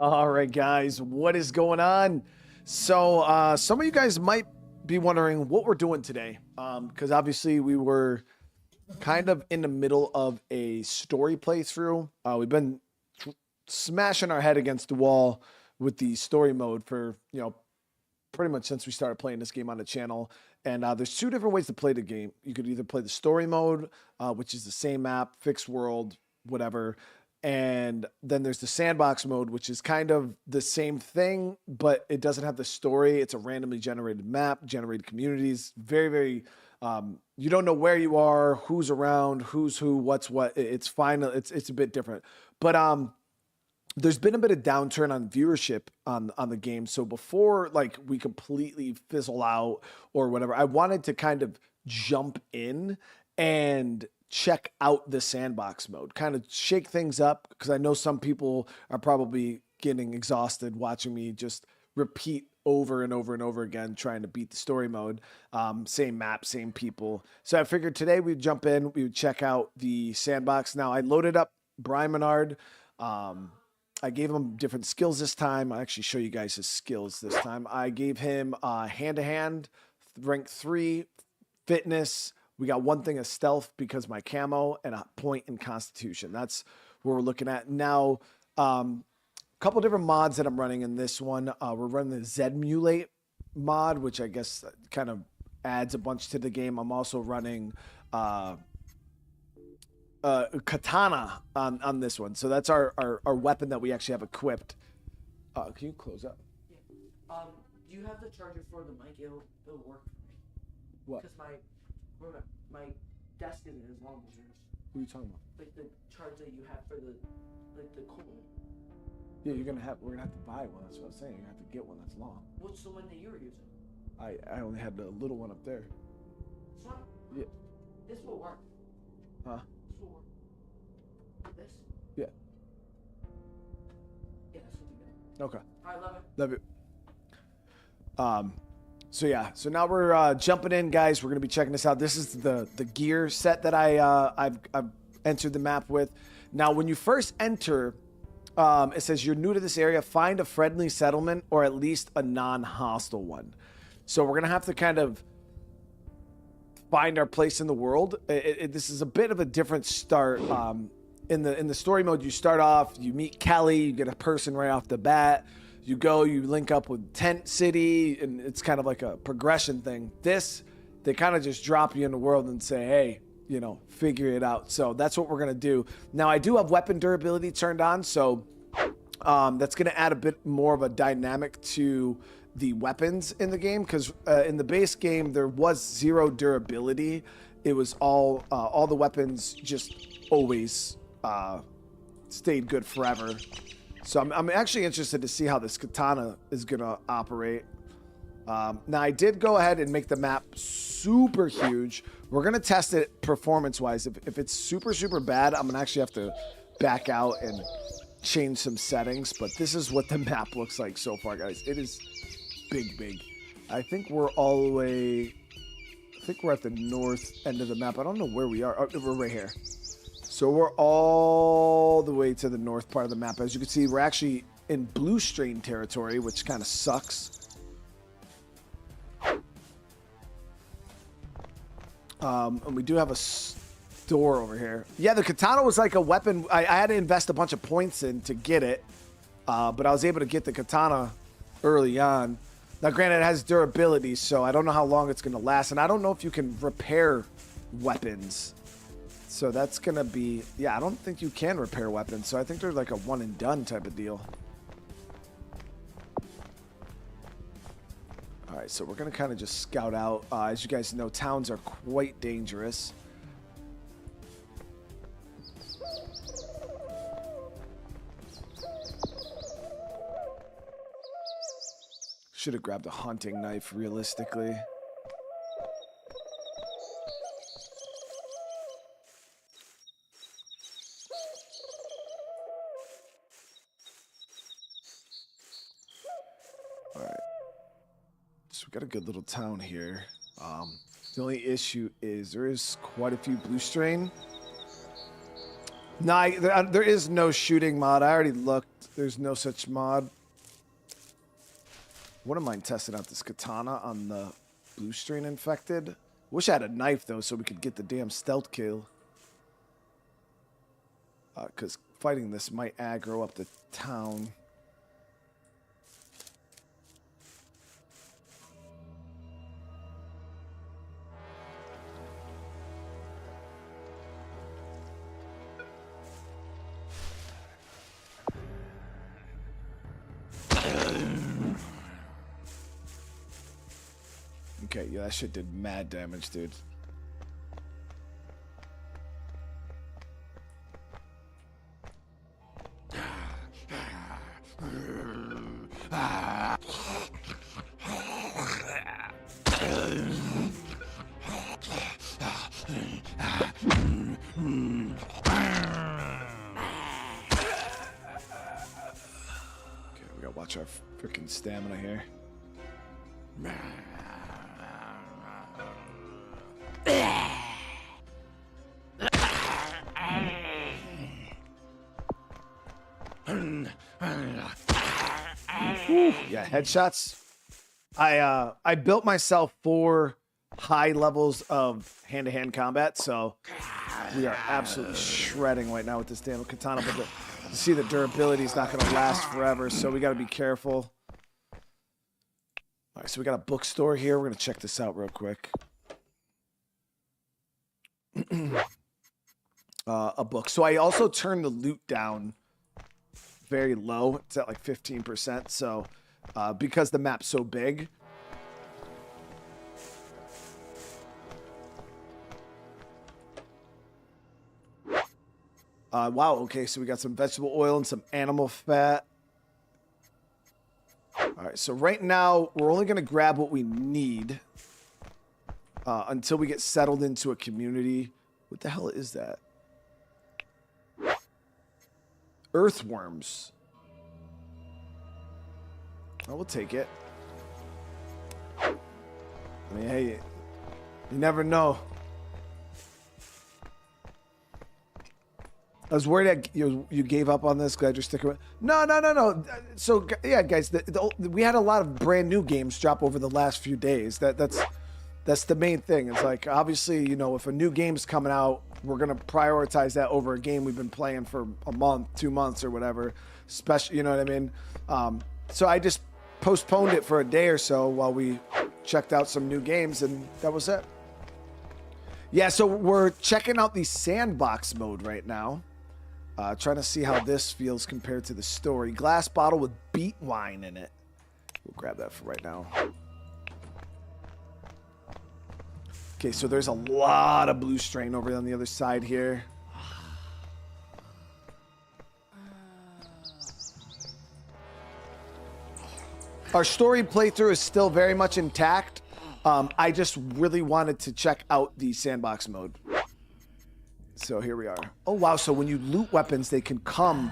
All right, guys, what is going on? So, some of you guys might be wondering what we're doing today, because obviously we were kind of in the middle of a story playthrough. We've been smashing our head against the wall with the story mode for pretty much since we started playing this game on the channel. And there's two different ways to play the game. You could either play the story mode, which is the same map, fixed world, whatever. And then there's the sandbox mode, which is kind of the same thing, but it doesn't have the story. It's a randomly generated map, generated communities. Very, very, you don't know where you are, who's around, who's who, what's what. It's fine. It's a bit different. But there's been a bit of downturn on viewership on the game. So before like we completely fizzle out or whatever, I wanted to kind of jump in and check out the sandbox mode, kind of shake things up, because I know some people are probably getting exhausted watching me just repeat over and over and over again trying to beat the story mode. Same map, same people. So I figured today we'd jump in, we would check out the sandbox. Now I loaded up Brian Menard. I gave him different skills this time. I'll actually show you guys his skills this time. I gave him hand-to-hand, rank 3, fitness. We got one thing of stealth because my camo, and a point in constitution. That's what we're looking at. Now, a couple different mods that I'm running in this one. We're running the Zedmulate mod, which I guess kind of adds a bunch to the game. I'm also running katana on this one. So that's our weapon that we actually have equipped. Can you close up? Yeah. Do you have the charger for the mic? It'll work for me. What? Because my desk isn't as long as yours. What are you talking about? Like the charge that you have for the coolant. Yeah, we're gonna have to buy one. That's what I'm saying. You're gonna have to get one that's long. What's the one that you were using? I only had the little one up there. This one? Yeah. This will work. Huh? This will work. This? Yeah. Yeah, that's what we got. Okay. Alright, love it. Love it. So yeah, so now we're jumping in, guys. We're gonna be checking this out. This is the gear set that I've entered the map with. Now, when you first enter, it says you're new to this area. Find a friendly settlement or at least a non-hostile one. So we're gonna have to kind of find our place in the world. This is a bit of a different start. In the story mode, you start off, you meet Kelly, you get a person right off the bat. You go, you link up with Tent City, and it's kind of like a progression thing. This, they kind of just drop you in the world and say, hey, figure it out. So that's what we're going to do. Now, I do have weapon durability turned on, so that's going to add a bit more of a dynamic to the weapons in the game, because in the base game, there was 0 durability. It was all the weapons just always stayed good forever. So I'm actually interested to see how this katana is going to operate. Now, I did go ahead and make the map super huge. We're going to test it performance-wise. If it's super, super bad, I'm going to actually have to back out and change some settings. But this is what the map looks like so far, guys. It is big, big. I think we're all the way... I think we're at the north end of the map. I don't know where we are. Oh, we're right here. So we're all the way to the north part of the map. As you can see, we're actually in blue strain territory, which kind of sucks. And we do have a store over here. Yeah, the katana was like a weapon. I had to invest a bunch of points in to get it. But I was able to get the katana early on. Now, granted, it has durability, so I don't know how long it's going to last. And I don't know if you can repair weapons. So that's going to be... Yeah, I don't think you can repair weapons. So I think they're like a one and done type of deal. All right, so we're going to kind of just scout out. As you guys know, towns are quite dangerous. Should have grabbed a hunting knife, realistically. We got a good little town here. The only issue is there is quite a few blue strain. No, there is no shooting mod. I already looked. There's no such mod. Wouldn't mind testing out this katana on the blue strain infected. Wish I had a knife, though, so we could get the damn stealth kill. Because fighting this might aggro up the town. Okay, yeah, that shit did mad damage, dude. Okay, we gotta watch our freaking stamina here. Yeah, headshots. I built myself 4 high levels of hand-to-hand combat, so we are absolutely shredding right now with this damn katana. But you see the durability is not going to last forever, so we got to be careful. All right, so we got a bookstore here. We're going to check this out real quick. A book. So I also turned the loot down very low. It's at like 15%. So because the map's so big. Wow. Okay. So we got some vegetable oil and some animal fat. All right. So right now we're only going to grab what we need until we get settled into a community. What the hell is that? Earthworms. I will take it. I mean, hey, you never know. I was worried that you gave up on this. Glad you're sticking with. No. So yeah, guys, we had a lot of brand new games drop over the last few days. That's the main thing. It's like, obviously, you know, if a new game's coming out, we're going to prioritize that over a game we've been playing for a month, 2 months or whatever. You know what I mean? So I just postponed it for a day or so while we checked out some new games, and that was it. Yeah, so we're checking out the Sandbox mode right now. Trying to see how this feels compared to the story. Glass bottle with beet wine in it. We'll grab that for right now. Okay, so there's a lot of blue strain over on the other side here. Our story playthrough is still very much intact. I just really wanted to check out the Sandbox mode. So here we are. Oh, wow. So when you loot weapons, they can come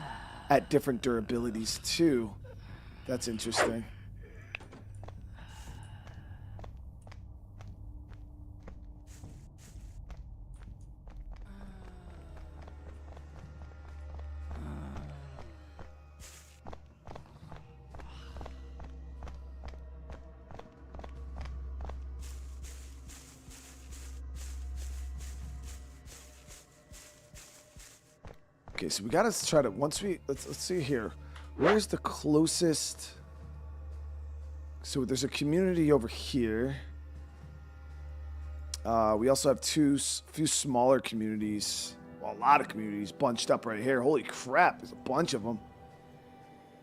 at different durabilities too. That's interesting. Okay, so we gotta try to let's see here. Where's the closest? So there's a community over here. We also have few smaller communities. Well, a lot of communities bunched up right here. Holy crap, there's a bunch of them.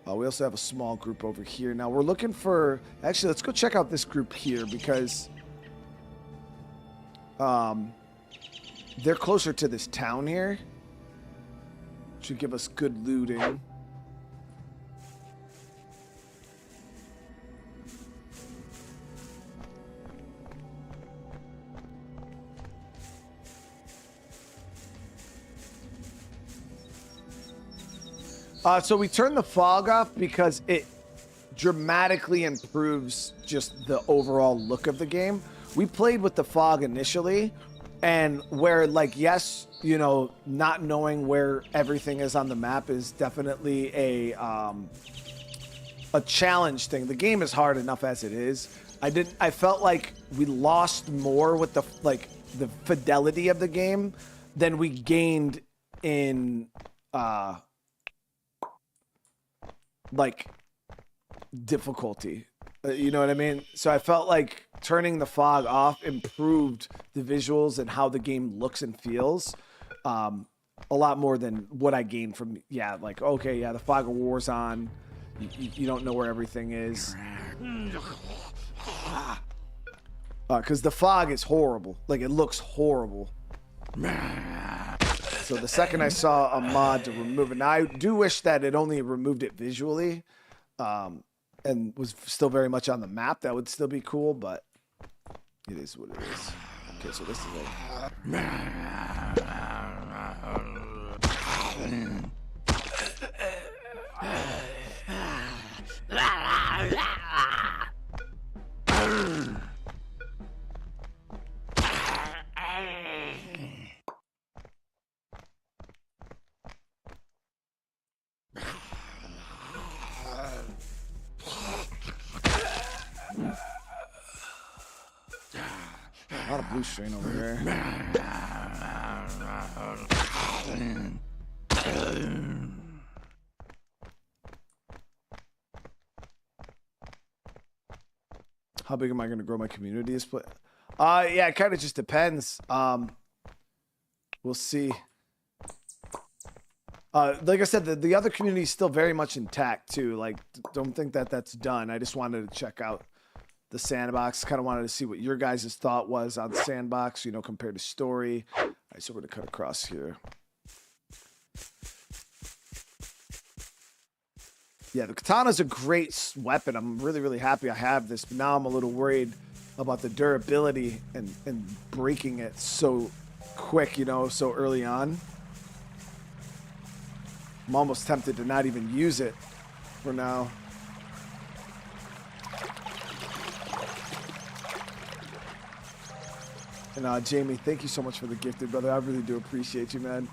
We also have a small group over here. Now we're looking for. Actually, let's go check out this group here because they're closer to this town here. Should give us good looting. So we turned the fog off because it dramatically improves just the overall look of the game. We played with the fog initially, And where, like, yes, you know, not knowing where everything is on the map is definitely a challenge thing. The game is hard enough as it is. I felt like we lost more with the fidelity of the game than we gained in like difficulty. You know what I mean? So I felt like turning the fog off improved the visuals and how the game looks and feels a lot more than what I gained from, like, okay, the fog of war's on. You don't know where everything is. Because the fog is horrible. Like, it looks horrible. So the second I saw a mod to remove it, now I do wish that it only removed it visually. And was still very much on the map, that would still be cool, but it is what it is. Okay, so this is a lot of blue strain over here. How big am I going to grow my community? Yeah, it kind of just depends. We'll see. Like I said, the other community is still very much intact too. Like, don't think that that's done. I just wanted to check out the Sandbox. Kind of wanted to see what your guys' thought was on Sandbox, you know, compared to story. All right, so we're going to cut across here. Yeah, the katana's a great weapon. I'm really, really happy I have this, but now I'm a little worried about the durability and breaking it so quick, you know, so early on. I'm almost tempted to not even use it for now. And Jamie, thank you so much for the gifted, brother. I really do appreciate you, man.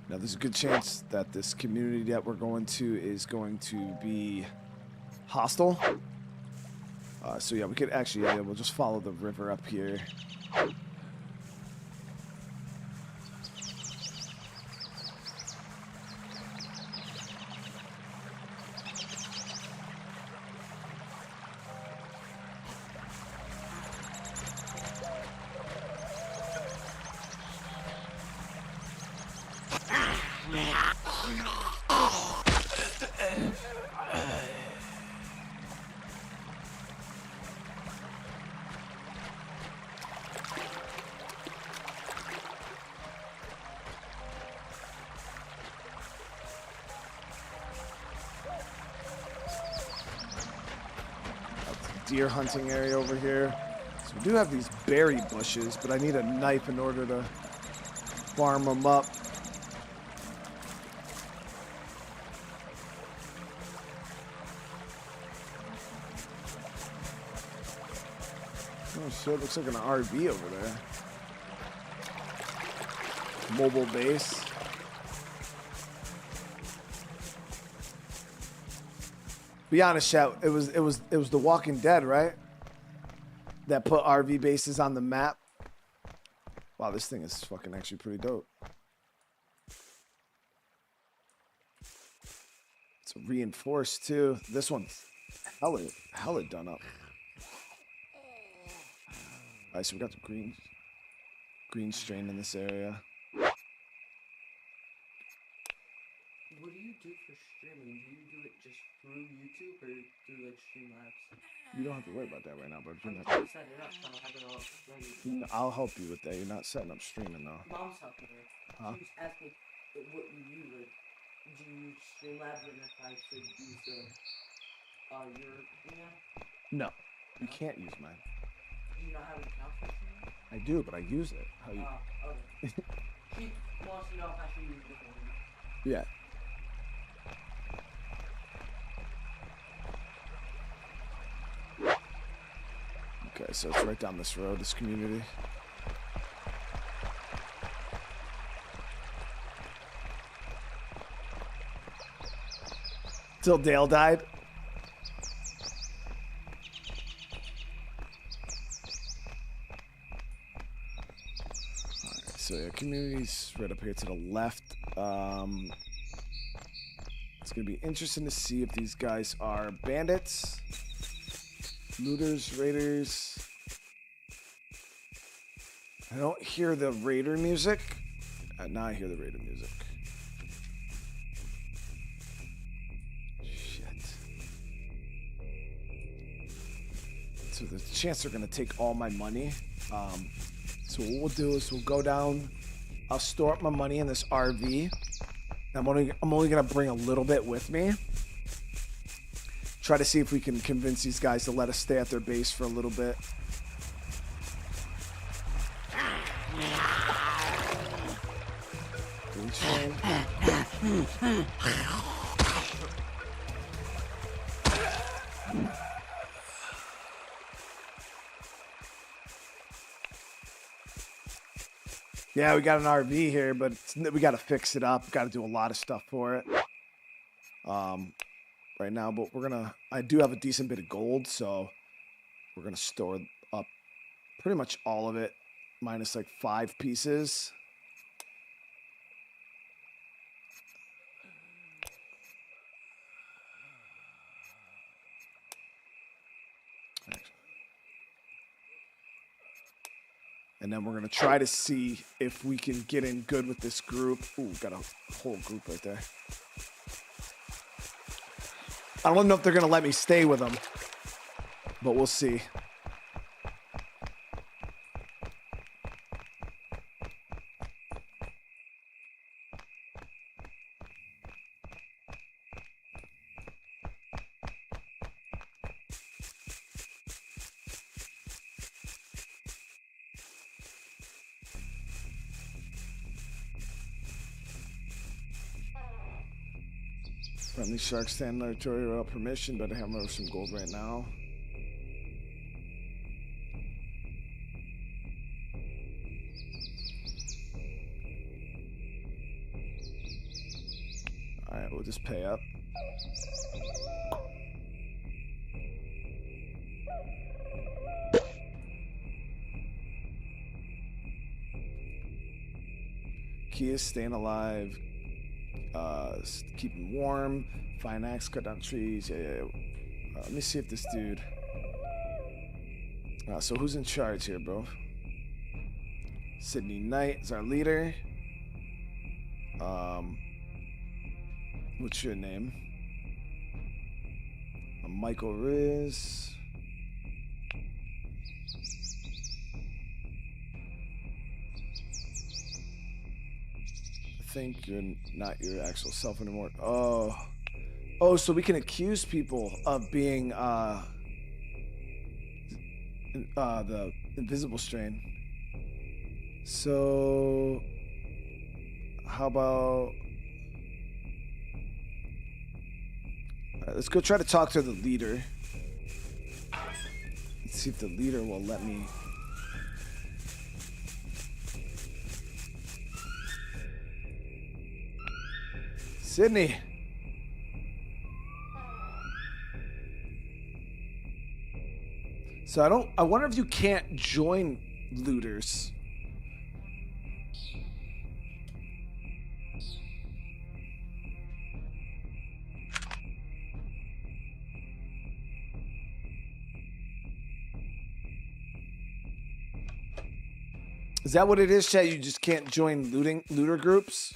Now, there's a good chance that this community that we're going to is going to be hostile. So yeah, we could actually, we'll just follow the river up here. Deer hunting area over here. So we do have these berry bushes, but I need a knife in order to farm them up. Oh shit, looks like an RV over there. Mobile base. Be honest, chat. It was The Walking Dead, right? That put RV bases on the map. Wow, this thing is fucking actually pretty dope. It's reinforced too. This one's hella done up. Alright, so we got the green strain in this area. What do you do for streaming? Do you do it just through YouTube or through like Streamlabs? You don't have to worry about that right now, bro. I'm trying to set it up, so I'll have it all ready. I'll help you with that. You're not setting up streaming though. Mom's helping me. Huh? She just asked me what you use. Like, do you use Streamlabs and if I should use your email? No, you can't use mine. Do you not have an account for Streamlabs? I do, but I use it. How you? Okay. She wants to know if I should use it. Yeah. so it's right down this road, this community. Till Dale died. Alright, so yeah, community's right up here to the left. It's gonna be interesting to see if these guys are bandits, looters, raiders. I don't hear the raider music. Now I hear the raider music. Shit. So there's a chance they're gonna take all my money. So what we'll do is we'll go down. I'll store up my money in this RV. I'm only gonna bring a little bit with me. Try to see if we can convince these guys to let us stay at their base for a little bit. Yeah, we got an RV here, but we got to fix it up. Got to do a lot of stuff for it. Right now, but I do have a decent bit of gold, so we're gonna store up pretty much all of it, minus like 5 pieces. And then we're gonna try to see if we can get in good with this group. Ooh, got a whole group right there. I don't know if they're gonna let me stay with them, but we'll see. Friendly sharks stand in territory without permission, but I have some gold right now. Alright, we'll just pay up. Key is staying alive. Keeping warm. Fine axe, cut down trees. Yeah. Let me see if this dude. So who's in charge here, bro? Sydney Knight is our leader. What's your name? Michael Riz. I think you're not your actual self anymore. Oh, so we can accuse people of being the invisible strain. So how about let's go try to talk to the leader. Let's see if the leader will let me. Sydney. So I wonder if you can't join looters. Is that what it is, chat? You just can't join looter groups?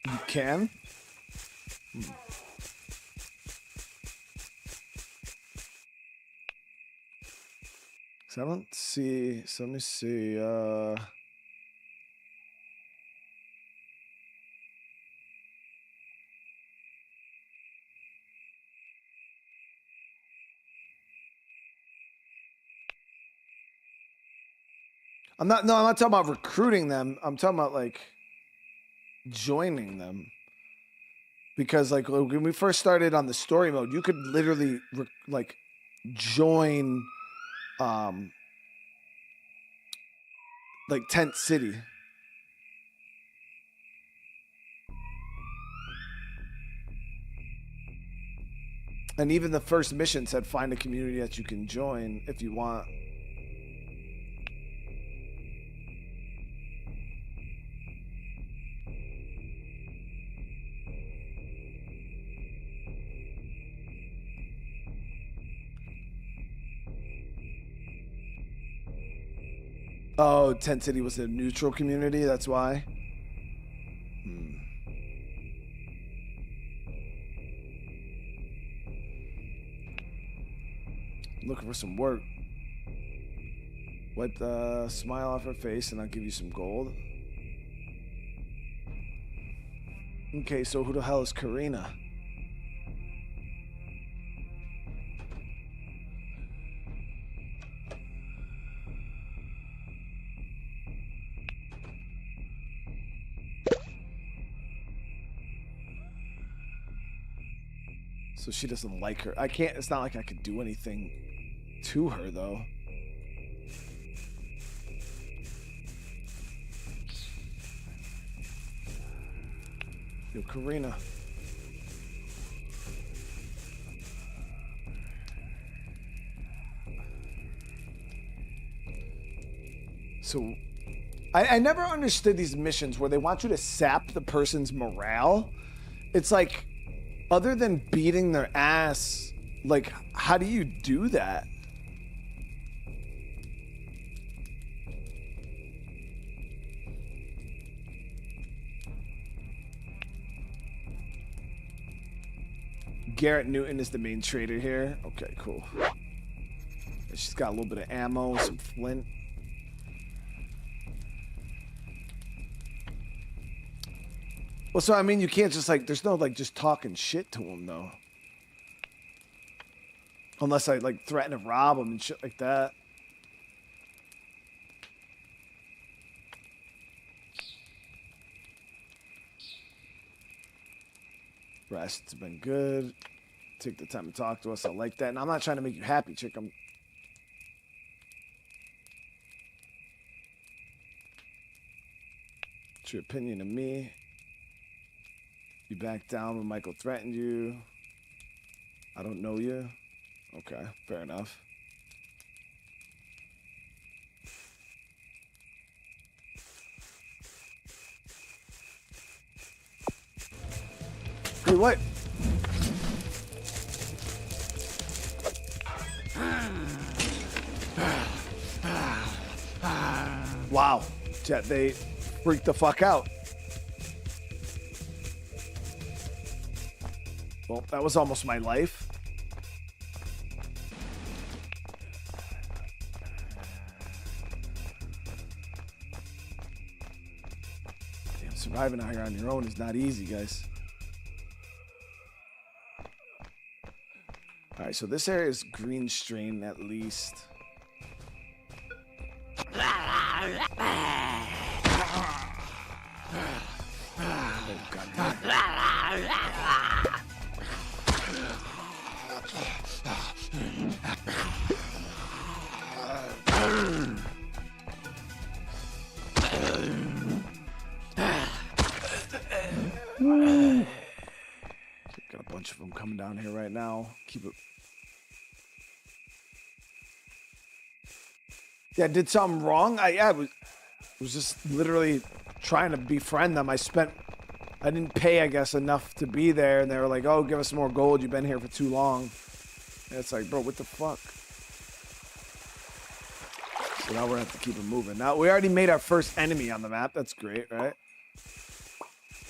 You can? So I don't see. So let me see. I'm not talking about recruiting them. I'm talking about like joining them. Because like when we first started on the story mode, you could literally like join like Tent City. And even the first mission said find a community that you can join if you want. Oh, Tent City was a neutral community, that's why. Looking for some work. Wipe the smile off her face and I'll give you some gold. Okay, so who the hell is Karina? So she doesn't like her. I can't, it's not like I could do anything to her though. Yo, Karina. So I never understood these missions where they want you to sap the person's morale. It's like, other than beating their ass, like, how do you do that? Garrett Newton is the main trader here. Okay, cool. She's got a little bit of ammo, some flint. Well, so I mean, you can't just like, there's no like just talking shit to him though. Unless I like threaten to rob him and shit like that. Rest's been good. Take the time to talk to us. I like that. And I'm not trying to make you happy, chick. What's your opinion of me? You backed down when Michael threatened you. I don't know you. Okay, fair enough. Hey, what? Wow, Jet, they freaked the fuck out. Well, that was almost my life. Damn, surviving out here on your own is not easy, guys. All right, so this area is green strain at least. Oh, God damn. Got a bunch of them coming down here right now. Keep it. Yeah, I did something wrong. I was just literally trying to befriend them. I didn't pay, I guess, enough to be there, and they were like, "Oh, give us some more gold. You've been here for too long." And it's like, bro, what the fuck? So now we're gonna have to keep it moving. Now we already made our first enemy on the map. That's great, right?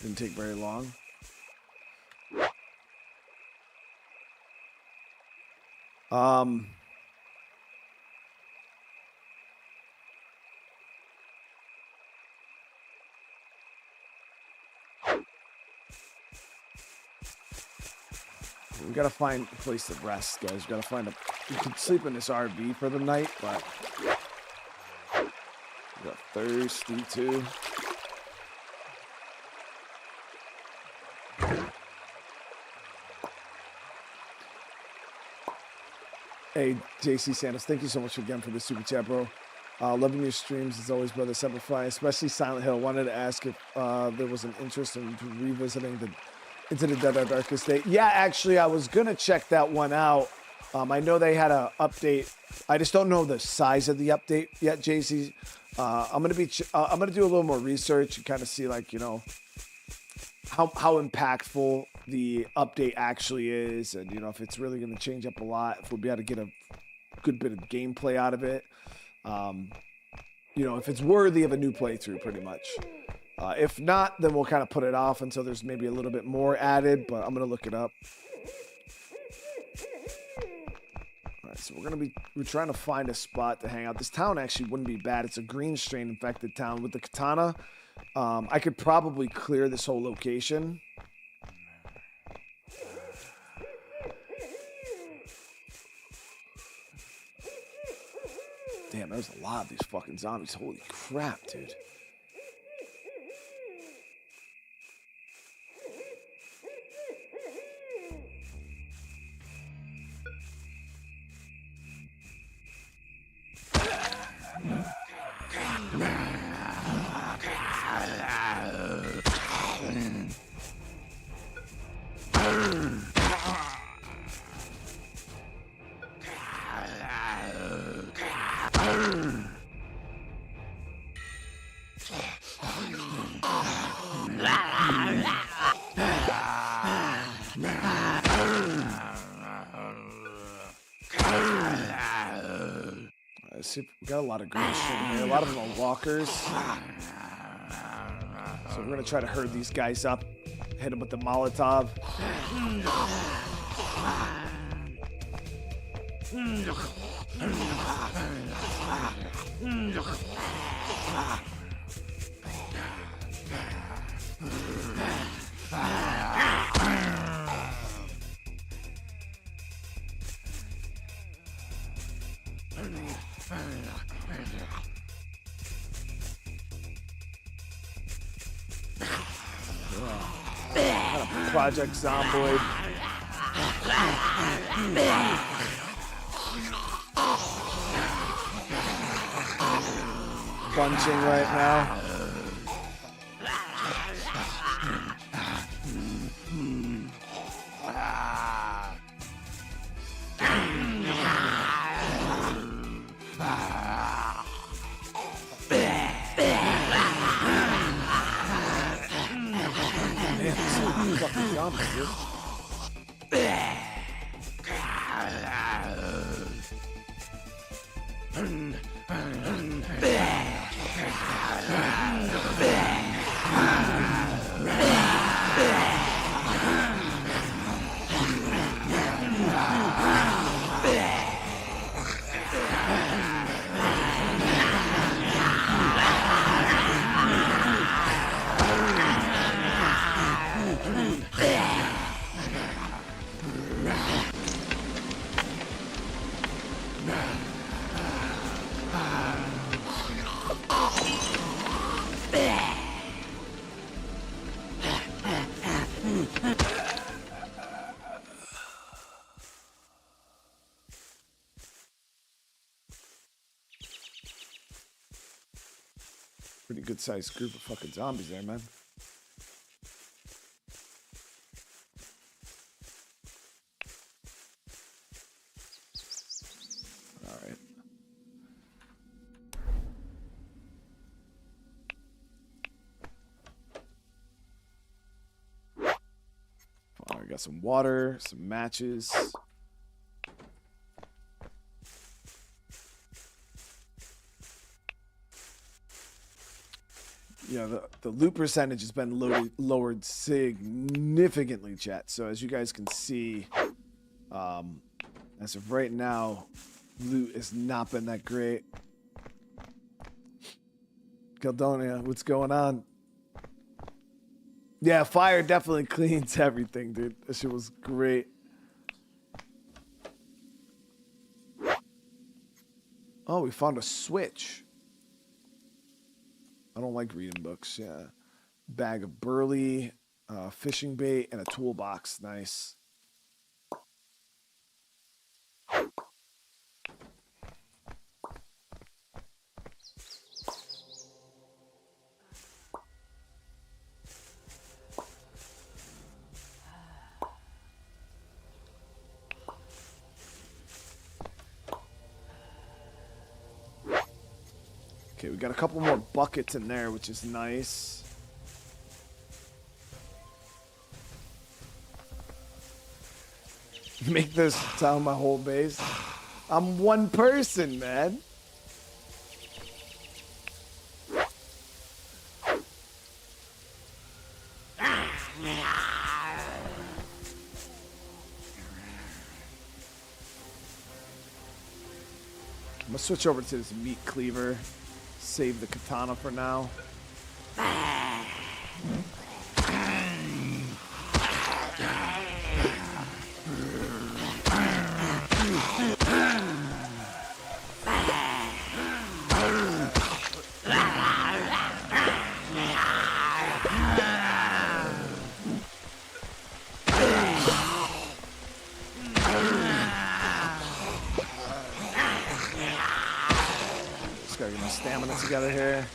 Didn't take very long. We gotta find a place to rest, guys. We gotta find a. You can sleep in this RV for the night, but Got thirsty too. Hey, JC Santos, thank you so much again for the super chat, bro. Loving your streams as always, brother Semperfi, especially Silent Hill. Wanted to ask if there was an interest in revisiting the Into the Dead Darkest Day. Yeah, actually, I was gonna check that one out. I know they had an update. I just don't know the size of the update yet, JC. I'm gonna do a little more research and kind of see, like, you know, how impactful the update actually is, and you know, if it's really gonna change up a lot, if we'll be able to get a good bit of gameplay out of it. You know, if it's worthy of a new playthrough, pretty much. If not, then we'll kind of put it off until there's maybe a little bit more added, but I'm going to look it up. All right, so we're trying to find a spot to hang out. This town actually wouldn't be bad. It's a green strain infected town. With the katana, I could probably clear this whole location. Damn, there's a lot of these fucking zombies. Holy crap, dude. We got a lot of green shit in here. A lot of them are walkers. So we're going to try to herd these guys up. Hit them with the Molotov. Project Zomboid. Bunching right now. Pretty good sized group of fucking zombies there, man. All right. Oh, I got some water, some matches. Yeah, the loot percentage has been lowered significantly, chat. So as you guys can see, as of right now, loot has not been that great. Caldonia, what's going on? Yeah, fire definitely cleans everything, dude. That shit was great. Oh, we found a switch. I don't like reading books. Yeah. Bag of burley, fishing bait, and a toolbox. Nice. Okay, we got a couple more buckets in there, which is nice. Make this town my whole base. I'm one person, man. I'm gonna switch over to this meat cleaver. Save the katana for now. Just gotta get my stamina together here.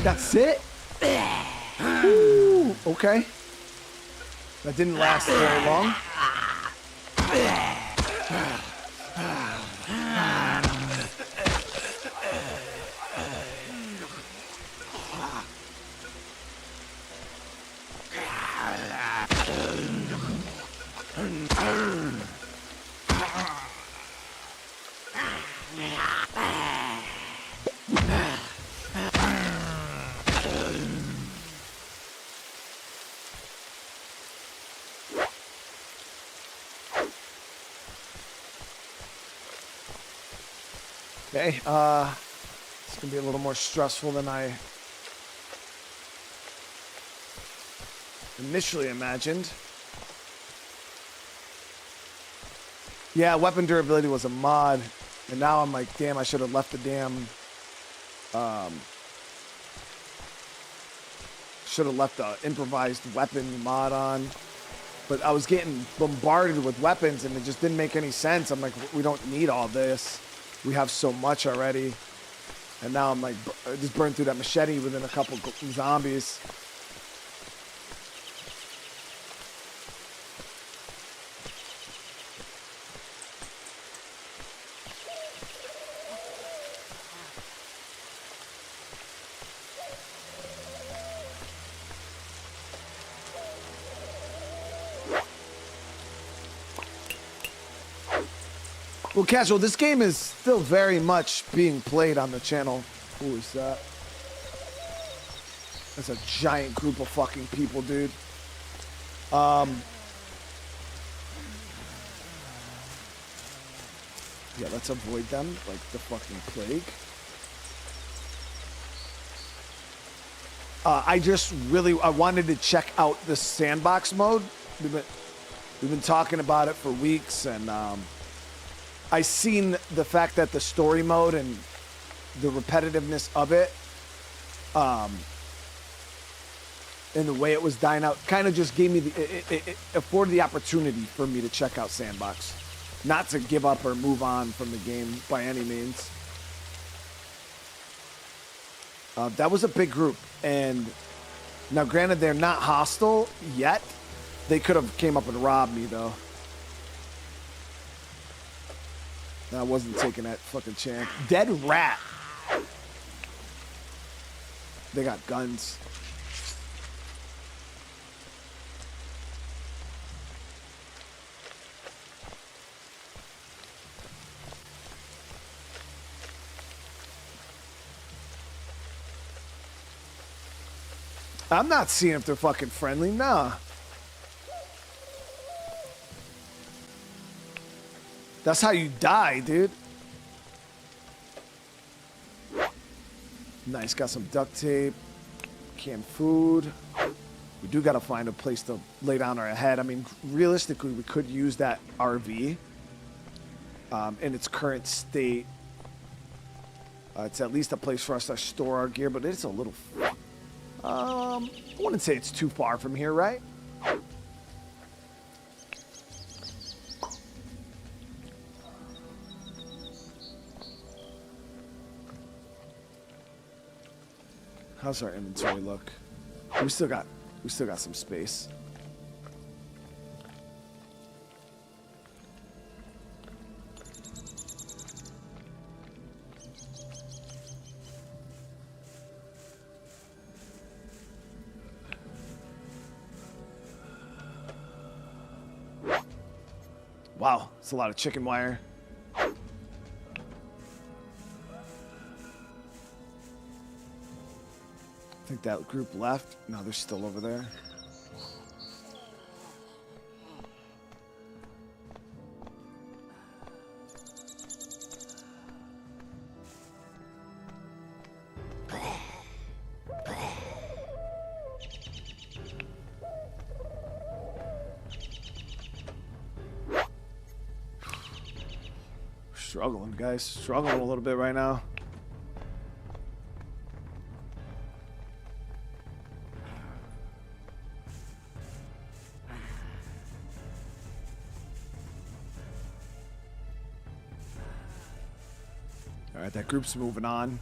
That's it? Ooh, okay. That didn't last very long. Okay, it's gonna be a little more stressful than I initially imagined. Yeah, weapon durability was a mod, and now I'm like, damn, I should have left the damn, should have left the improvised weapon mod on. But I was getting bombarded with weapons, and it just didn't make any sense. I'm like, we don't need all this. We have so much already. And now I'm like, I just burned through that machete within a couple zombies. Well, Casual, this game is still very much being played on the channel. Who is that? That's a giant group of fucking people, dude. Yeah, let's avoid them like the fucking plague. I wanted to check out the sandbox mode. We've been talking about it for weeks, and I seen the fact that the story mode and the repetitiveness of it, and the way it was dying out, kind of just gave me it afforded the opportunity for me to check out Sandbox, not to give up or move on from the game by any means. That was a big group, and now granted they're not hostile yet. They could have came up and robbed me though. I wasn't taking that fucking chance. Dead rat. They got guns. I'm not seeing if they're fucking friendly. Nah. That's how you die, dude. Nice, got some duct tape, canned food. We do got to find a place to lay down our head. I mean, realistically, we could use that RV in its current state. It's at least a place for us to store our gear, but it's a little... I wouldn't say it's too far from here, right? How's our inventory look? We still got some space. Wow, it's a lot of chicken wire. I think that group left. No, they're still over there. Struggling, guys. Struggling a little bit right now. All right, that group's moving on.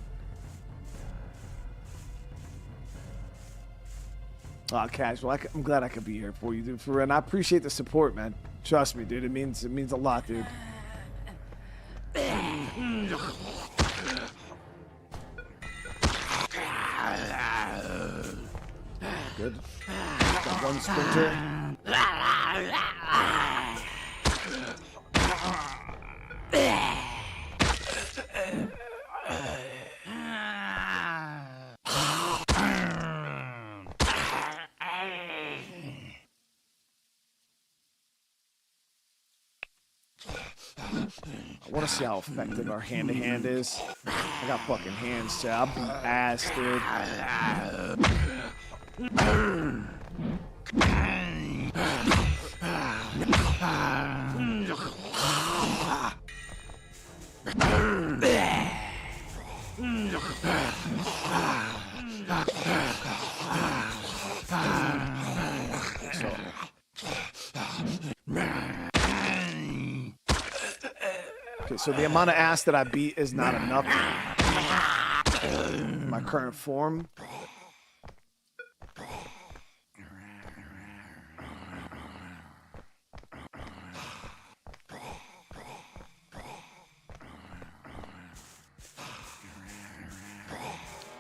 Ah, Casual, I'm glad I could be here for you, dude. And I appreciate the support, man. Trust me, dude. It means a lot, dude. Good. Got one sprinter. I want to see how effective our hand-to-hand is. I got fucking hands, Chad. I'll beat ass, dude. Okay, so the amount of ass that I beat is not enough in my current form.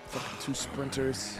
Fucking 2 sprinters.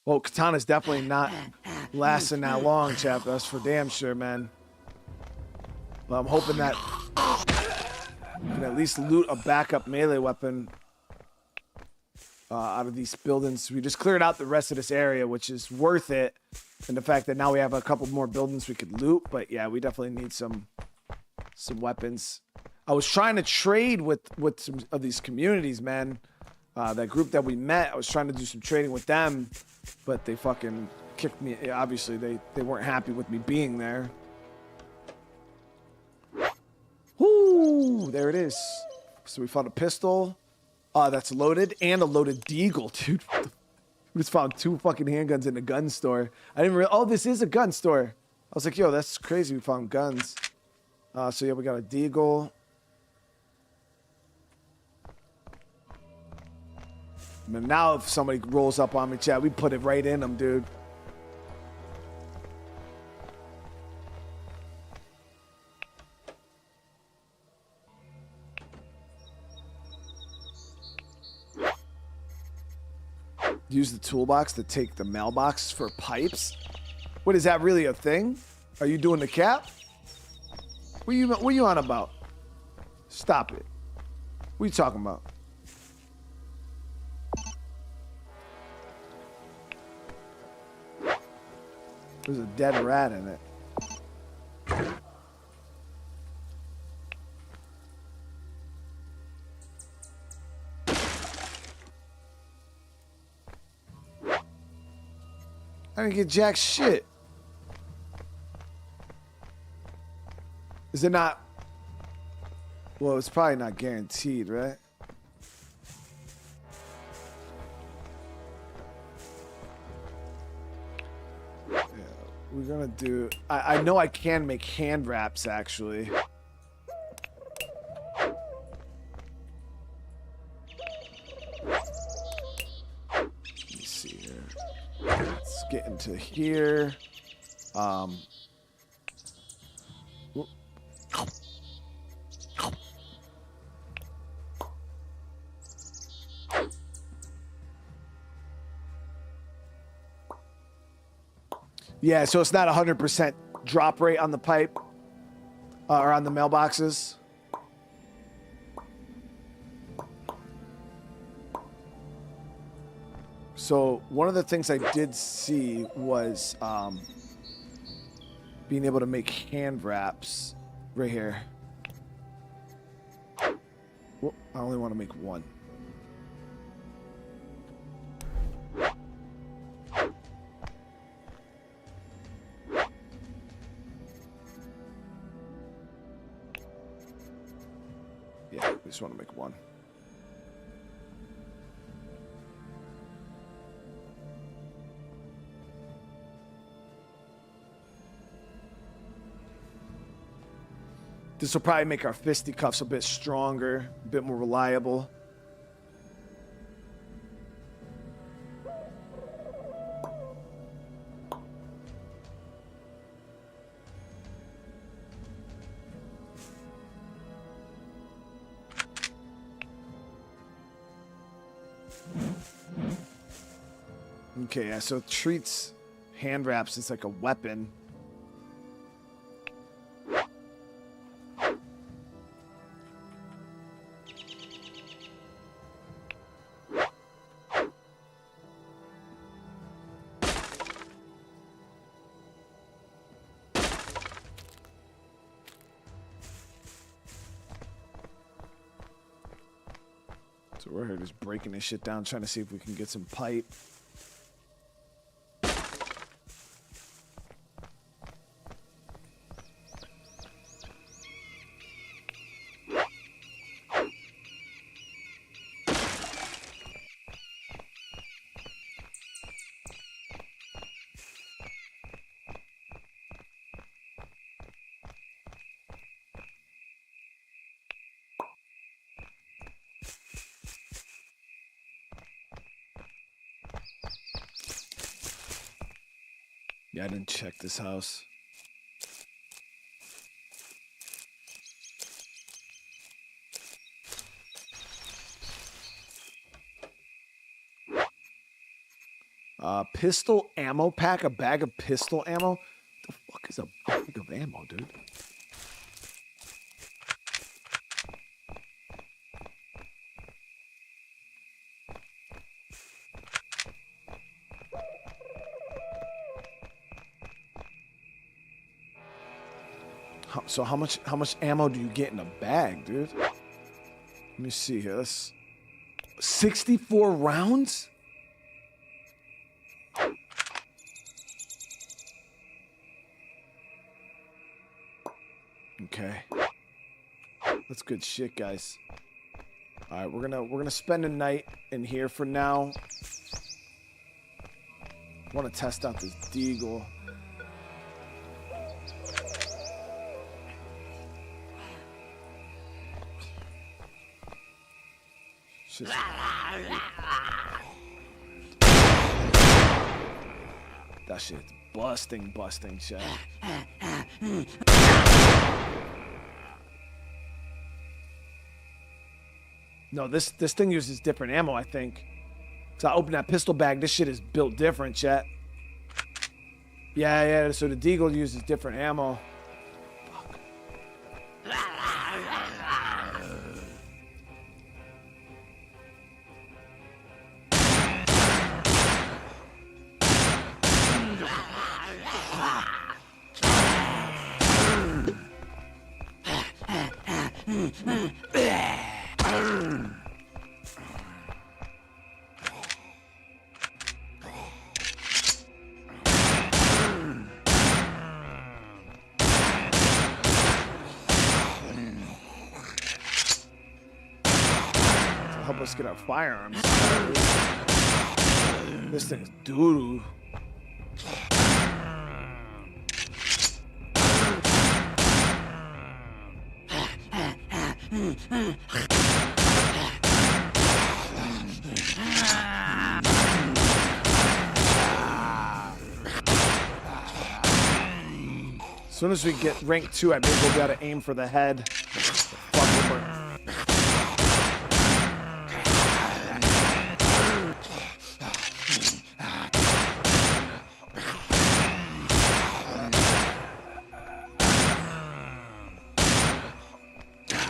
Well, Katana's definitely not lasting that long, chap. That's for damn sure, man. But I'm hoping that we can at least loot a backup melee weapon out of these buildings. We just cleared out the rest of this area, which is worth it. And the fact that now we have a couple more buildings we could loot. But yeah, we definitely need some weapons. I was trying to trade with some of these communities, man. That group that we met, I was trying to do some trading with them, but they fucking kicked me. Obviously, they weren't happy with me being there. Whoo, there it is. So we found a pistol that's loaded and a loaded deagle, dude. We just found 2 fucking handguns in a gun store. I didn't realize, oh, this is a gun store. I was like, yo, that's crazy. We found guns. So yeah, we got a deagle. Man, now if somebody rolls up on me, chat, we put it right in them, dude. Use the toolbox to take the mailbox for pipes. What, is that really a thing? Are you doing the cap? What you on about? Stop it. What are you talking about? There's a dead rat in it. I didn't get jack shit. Is it not? Well, it's probably not guaranteed, right? Yeah, we're gonna do. I know I can make hand wraps actually. Let me see here. Let's get into here. Yeah, so it's not 100% drop rate on the pipe or on the mailboxes. So one of the things I did see was being able to make hand wraps right here. Well, I only want to make one. Yeah, I just want to make one. This will probably make our fisticuffs a bit stronger, a bit more reliable. Okay, yeah, so it treats hand wraps as like a weapon. So we're here just breaking this shit down, trying to see if we can get some pipe. Yeah, I didn't check this house. Pistol ammo pack, a bag of pistol ammo. The fuck is a bag of ammo, dude? So how much ammo do you get in a bag, dude? Let me see here. That's 64 rounds? Okay. That's good shit, guys. All right, we're gonna spend a night in here for now. I want to test out this deagle. That shit's busting, chat. No, this thing uses different ammo, I think. So I opened that pistol bag. This shit is built different, chat. Yeah. So the Deagle uses different ammo. Fuck. Help us get our firearms. This thing is doo-doo. As soon as we get rank 2, I think we'll be able to aim for the head.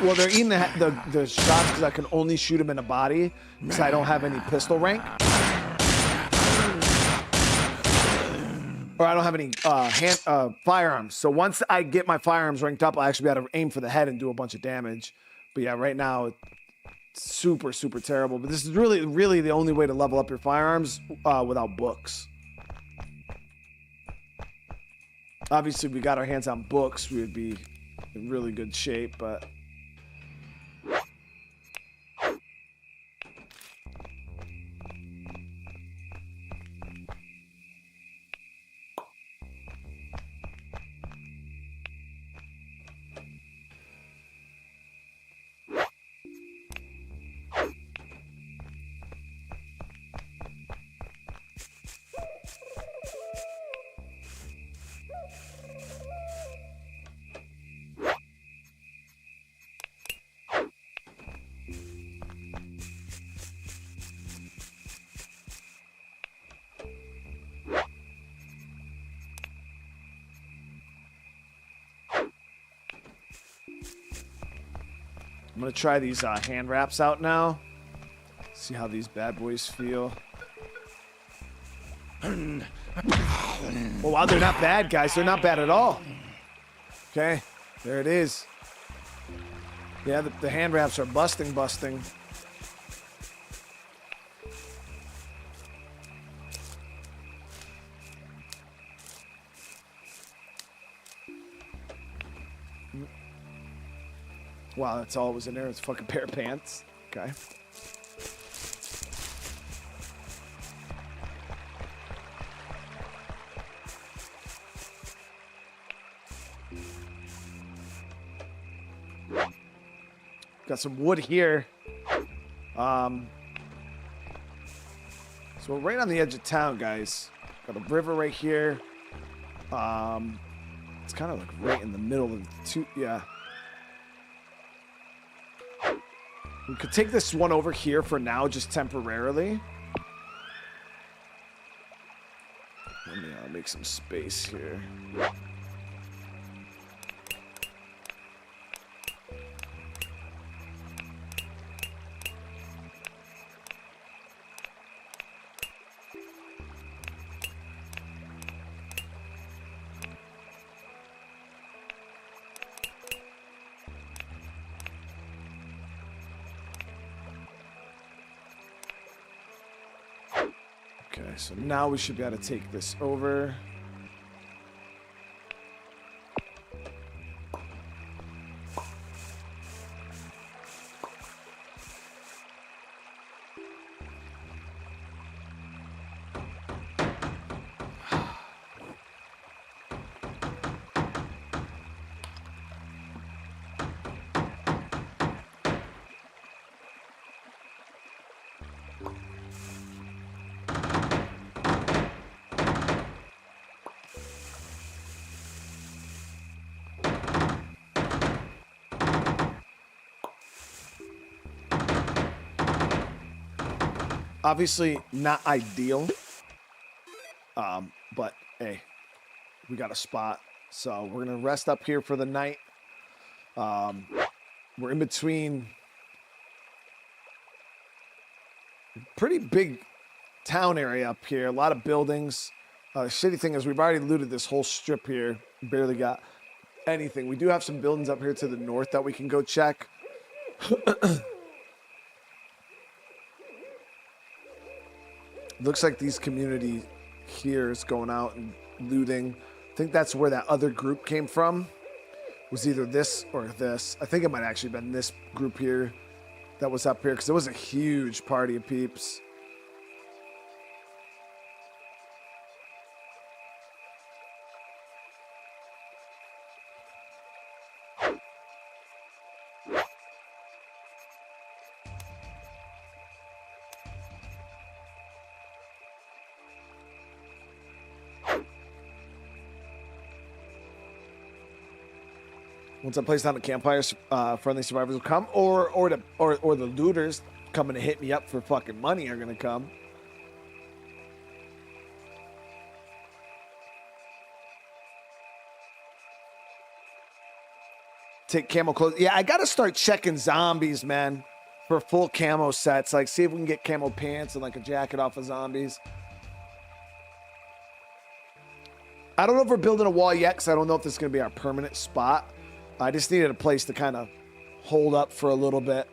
Well, they're eating the shots because I can only shoot them in the body because I don't have any pistol rank. Or I don't have any firearms. So once I get my firearms ranked up, I'll actually be able to aim for the head and do a bunch of damage. But yeah, right now, it's super, super terrible. But this is really, really the only way to level up your firearms without books. Obviously, if we got our hands on books, we would be in really good shape, but... I'm gonna try these hand wraps out now. See how these bad boys feel. Oh wow, they're not bad, guys. They're not bad at all. Okay, there it is. Yeah, the hand wraps are busting. Wow, that's all it was in there. It's a fucking pair of pants. Okay. Got some wood here. So we're right on the edge of town, guys. Got a river right here. It's kind of like right in the middle of the two. Yeah. We could take this one over here for now, just temporarily. Let me make some space here. Okay, so now we should be able to take this over. Obviously not ideal. But hey, we got a spot. So we're going to rest up here for the night. We're in between pretty big town area up here. A lot of buildings. The shitty thing is we've already looted this whole strip here. Barely got anything. We do have some buildings up here to the north that we can go check. Looks like these community here is going out and looting. I think that's where that other group came from. It was either this or this. I think it might actually been this group here that was up here because it was a huge party of peeps. Once I place down the campfire, friendly survivors will come, or the looters coming to hit me up for fucking money are gonna come. Take camo clothes. Yeah, I gotta start checking zombies, man, for full camo sets. Like, see if we can get camo pants and like a jacket off of zombies. I don't know if we're building a wall yet, because I don't know if this is gonna be our permanent spot. I just needed a place to kind of hold up for a little bit.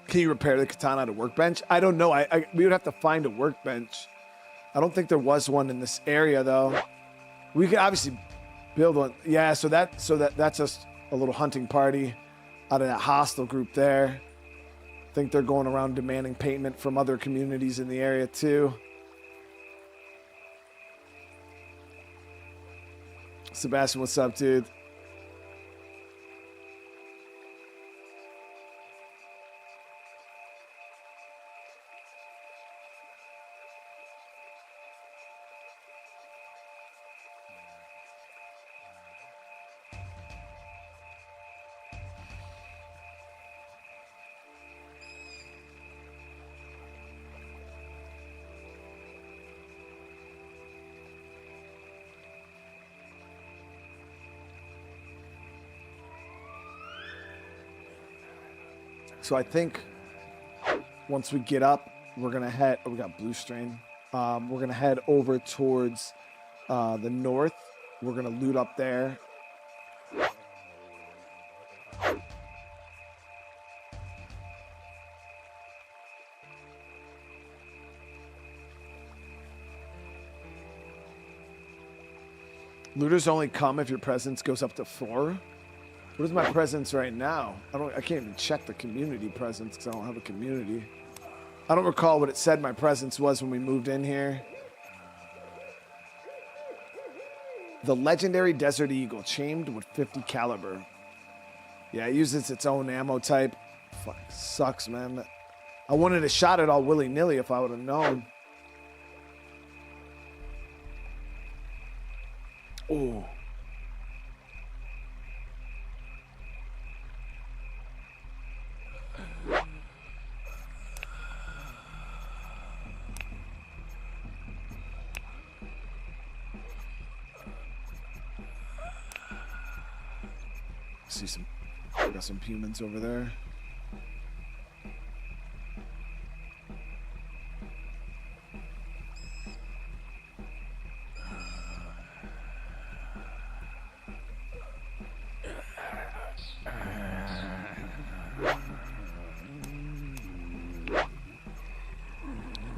Can you repair the katana at a workbench? I don't know. We would have to find a workbench. I don't think there was one in this area though. We could obviously build one. Yeah, so that's just a little hunting party out of that hostile group there. I think they're going around demanding payment from other communities in the area too. Sebastian, what's up, dude? So I think once we get up, we're gonna head. Oh, we got blue strain. We're gonna head over towards the north. We're gonna loot up there. Looters only come if your presence goes up to 4. What is my presence right now? I can't even check the community presence because I don't have a community. I don't recall what it said my presence was when we moved in here. The legendary Desert Eagle, chained with 50 caliber. Yeah, it uses its own ammo type. Fuck, sucks, man. I wanted to shot it all willy-nilly if I would have known. Oh. See some, got some humans over there.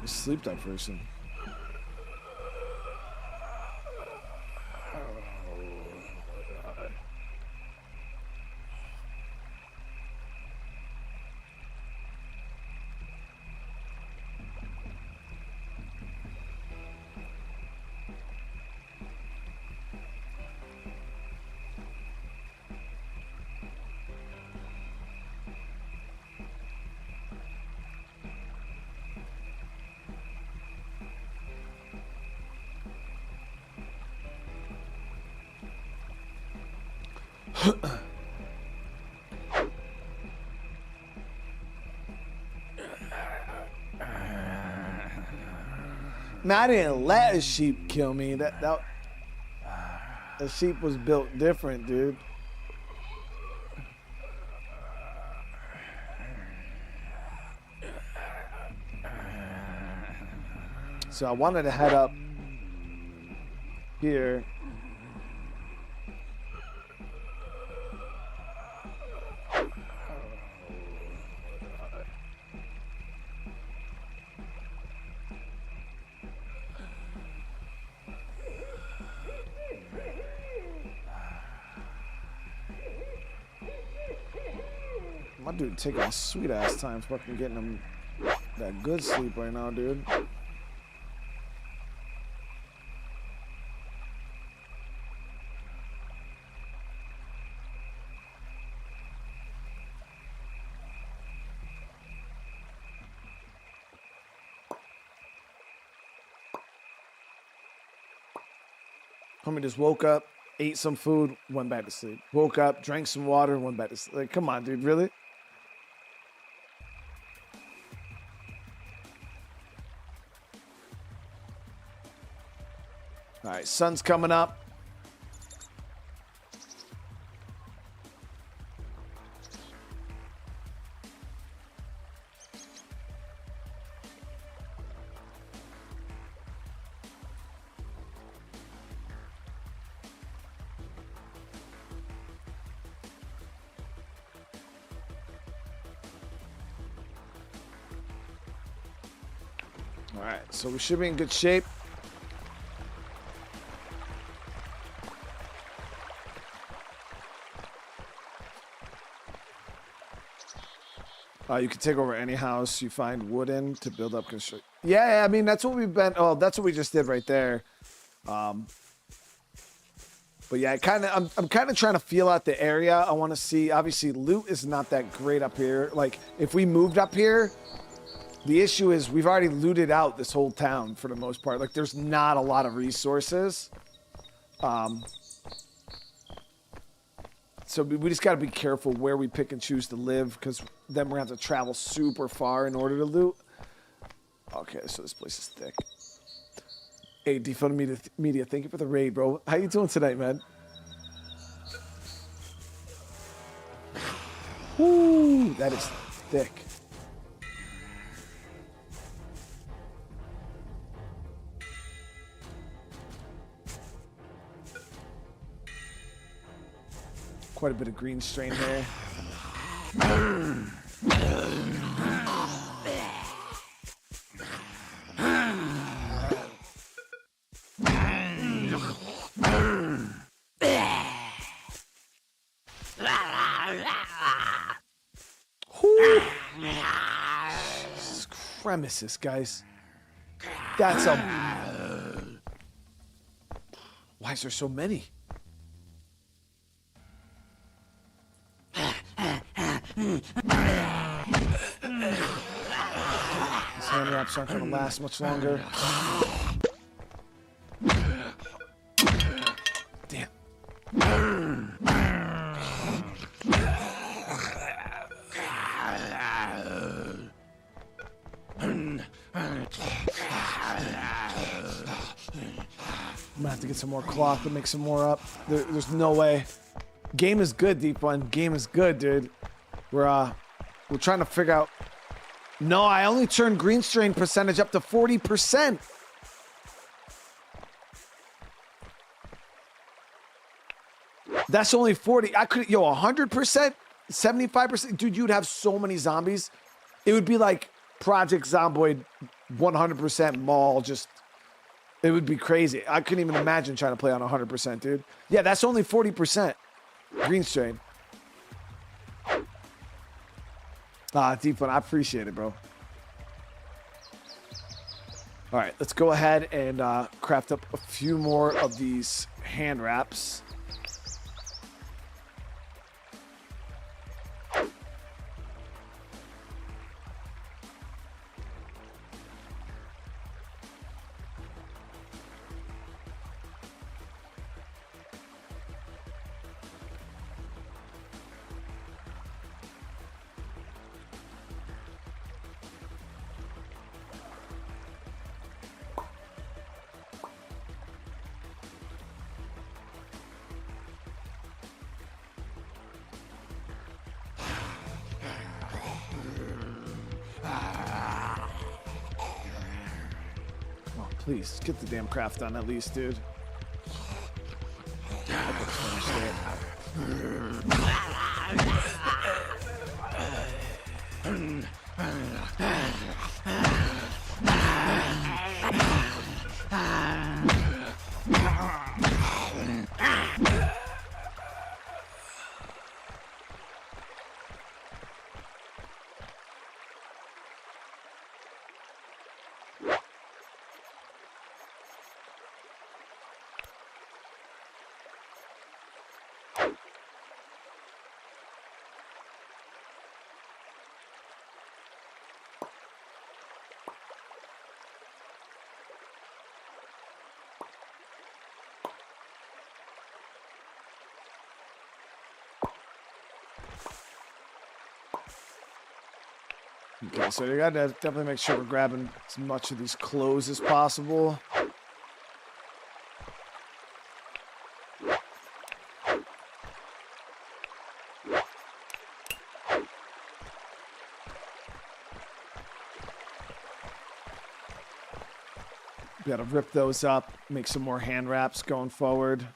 Sleep deprivation. Man, I didn't let a sheep kill me. The sheep was built different, dude. So I wanted to head up here. My dude taking a sweet ass time fucking getting him that good sleep right now, dude. Homie just woke up, ate some food, went back to sleep. Woke up, drank some water, went back to sleep. Like, come on, dude, really? All right, sun's coming up. All right, so we should be in good shape. You can take over any house you find wood in to build up construction. Yeah, I mean, that's what we've been. Oh, that's what we just did right there. But yeah, I'm kind of trying to feel out the area. I want to see. Obviously, loot is not that great up here. Like, if we moved up here, the issue is we've already looted out this whole town for the most part. Like, there's not a lot of resources. So we just got to be careful where we pick and choose to live, because then we're going to have to travel super far in order to loot. Okay, so this place is thick. Hey, Defunded Media, thank you for the raid, bro. How you doing tonight, man? Woo, that is thick. Quite a bit of green strain there. Jesus cremesis, guys. That's a... Why is there so many? These hand wraps aren't going to last much longer. Damn. I'm gonna have to get some more cloth to make some more up. There's no way. Game is good, Deep One. Game is good, dude. We're trying to figure out. No, I only turned green strain percentage up to 40%. That's only 40. I could, 100%, 75%. Dude, you'd have so many zombies. It would be like Project Zomboid 100% mall. Just, it would be crazy. I couldn't even imagine trying to play on 100%, dude. Yeah, that's only 40%. Green strain. Deep One, I appreciate it, bro. All right, let's go ahead and craft up a few more of these hand wraps. Please, get the damn craft done at least, dude. I could finish it. Okay, so you gotta definitely make sure we're grabbing as much of these clothes as possible. We gotta rip those up, make some more hand wraps going forward.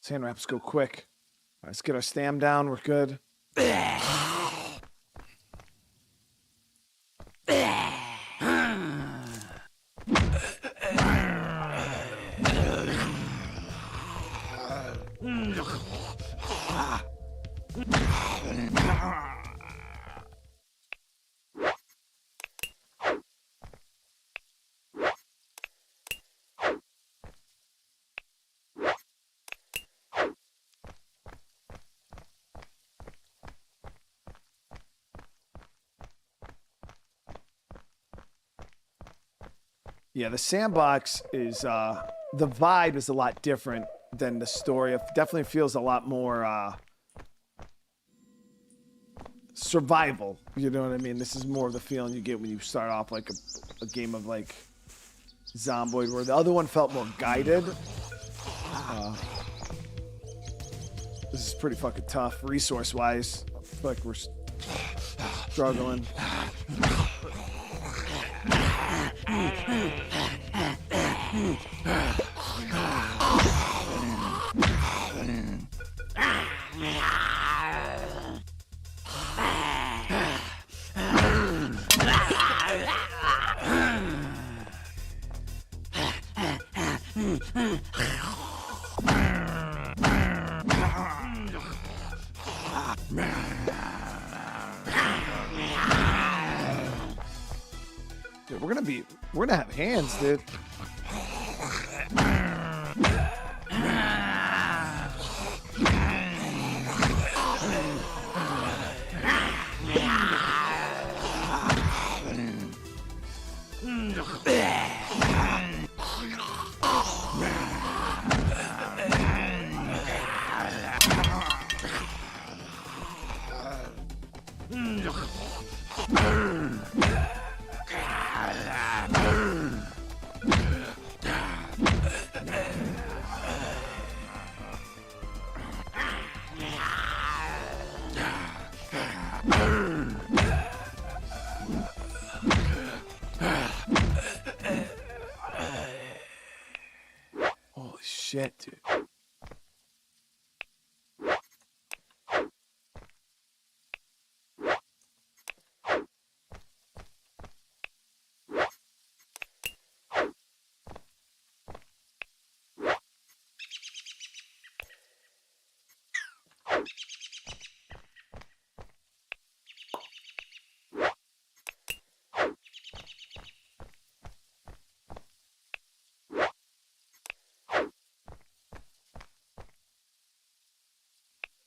Hand wraps go quick. All right, let's get our stam down. We're good. Yeah, the Sandbox is, the vibe is a lot different than the story. It definitely feels a lot more, survival. You know what I mean? This is more of the feeling you get when you start off like a game of like Zomboid, where the other one felt more guided. This is pretty fucking tough resource-wise. I feel like we're struggling. Dude, we're gonna have hands, dude. Holy shit, dude.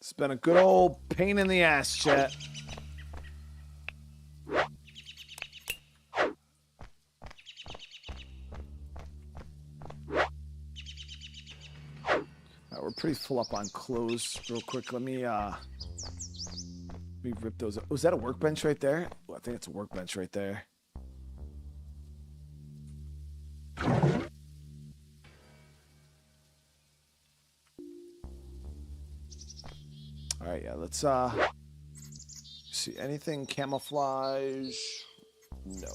It's been a good old pain in the ass, chat. We're pretty full up on clothes. Real quick, let me rip those up. Was that a workbench right there? Oh, I think it's a workbench right there. All right, yeah, let's see anything camouflage. No.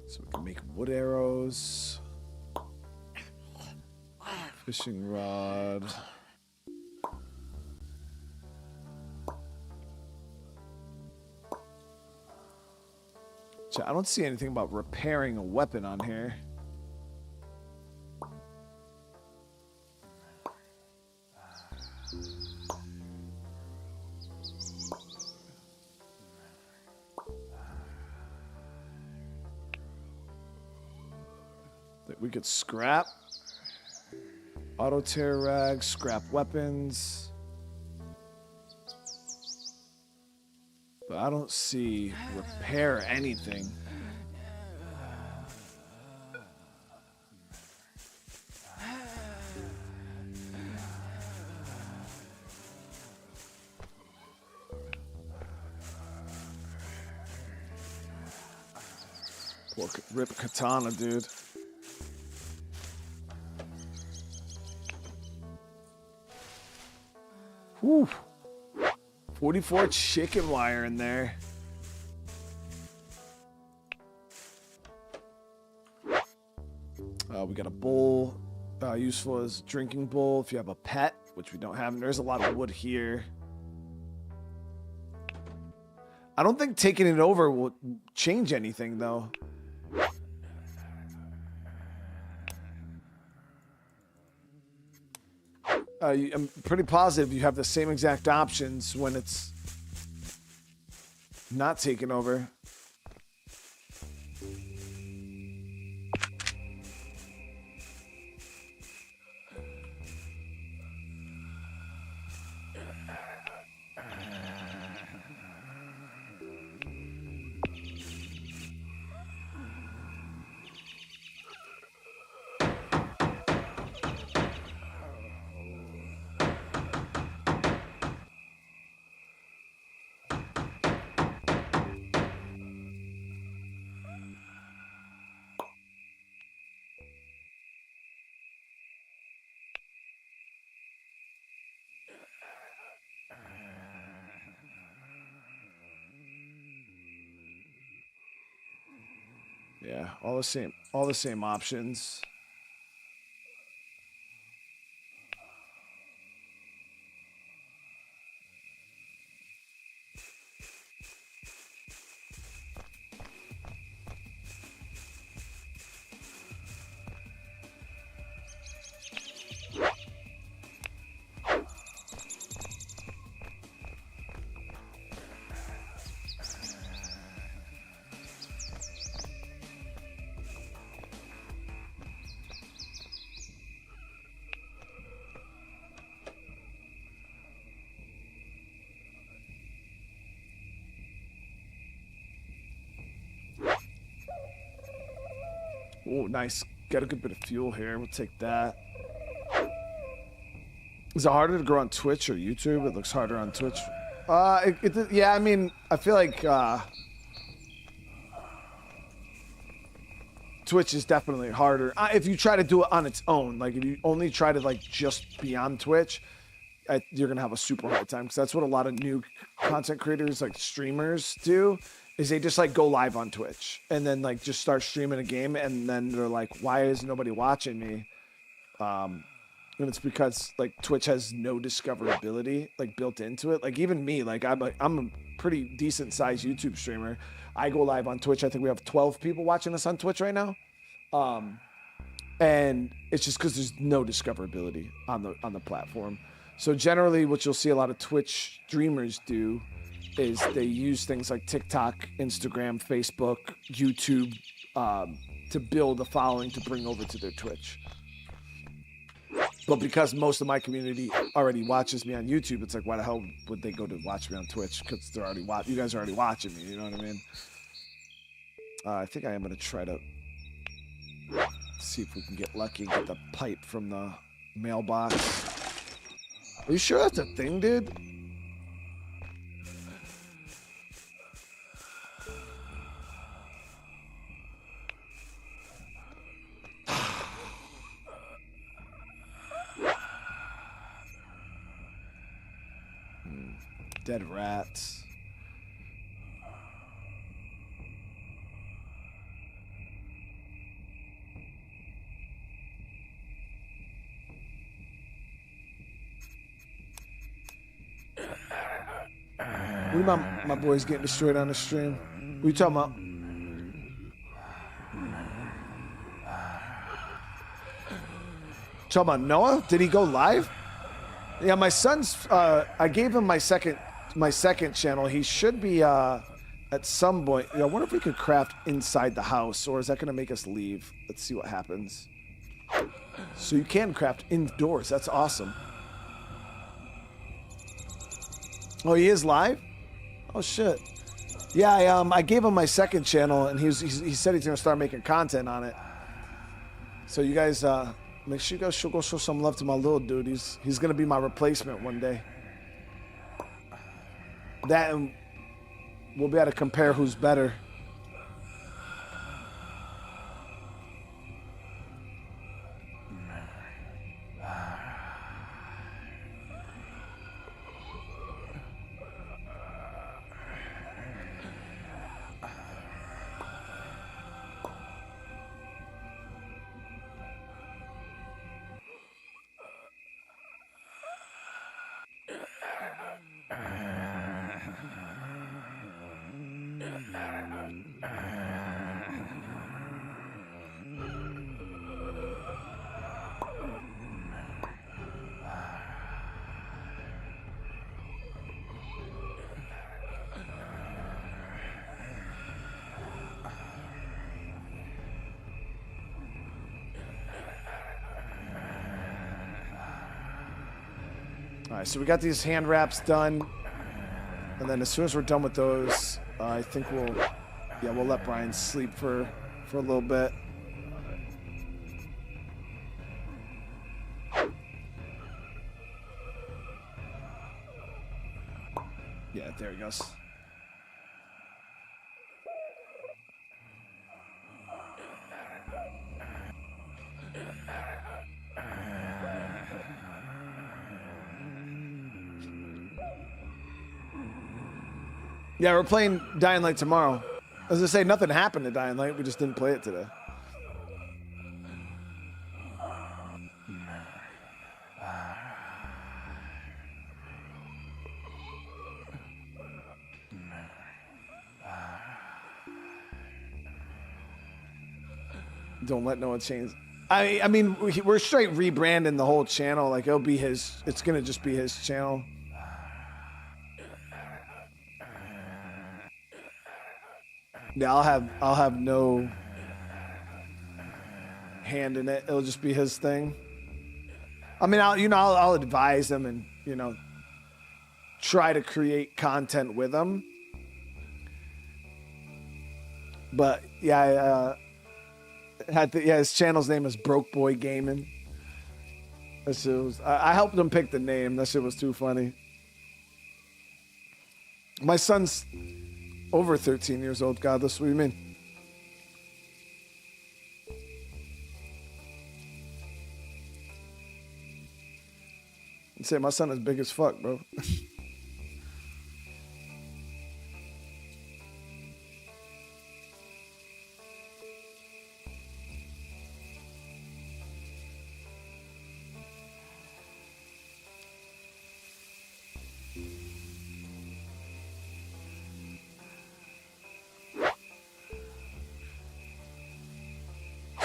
So we can make wood arrows, fishing rod. I don't see anything about repairing a weapon on here. That we could scrap. Auto tear rags, scrap weapons. But I don't see repair anything. Poor rip katana, dude. Whew. 44 chicken wire in there. We got a bowl, useful as a drinking bowl if you have a pet, which we don't have. And there's a lot of wood here. I don't think taking it over will change anything, though. I'm pretty positive you have the same exact options when it's not taken over. Yeah, all the same options. Oh, nice. Got a good bit of fuel here. We'll take that. Is it harder to grow on Twitch or YouTube? It looks harder on Twitch. Yeah, I mean, I feel like Twitch is definitely harder. If you try to do it on its own, like if you only try to like just be on Twitch, you're gonna have a super hard time because that's what a lot of new content creators, like streamers, do. is they just like go live on Twitch and then like just start streaming a game, and then they're like, why is nobody watching me? And it's because like Twitch has no discoverability like built into it. Like even me, like I'm a pretty decent sized YouTube streamer. I go live on Twitch. I think we have 12 people watching us on Twitch right now. And it's just because there's no discoverability on the platform. So generally what you'll see a lot of Twitch streamers do is they use things like TikTok, Instagram, Facebook, YouTube to build a following to bring over to their Twitch. But because most of my community already watches me on YouTube, it's like, why the hell would they go to watch me on Twitch? Because they're already you guys are already watching me. You know what I mean? I think I am gonna try to see if we can get lucky and get the pipe from the mailbox. Are you sure that's a thing, dude? Dead rats. What about my boys getting destroyed on the stream? What are you talking about? Talking about Noah? Did he go live? Yeah, my son's. I gave him my second channel. He should be at some point. I wonder if we could craft inside the house, or is that going to make us leave? Let's see what happens. So you can craft indoors. That's awesome. Oh, he is live? Oh shit. Yeah, I gave him my second channel, and he said he's gonna start making content on it. So you guys, make sure you guys go show some love to my little dude. He's gonna be my replacement one day. That, and we'll be able to compare who's better. All right, so we got these hand wraps done, and then as soon as we're done with those, I think we'll let Brian sleep for a little bit. Yeah, there he goes. Yeah, we're playing Dying Light tomorrow. As I say, nothing happened to Dying Light. We just didn't play it today. Don't let no one change. I mean, we're straight rebranding the whole channel. Like it'll be his. It's gonna just be his channel. Yeah, I'll have no hand in it. It'll just be his thing. I mean, I'll advise him and try to create content with him. But yeah, his channel's name is Broke Boy Gaming. That shit was, I helped him pick the name. That shit was too funny. My son's over 13 years old, Godless. What do you mean? I'd say my son is big as fuck, bro.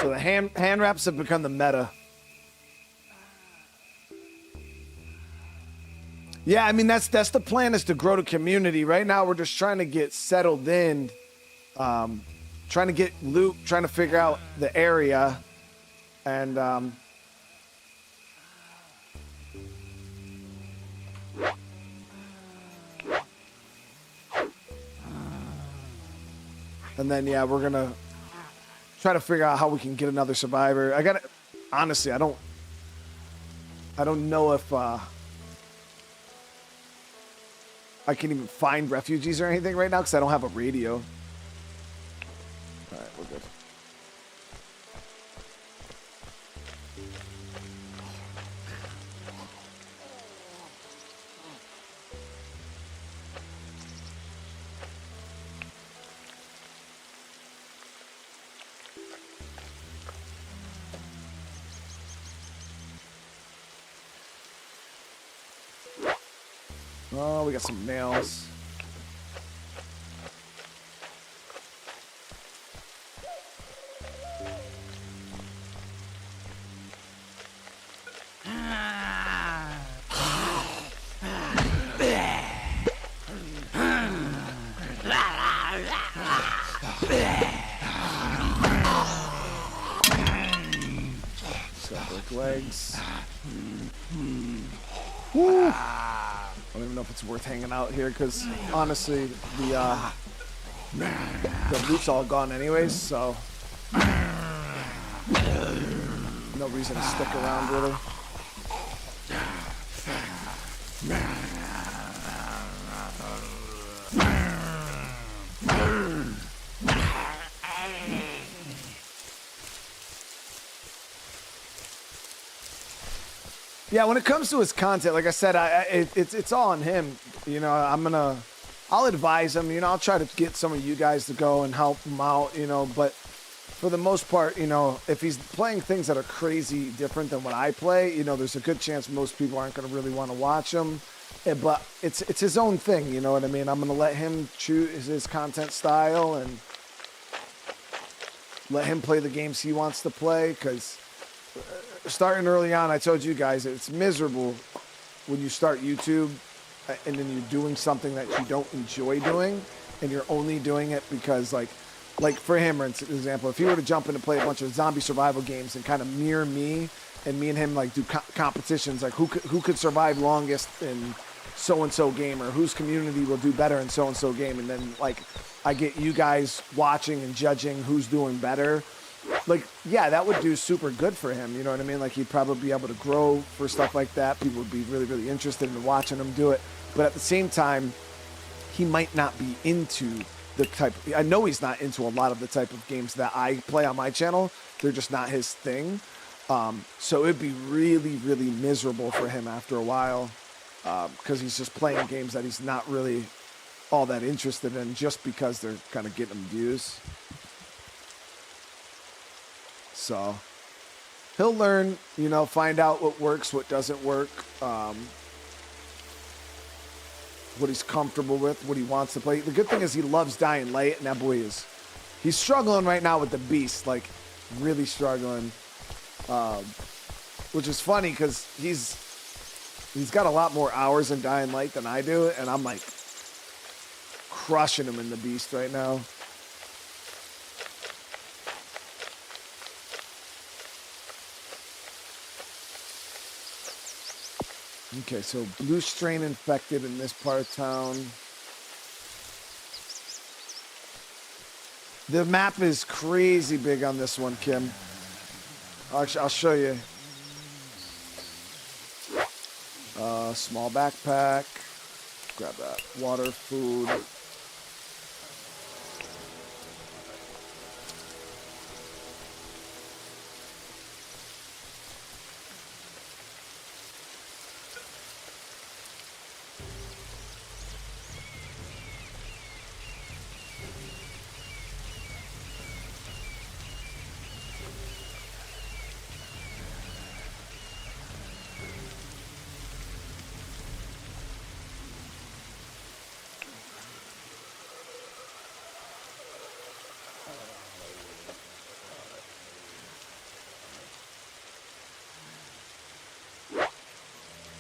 So the hand wraps have become the meta. Yeah, I mean that's the plan, is to grow the community. Right now we're just trying to get settled in, trying to get loot, trying to figure out the area, and then yeah, we're gonna try to figure out how we can get another survivor. Honestly, I don't know if I can even find refugees or anything right now because I don't have a radio. All right, we're good. Oh, we got some nails. Separate legs. Woo! I don't even know if it's worth hanging out here because honestly, the loot's all gone anyways, so no reason to stick around really. Yeah, when it comes to his content, like I said, it's all on him. You know, I'll advise him. You know, I'll try to get some of you guys to go and help him out. You know, but for the most part, you know, if he's playing things that are crazy different than what I play, you know, there's a good chance most people aren't going to really want to watch him. But it's his own thing. You know what I mean? I'm going to let him choose his content style and let him play the games he wants to play, because starting early on, I told you guys, it's miserable when you start YouTube and then you're doing something that you don't enjoy doing, and you're only doing it because, like for him, for example, if he were to jump in and play a bunch of zombie survival games and kind of mirror me, and me and him like do competitions, like who could survive longest in so-and-so game, or whose community will do better in so-and-so game, and then like I get you guys watching and judging who's doing better. Like, yeah, that would do super good for him. You know what I mean? Like, he'd probably be able to grow for stuff like that. People would be really, really interested in watching him do it. But at the same time, he might not be into the type. I know he's not into a lot of the type of games that I play on my channel. They're just not his thing. So it'd be really, really miserable for him after a while, because he's just playing games that he's not really all that interested in just because they're kind of getting him views. So he'll learn, you know, find out what works, what doesn't work, what he's comfortable with, what he wants to play. The good thing is he loves Dying Light, and that boy he's struggling right now with the Beast, like really struggling, which is funny because he's got a lot more hours in Dying Light than I do, and I'm like crushing him in the Beast right now. Okay, so blue strain infected in this part of town. The map is crazy big on this one, Kim. Actually, I'll show you. Small backpack. Grab that. Water, food.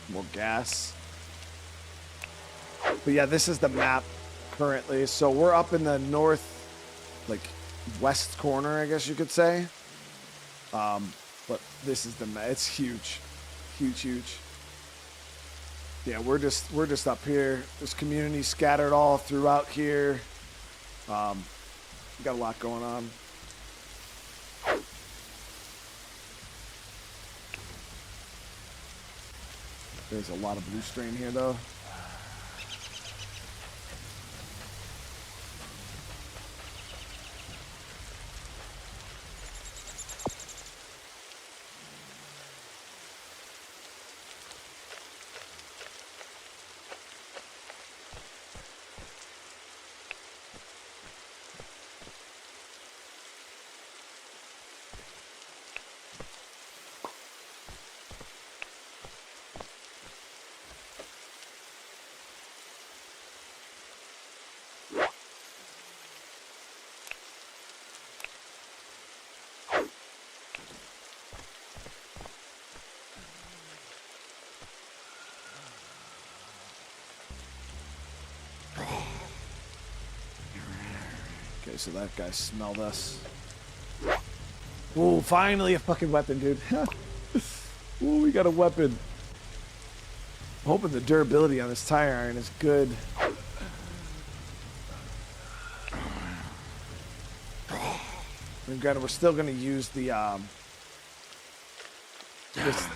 More gas. But yeah, this is the map currently. So we're up in the north, like west corner, I guess you could say. But this is the map. It's huge, huge. Yeah, we're just up here. There's communities scattered all throughout here. We got a lot going on. There's a lot of blue strain here, though. Okay, so that guy smelled us. Ooh, finally a fucking weapon, dude. Ooh, we got a weapon. I'm hoping the durability on this tire iron is good. And granted, we're still going to use the this.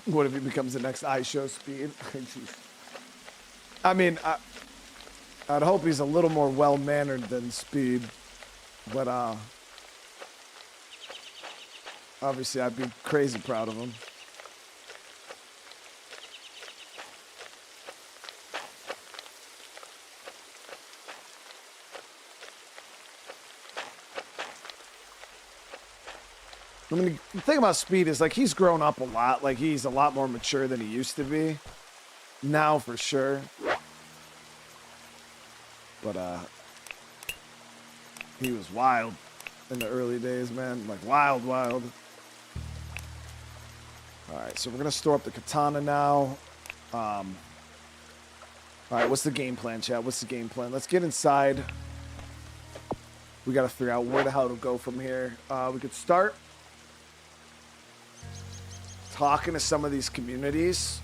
What if he becomes the next iShow Speed? I mean, I'd hope he's a little more well-mannered than Speed, but obviously I'd be crazy proud of him. I mean, the thing about Speed is, like, he's grown up a lot. Like, he's a lot more mature than he used to be. Now, for sure. But, he was wild in the early days, man. Like, wild. Alright, so we're going to store up the katana now. Alright, what's the game plan, chat? What's the game plan? Let's get inside. We got to figure out where the hell to go from here. We could start talking to some of these communities.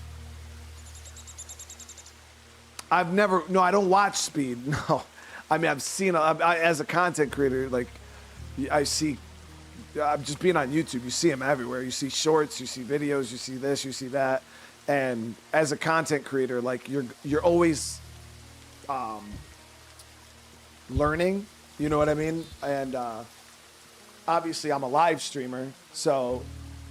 I don't watch Speed. No, I mean, I've seen, as a content creator, like, I'm just being on YouTube. You see him everywhere. You see shorts, you see videos, you see this, you see that. And as a content creator, like, you're always learning, you know what I mean? And obviously I'm a live streamer, so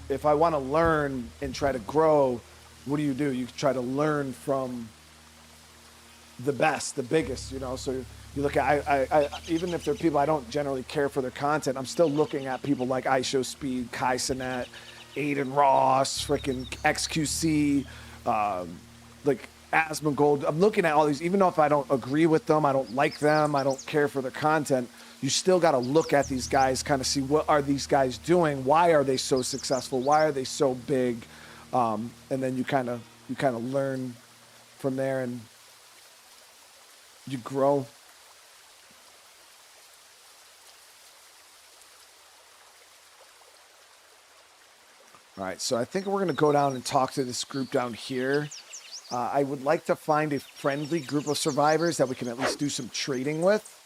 if I want to learn and try to grow, what do? You try to learn from the best, the biggest, you know? So you look at, I even if they're people I don't generally care for their content, I'm still looking at people like iShow Speed, Kai Cenat, Aiden Ross, freaking XQC, like Asmongold. I'm looking at all these, even though if I don't agree with them, I don't like them, I don't care for their content, you still got to look at these guys, kind of see what are these guys doing, why are they so successful, why are they so big, and then you kind of learn from there and you grow. All right, so I think we're going to go down and talk to this group down here. I would like to find a friendly group of survivors that we can at least do some trading with.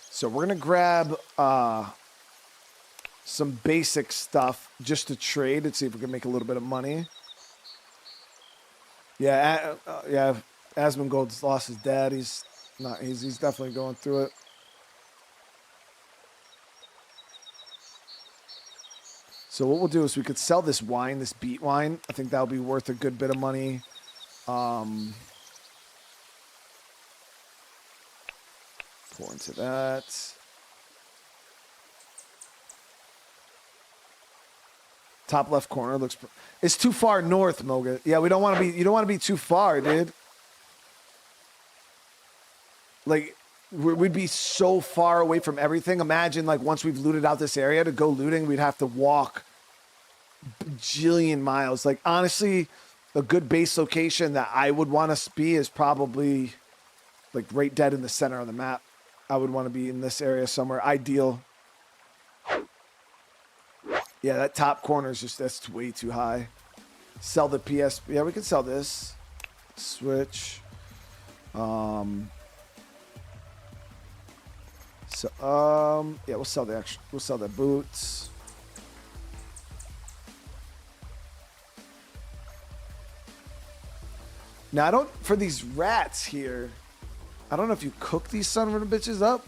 So we're going to grab some basic stuff just to trade and see if we can make a little bit of money. Yeah, yeah. Asmongold's lost his dad. He's not. He's definitely going through it. So what we'll do is we could sell this wine, this beet wine. I think that'll be worth a good bit of money. Pour into that. Top left corner looks. It's too far north, Moga. Yeah, we don't want to be. You don't want to be too far, dude. Like, we'd be so far away from everything. Imagine, like, once we've looted out this area, to go looting, we'd have to walk bajillion miles. Like, honestly, a good base location that I would want to be is probably, like, right dead in the center of the map. I would want to be in this area somewhere. Ideal. Yeah, that top corner is just, that's way too high. Sell the PS. Yeah, we can sell this. Switch. Yeah, we'll sell the extra. We'll sell the boots. Now I don't, for these rats here, I don't know if you cook these son of a bitches up.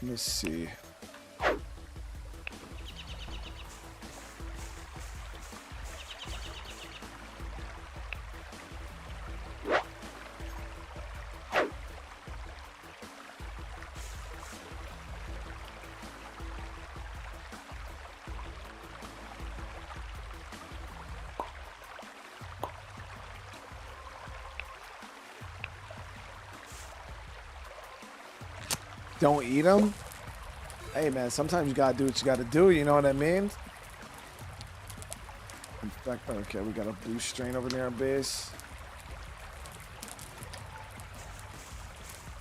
Let me see. Don't eat them. Hey man, sometimes you gotta do what you gotta do. You know what I mean? In fact, okay, we got a blue strain over there on base.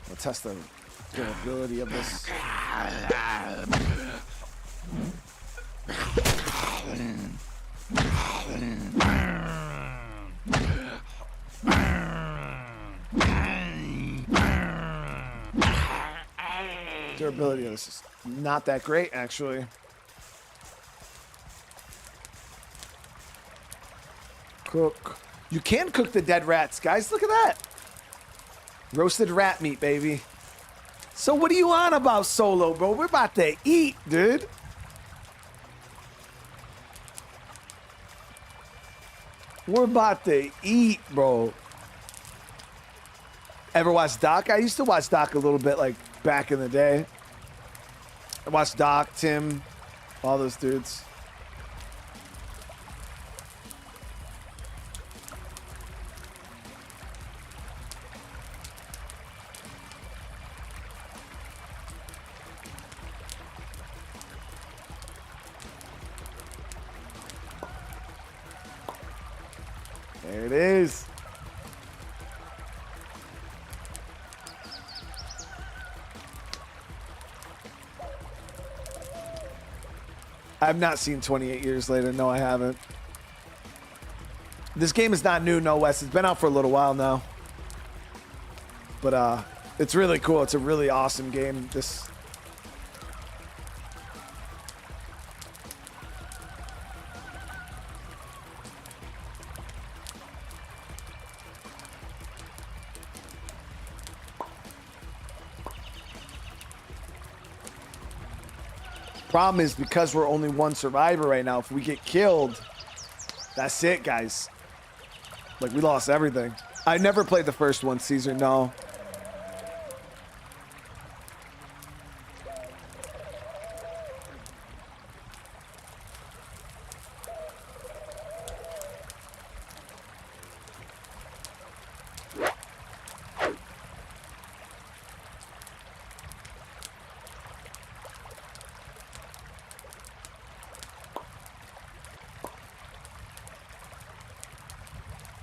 We'll test the durability of this. Durability of this is not that great, actually. Cook. You can cook the dead rats, guys. Look at that. Roasted rat meat, baby. So what are you on about, Solo, bro? We're about to eat, dude. We're about to eat, bro. Ever watch Doc? I used to watch Doc a little bit, like, back in the day. I watched Doc, Tim, all those dudes. There it is. I've not seen 28 years later. No, I haven't. This game is not new, no, Wes. It's been out for a little while now. But it's really cool. It's a really awesome game. This. Problem is, because we're only one survivor right now, if we get killed, that's it, guys. Like, we lost everything. I never played the first one, Caesar, no.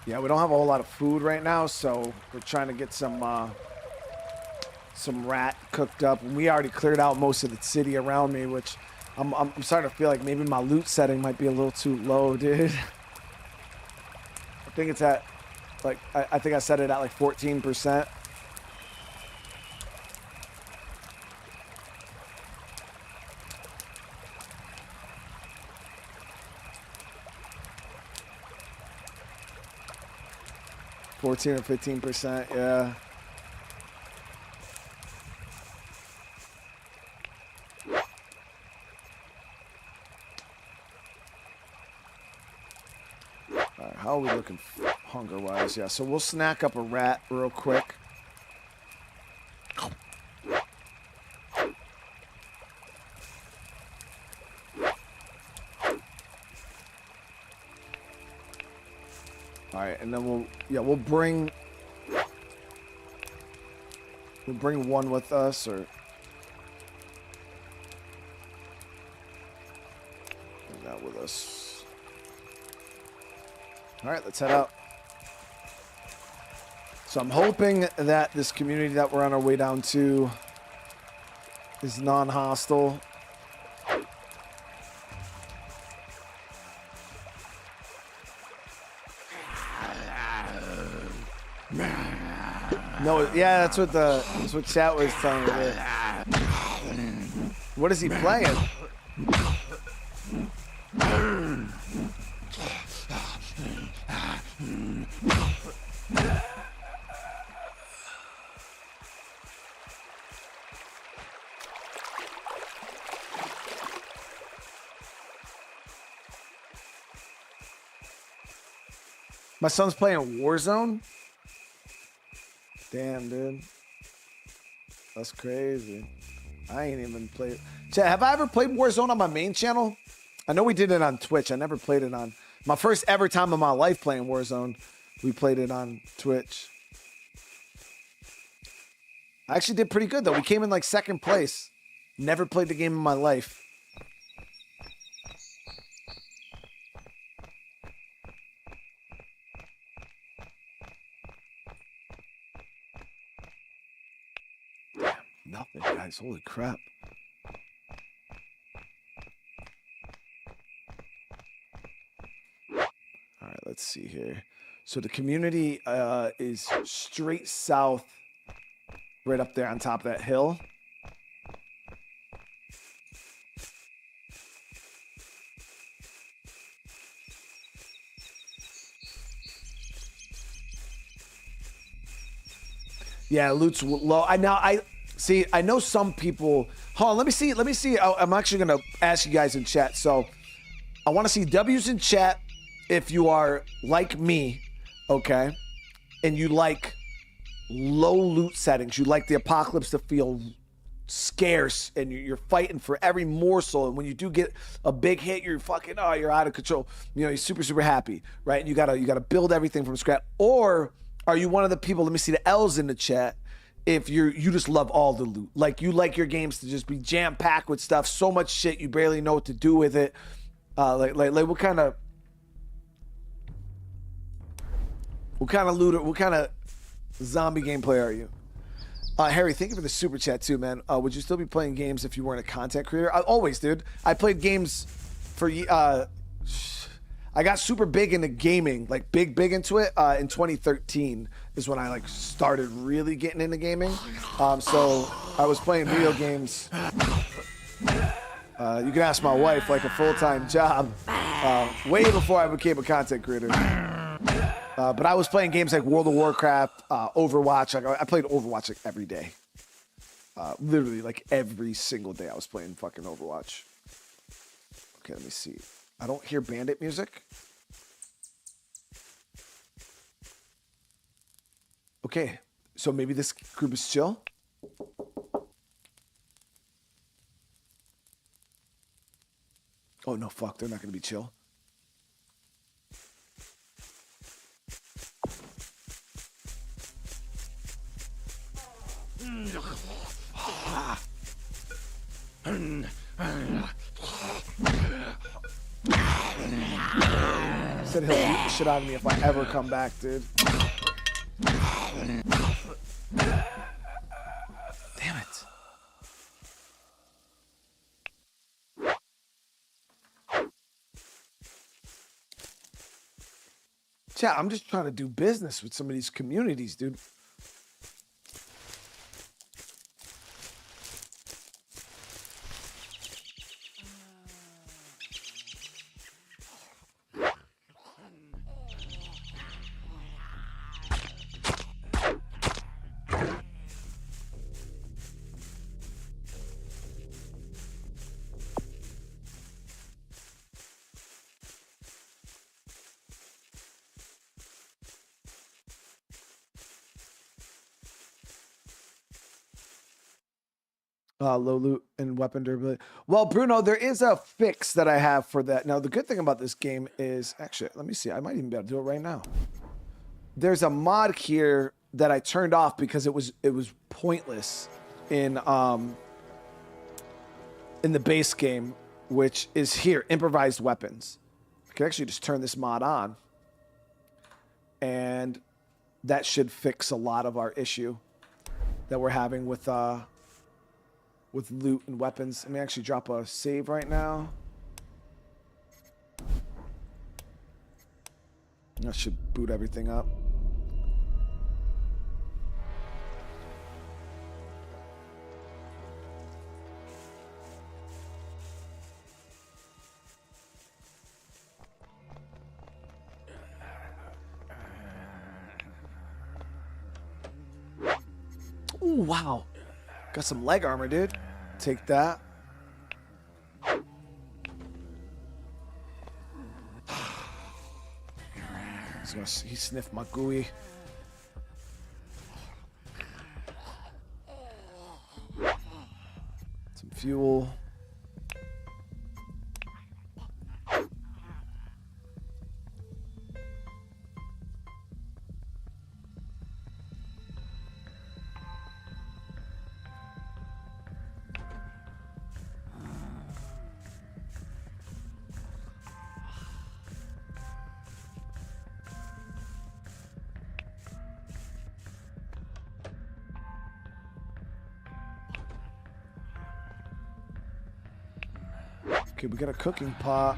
Yeah, we don't have a whole lot of food right now, so we're trying to get some rat cooked up. And we already cleared out most of the city around me, which I'm starting to feel like maybe my loot setting might be a little too low, dude. I think it's at Like, I think I set it at like 14%. or 15%, yeah. All right, how are we looking hunger-wise? Yeah, so we'll snack up a rat real quick. All right, and then we'll bring one with us, or bring that with us. All right, let's head out. So I'm hoping that this community that we're on our way down to is non-hostile. No, yeah, that's what chat was telling me. What is he playing? My son's playing Warzone? Damn, dude. That's crazy. I ain't even played. Chat, have I ever played Warzone on my main channel? I know we did it on Twitch. I never played it on my first ever time in my life playing Warzone. We played it on Twitch. I actually did pretty good though. We came in like second place. Never played the game in my life. Nothing, guys. Holy crap. All right, let's see here. So the community is straight south, right up there on top of that hill. Yeah, loot's low. I know some people. Hold on, let me see. I'm actually gonna ask you guys in chat. So I want to see W's in chat if you are like me, okay, and you like low loot settings. You like the apocalypse to feel scarce, and you're fighting for every morsel. And when you do get a big hit, you're fucking you're out of control. You know, you're super happy, right? And you gotta build everything from scratch. Or are you one of the people? Let me see the L's in the chat. If you just love all the loot, like you like your games to just be jam packed with stuff, so much shit you barely know what to do with it. Like what kind of looter, what kind of zombie gameplay are you? Harry, thank you for the super chat too, man. Would you still be playing games if you weren't a content creator? Always, dude. I played games for I got super big into gaming, like big into it in 2013 is when I like started really getting into gaming. So I was playing video games. You can ask my wife, like a full-time job, way before I became a content creator. But I was playing games like World of Warcraft, Overwatch. Like I played Overwatch like every day. Literally like every single day I was playing fucking Overwatch. Okay, let me see. I don't hear bandit music. Okay, so maybe this group is chill. Oh no, fuck, they're not gonna be chill. Said he'll beat the shit out of me if I ever come back, dude. Damn it. Chat, I'm just trying to do business with some of these communities, dude. Low loot and weapon durability. Well, Bruno, there is a fix that I have for that. Now, the good thing about this game is, actually, let me see. I might even be able to do it right now. There's a mod here that I turned off because it was pointless in the base game, which is here, improvised weapons. I can actually just turn this mod on, and that should fix a lot of our issue that we're having with loot and weapons. Let me actually drop a save right now. That should boot everything up. Ooh, wow. Got some leg armor, dude. Take that. He sniffed my gooey. Some fuel. Okay, we got a cooking pot.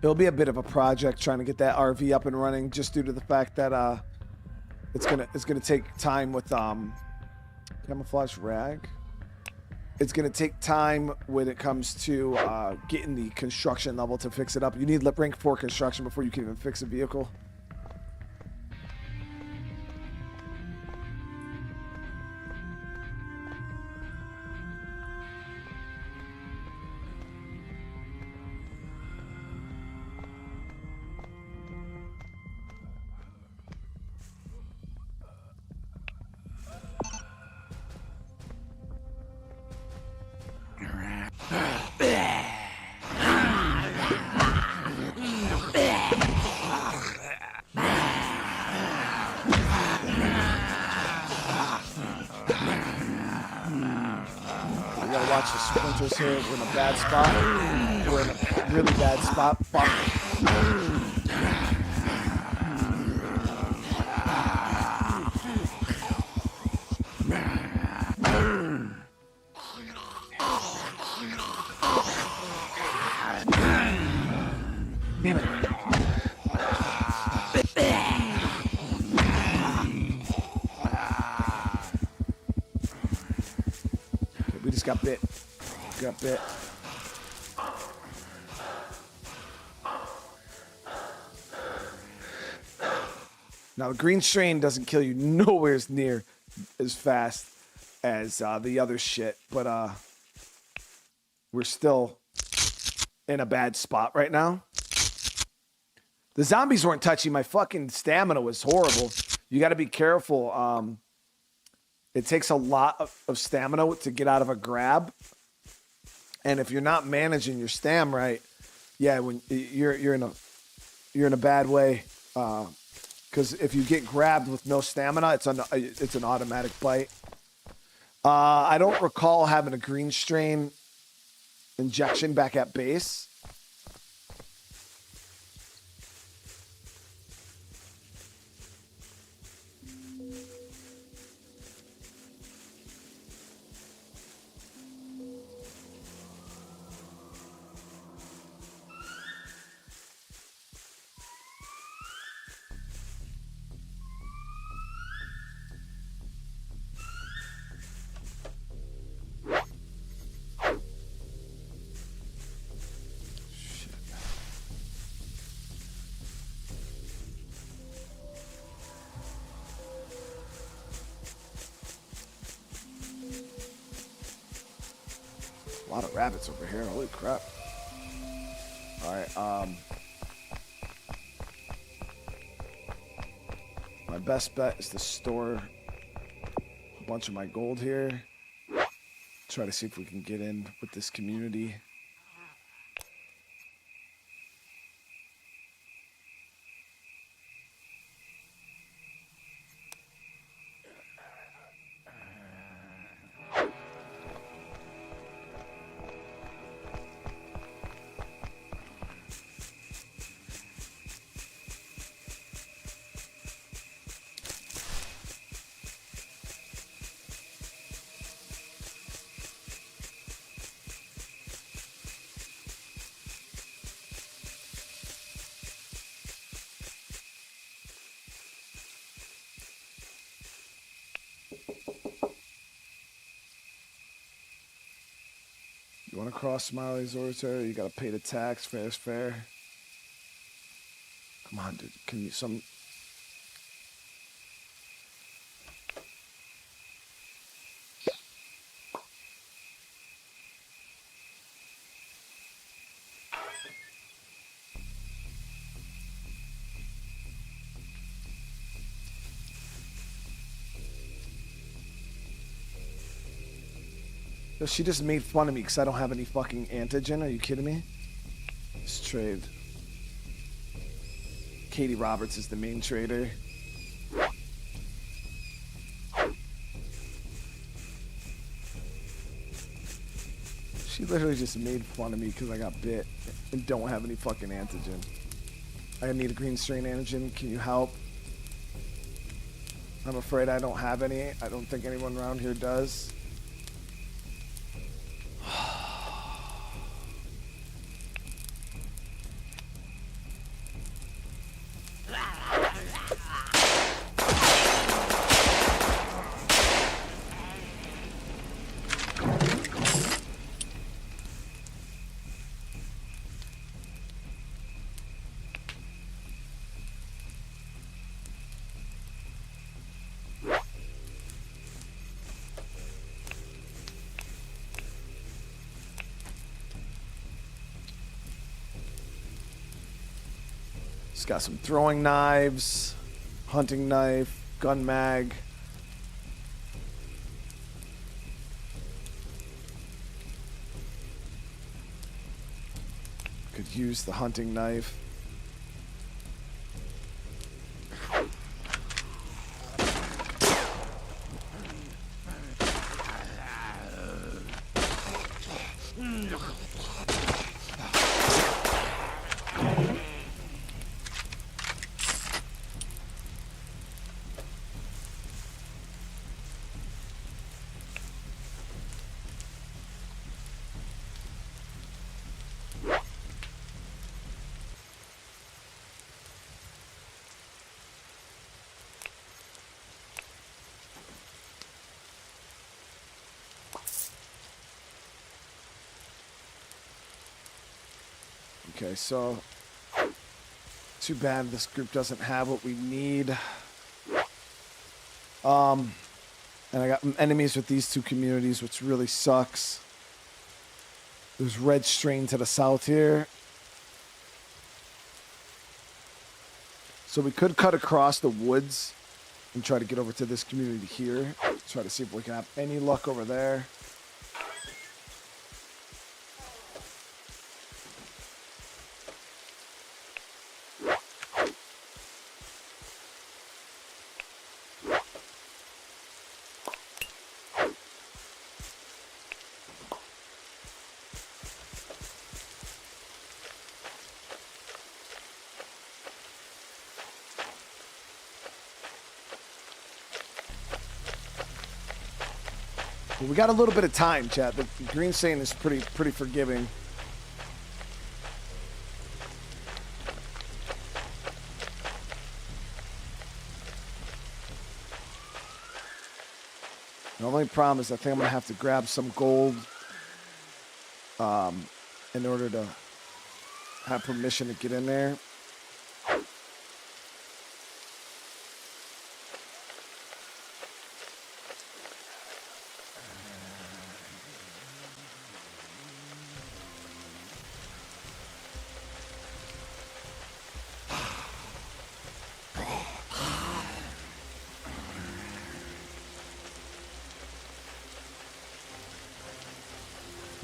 It'll be a bit of a project trying to get that RV up and running, just due to the fact that it's gonna take time with camouflage rag. It's going to take time when it comes to getting the construction level to fix it up. You need rank 4 construction before you can even fix a vehicle. Watch the sprinters here. We're in a bad spot. We're in a really bad spot. Fuck. Damn it. Okay, we just got bit. Got bit. Now, the green strain doesn't kill you nowhere near as fast as the other shit, but we're still in a bad spot right now. The zombies weren't touching. My fucking stamina was horrible. You got to be careful. It takes a lot of stamina to get out of a grab. And if you're not managing your stam right, yeah, when you're in a bad way. Because if you get grabbed with no stamina, it's an automatic bite. I don't recall having a green strain injection back at base. lot of rabbits over here. Holy crap. Alright, my best bet is to store a bunch of my gold here. Try to see if we can get in with this community. You want to cross Smiley's order? You got to pay the tax. Fair is fair. Come on, dude. Can you some... Yo, she just made fun of me because I don't have any fucking antigen. Are you kidding me? Let's trade. Katie Roberts is the main trader. She literally just made fun of me because I got bit and don't have any fucking antigen. I need a green strain antigen. Can you help? I'm afraid I don't have any. I don't think anyone around here does. It's got some throwing knives, hunting knife, gun mag. Could use the hunting knife. Okay, so too bad this group doesn't have what we need. And I got enemies with these two communities, which really sucks. There's red strain to the south here. So we could cut across the woods and try to get over to this community here. Try to see if we can have any luck over there. Well, we got a little bit of time, chat. The green stain is pretty forgiving. The only problem is I think I'm gonna have to grab some gold in order to have permission to get in there.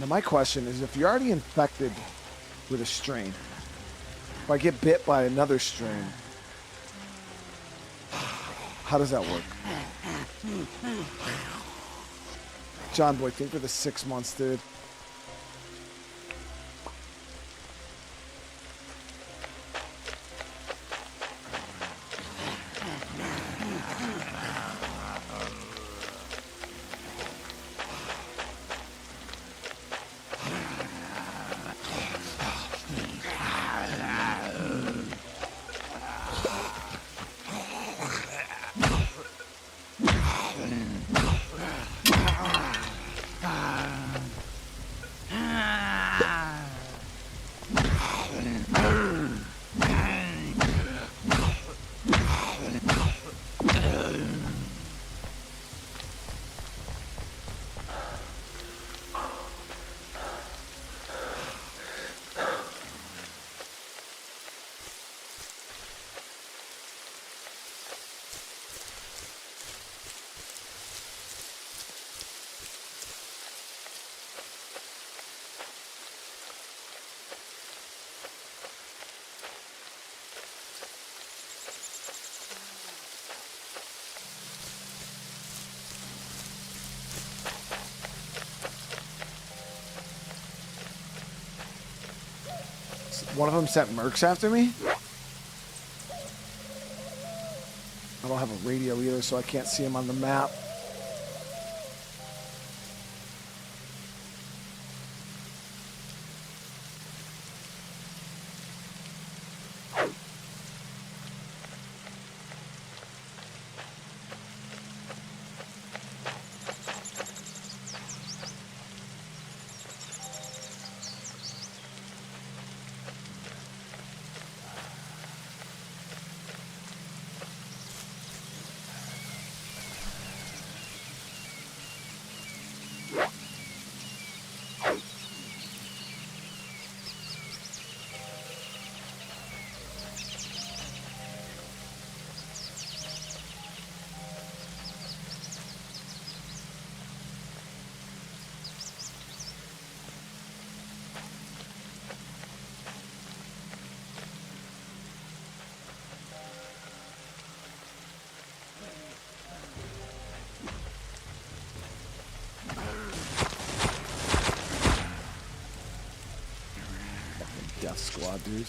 Now my question is, if you're already infected with a strain, if I get bit by another strain, how does that work? John Boy, think for the 6 months, dude. One of them sent mercs after me. I don't have a radio either, so I can't see him on the map. Death squad, dude.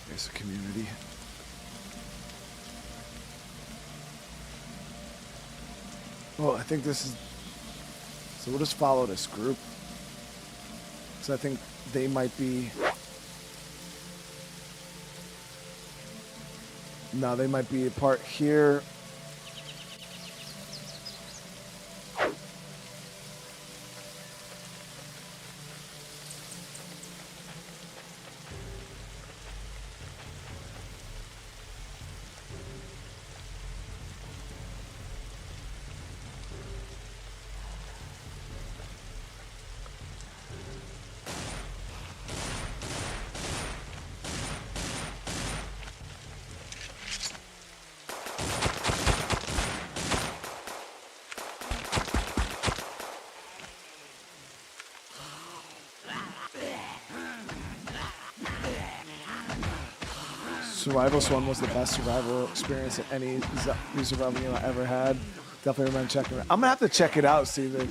There's a community. Oh, I think this is... So we'll just follow this group. Because I think they might be... No, they might be a part here. Survivalist 1 was the best survival experience that any survival game I ever had. Definitely recommend checking it out. I'm gonna have to check it out, Steven.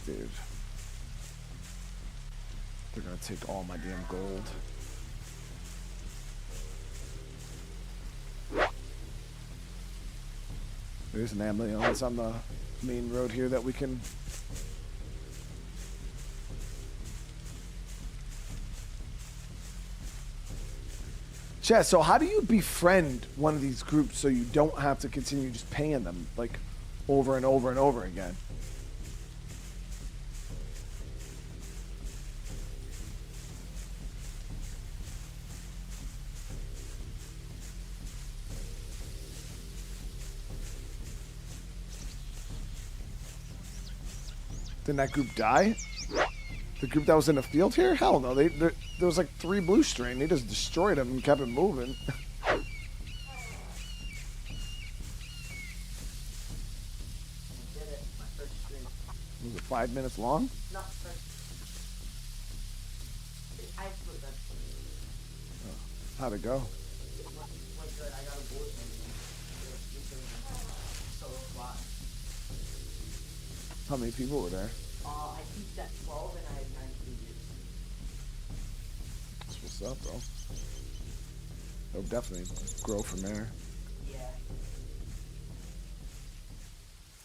Dude. They're gonna take all my damn gold. There's an ambulance on the main road here that we can Chat, so how do you befriend one of these groups so you don't have to continue just paying them like over and over and over again? Didn't that group die? The group that was in the field here? Hell no. There was like 3 blue string. They just destroyed them and kept it moving. Was it 5 minutes long? No, I put that. How'd it go? Went good. I got a bullet from so fly. How many people were there? I peaked at 12 and I had 9 previous. That's what's up, bro. It'll definitely grow from there. Yeah.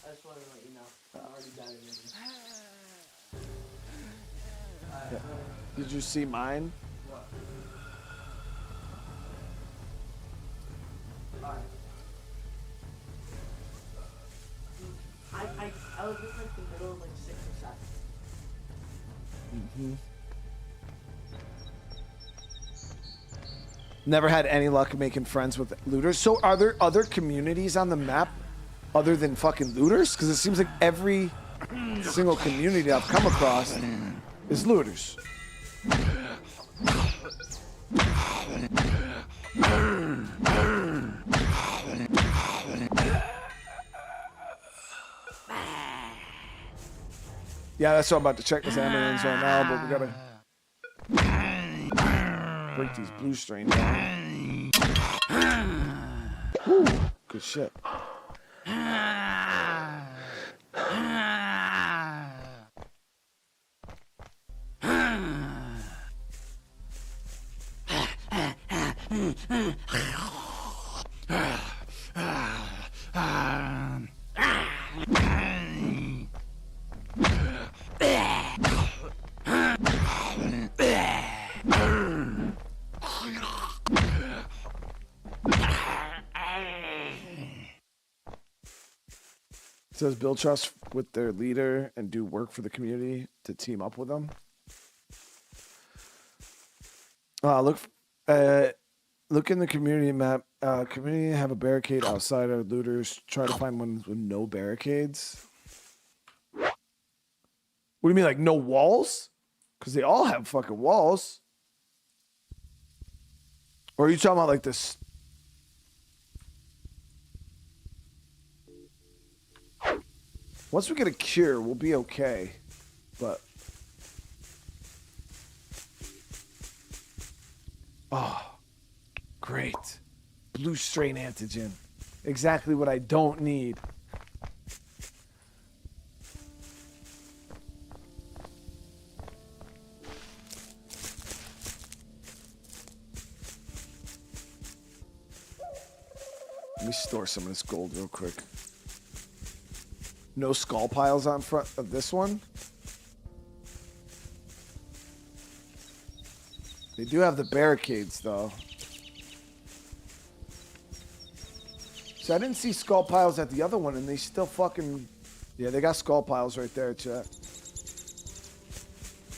I just wanted to let you know. I already got it. Yeah. Did you see mine? What? Alright. I was in like the middle of like 6 or 7. Never had any luck making friends with looters. So are there other communities on the map other than fucking looters? Because it seems like every single community I've come across is looters. Yeah, that's what I'm about to check this ambulance right now, but we gotta break these blue strains down. Whew, good shit. It says build trust with their leader and do work for the community to team up with them. Look in the community map. Community have a barricade outside of looters. Try to find ones with no barricades. What do you mean, like no walls? Because they all have fucking walls. Or are you talking about like this? Once we get a cure, we'll be okay. But oh, great. Blue strain antigen. Exactly what I don't need. Let me store some of this gold real quick. No skull piles on front of this one. They do have the barricades, though. So I didn't see skull piles at the other one, and they still fucking... Yeah, they got skull piles right there, chat.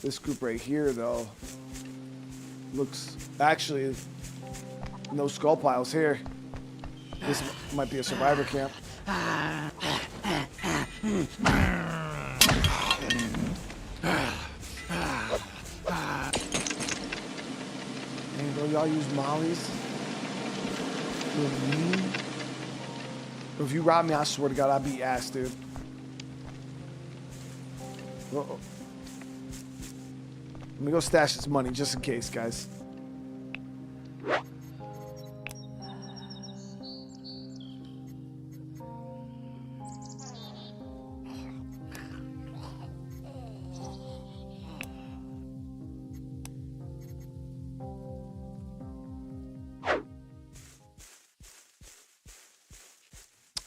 This group right here, though, looks... Actually, no skull piles here. This might be a survivor camp. Hey, bro, y'all use mollies? If you rob me, I swear to God, I'll beat your ass, dude. Uh-oh. Let me go stash this money just in case, guys.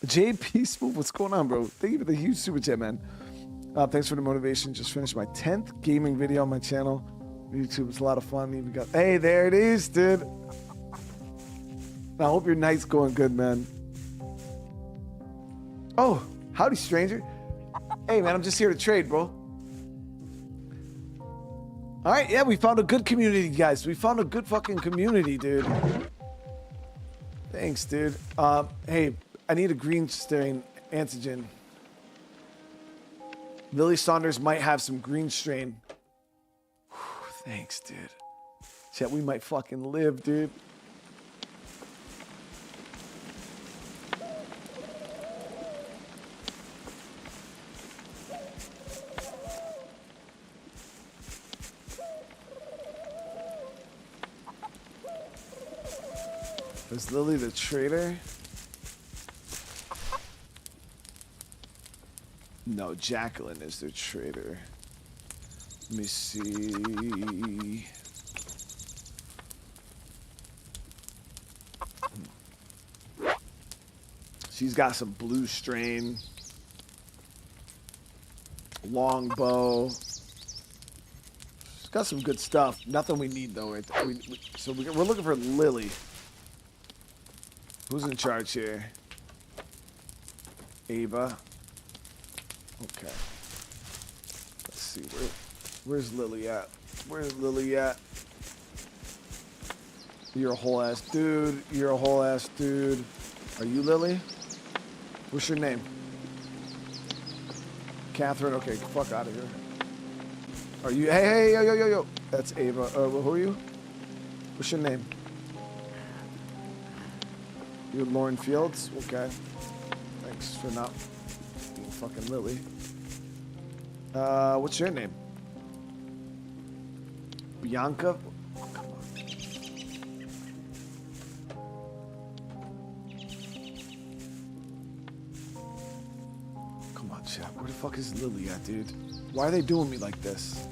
JP Smooth, what's going on, bro? Thank you for the huge super chat, man. Thanks for the motivation. Just finished my 10th gaming video on my channel. YouTube was a lot of fun. Even got, hey, there it is, dude. I hope your night's going good, man. Oh, howdy, stranger. Hey, man, I'm just here to trade, bro. All right, yeah, we found a good community, guys. We found a good fucking community, dude. Thanks, dude. Hey, I need a green strain antigen. Lily Saunders might have some green strain. Whew, thanks, dude. Chat, we might fucking live, dude. Is Lily the traitor? No, Jacqueline is the traitor. Let me see. She's got some blue strain. Longbow. She's got some good stuff. Nothing we need though. So we're looking for Lily. Who's in charge here? Ava. Okay. Let's see. Where's Lily at? Where's Lily at? You're a whole ass dude. You're a whole ass dude. Are you Lily? What's your name? Catherine. Okay, fuck out of here. Are you? Hey, yo. That's Ava. Who are you? What's your name? You're Lauren Fields? Okay. Thanks for not being fucking Lily. What's your name? Bianca? Oh, come on. Come on, chat. Where the fuck is Lily at, dude? Why are they doing me like this?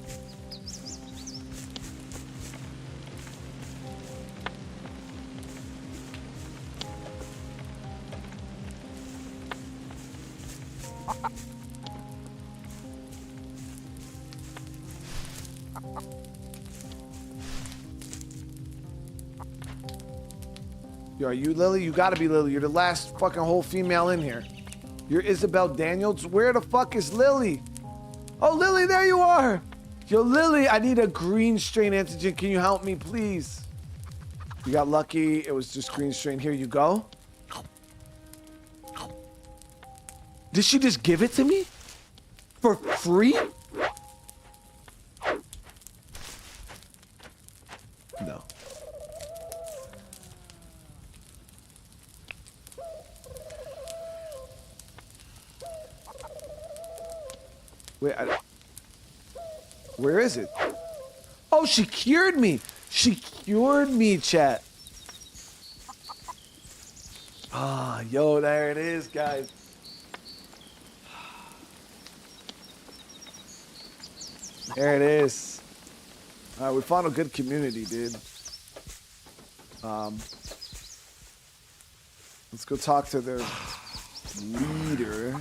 Yo, are you Lily? You gotta be Lily. You're the last fucking whole female in here. You're Isabel Daniels? Where the fuck is Lily? Oh, Lily, there you are. Yo, Lily, I need a green strain antigen. Can you help me, please? You got lucky. It was just green strain. Here you go. Did she just give it to me? For free? No. Wait, where is it? Oh, she cured me. She cured me, chat. Ah, yo, there it is, guys. There it is. All right, we found a good community, dude. Let's go talk to their leader.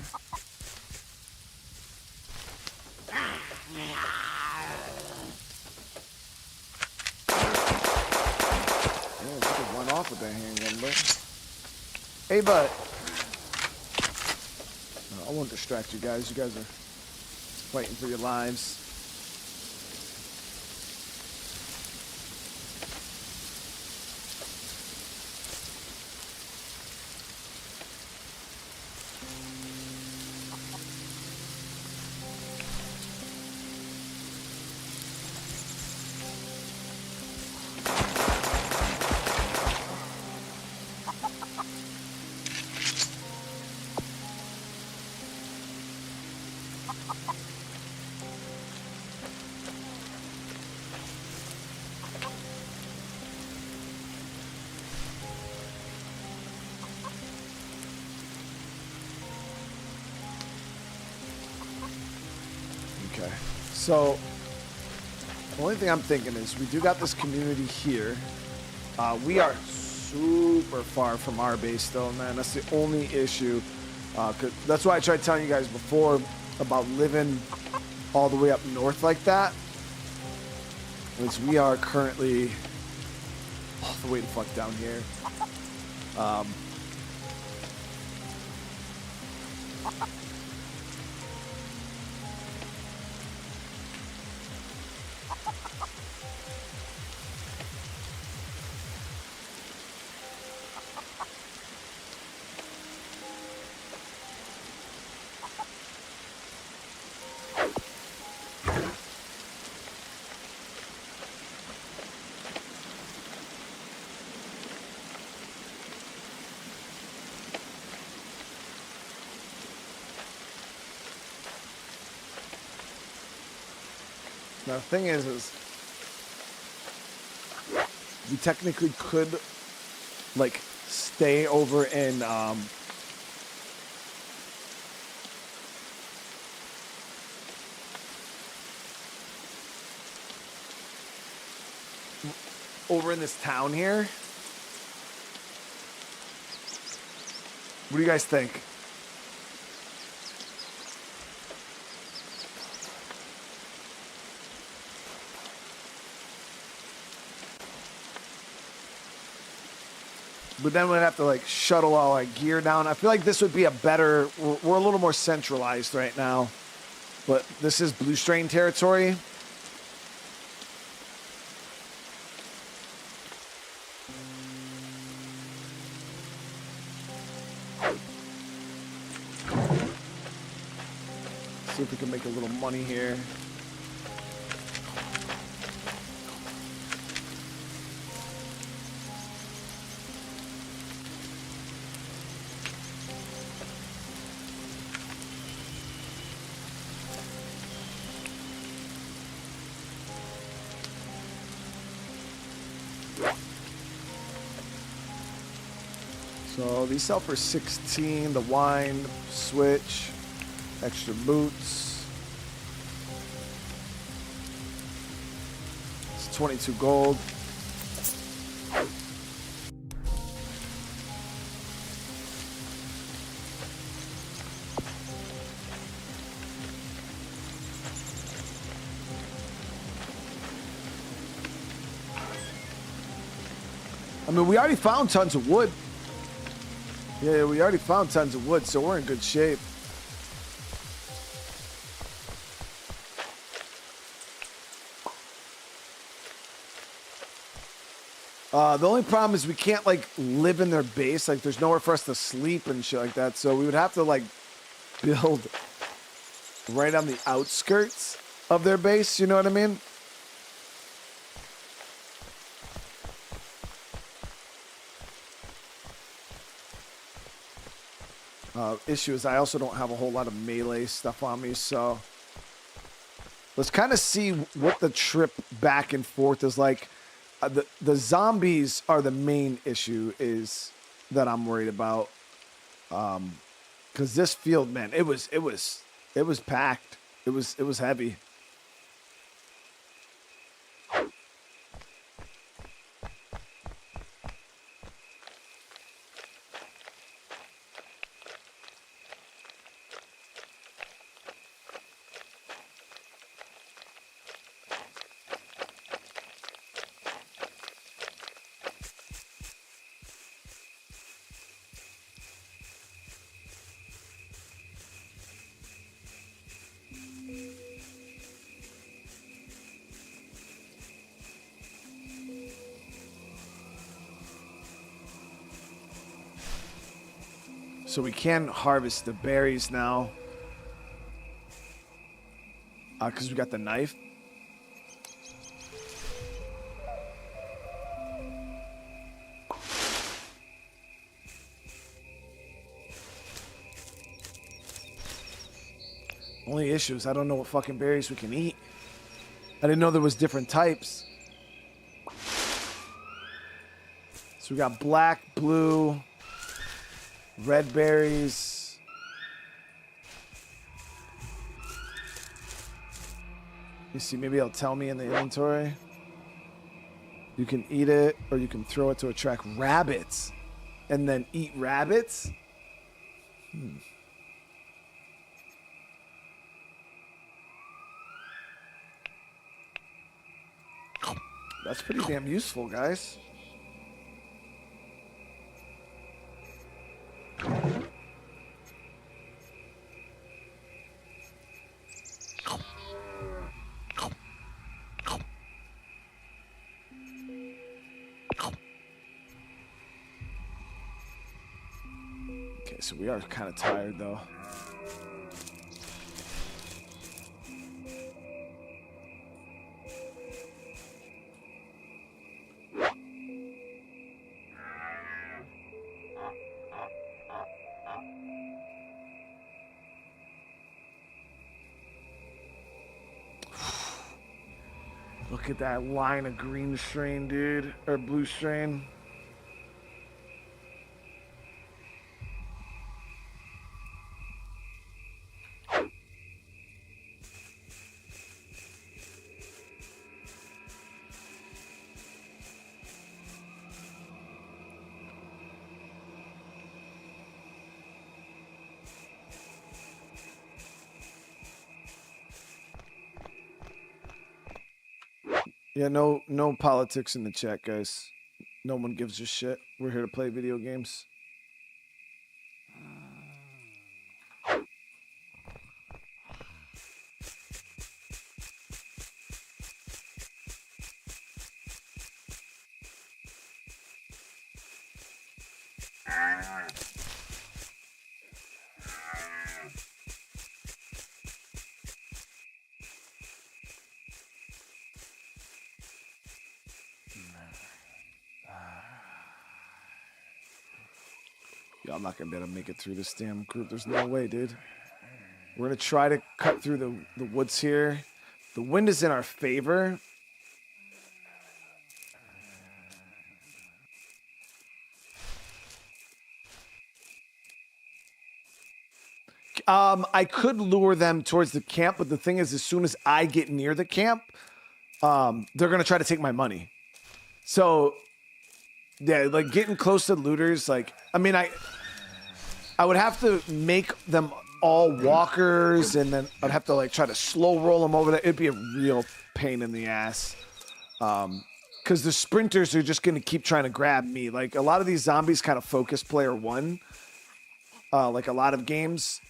Off with that handgun, but hey, bud. No, I won't distract you guys. You guys are fighting for your lives. Okay, so the only thing I'm thinking is we do got this community here. We are super far from our base though, man. That's the only issue. 'Cause that's why I tried telling you guys before about living all the way up north like that. Which we are currently all the way the fuck down here. Now the thing is we technically could like stay over in over in this town here. What do you guys think? But then we'd have to like shuttle all our gear down. I feel like this would be a better, we're a little more centralized right now. But this is Blue Strain territory. See if we can make a little money here. So these sell for 16, the wine, switch, extra boots. It's 22 gold. I mean, we already found tons of wood. Yeah, we already found tons of wood, so we're in good shape. The only problem is we can't, like, live in their base. Like, there's nowhere for us to sleep and shit like that. So we would have to, like, build right on the outskirts of their base. You know what I mean? Issue is I also don't have a whole lot of melee stuff on me, so let's kind of see what the trip back and forth is like. The zombies are the main issue is that I'm worried about, because this field, man, it was packed. It was heavy. So we can harvest the berries now. Because we got the knife. Only issue is I don't know what fucking berries we can eat. I didn't know there was different types. So we got black, blue, red berries. You see, maybe it'll tell me in the inventory. You can eat it, or you can throw it to attract rabbits, and then eat rabbits. That's pretty damn useful, guys. So we are kind of tired though. Look at that line of green strain, dude, or blue strain. Yeah, no politics in the chat, guys. No one gives a shit. We're here to play video games. Yo, I'm not gonna be able to make it through this damn group. There's no way, dude. We're gonna try to cut through the woods here. The wind is in our favor. I could lure them towards the camp, but the thing is, as soon as I get near the camp, they're gonna try to take my money. So, yeah, like getting close to looters, like, I mean, I would have to make them all walkers, and then I'd have to like try to slow roll them over there. It'd be a real pain in the ass. Because the sprinters are just gonna keep trying to grab me. Like a lot of these zombies kind of focus player one. Like a lot of games.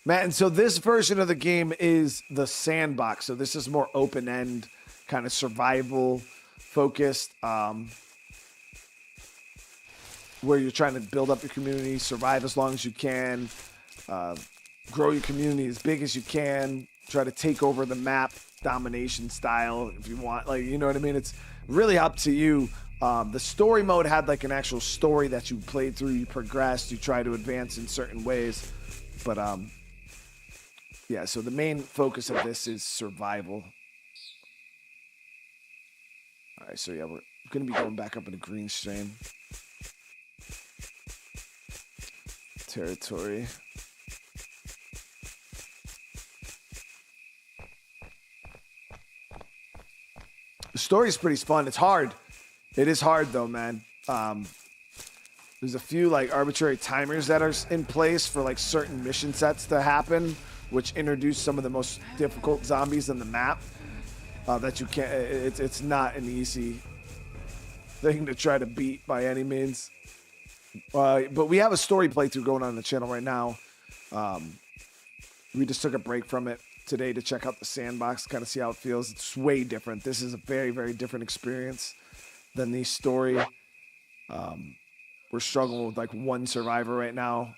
Matt, and so this version of the game is the Sandbox. So this is more open-end, kind of survival focused, where you're trying to build up your community, survive as long as you can, grow your community as big as you can, try to take over the map, domination style if you want. Like, you know what I mean? It's really up to you. The story mode had like an actual story that you played through, you progressed, you try to advance in certain ways. But yeah, so the main focus of this is survival. All right, so yeah, we're going to be going back up into green strain territory. The story's pretty fun. It's hard. It is hard though, man. There's a few like arbitrary timers that are in place for like certain mission sets to happen, which introduce some of the most difficult zombies in the map. That you can't. It's not an easy thing to try to beat by any means. But we have a story playthrough going on the channel right now. We just took a break from it today to check out the Sandbox, kind of see how it feels. It's way different. This is a very, very different experience than the story. We're struggling with like one survivor right now.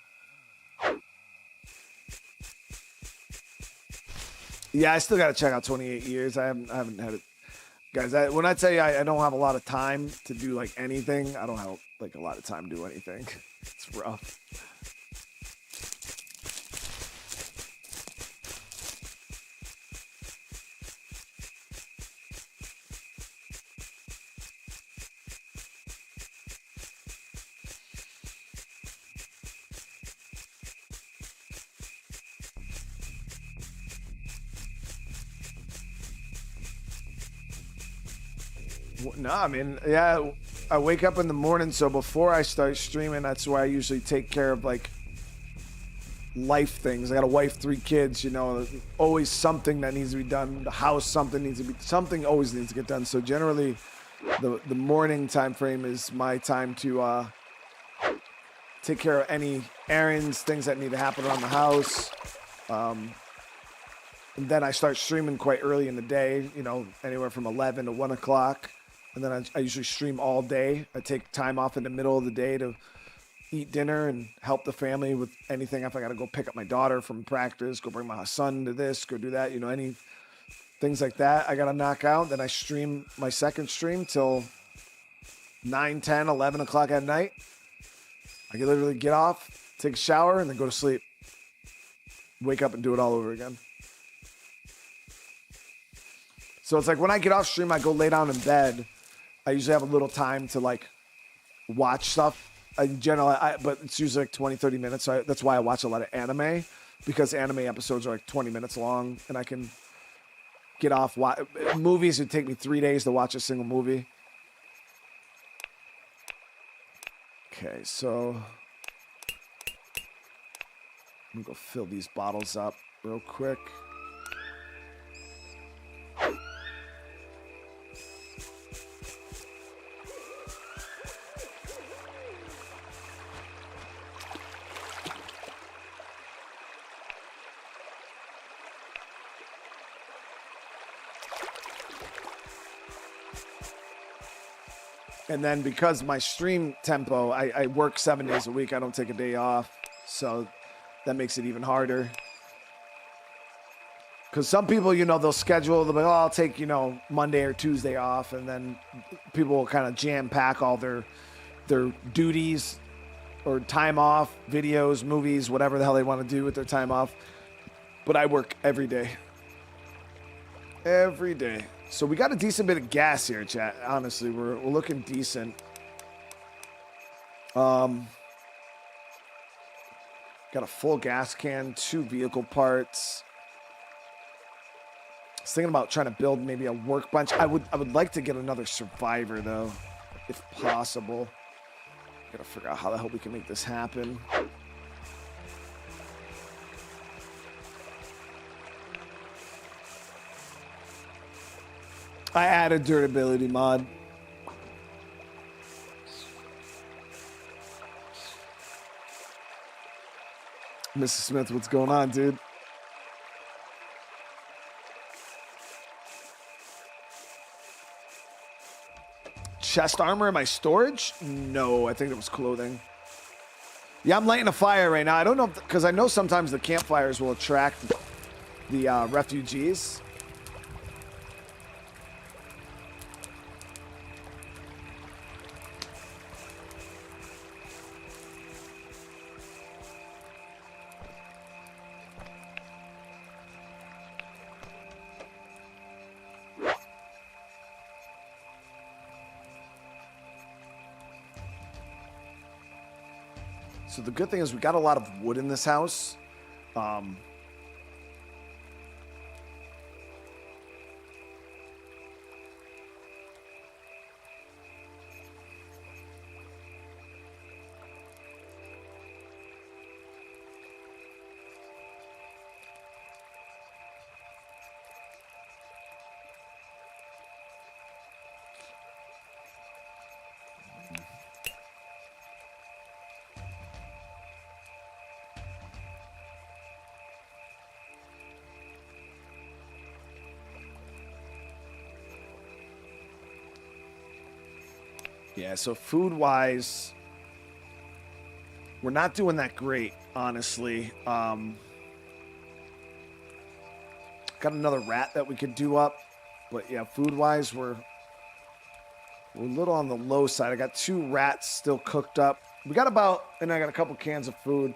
Yeah, I still got to check out 28 Years. I haven't had it. Guys, when I tell you I don't have a lot of time to do like anything, I don't have like a lot of time to do anything. It's rough. No, I mean, yeah, I wake up in the morning, so before I start streaming, that's where I usually take care of like life things. I got a wife, 3 kids, you know, always something that needs to be done. The house, something always needs to get done. So generally, the morning time frame is my time to take care of any errands, things that need to happen around the house. And then I start streaming quite early in the day, you know, anywhere from 11 to 1 o'clock. And then I usually stream all day. I take time off in the middle of the day to eat dinner and help the family with anything. If I got to go pick up my daughter from practice, go bring my son to this, go do that, you know, any things like that I got to knock out. Then I stream my second stream till 9, 10, 11 o'clock at night. I can literally get off, take a shower, and then go to sleep. Wake up and do it all over again. So it's like when I get off stream, I go lay down in bed. I usually have a little time to like watch stuff. In general, but it's usually like 20, 30 minutes. So that's why I watch a lot of anime, because anime episodes are like 20 minutes long, and I can get off. Movies, it'd take me 3 days to watch a single movie. Okay, so I'm gonna go fill these bottles up real quick. And then because my stream tempo, I work 7 days a week. I don't take a day off. So that makes it even harder. Because some people, you know, they'll schedule, they'll be like, oh, I'll take, you know, Monday or Tuesday off. And then people will kind of jam pack all their duties or time off, videos, movies, whatever the hell they want to do with their time off. But I work every day. Every day. So we got a decent bit of gas here, chat. Honestly, we're looking decent. Got a full gas can, 2 vehicle parts. I was thinking about trying to build maybe a workbench. I would like to get another survivor though, if possible. Gotta figure out how the hell we can make this happen. I added durability mod. Mr. Smith, what's going on, dude? Chest armor in my storage? No, I think it was clothing. Yeah, I'm lighting a fire right now. I don't know, because I know sometimes the campfires will attract the refugees. So the good thing is we got a lot of wood in this house. Yeah, so food-wise, we're not doing that great, honestly. Got another rat that we could do up, but yeah, food-wise, we're a little on the low side. I got 2 rats still cooked up. We got about, and I got a couple cans of food.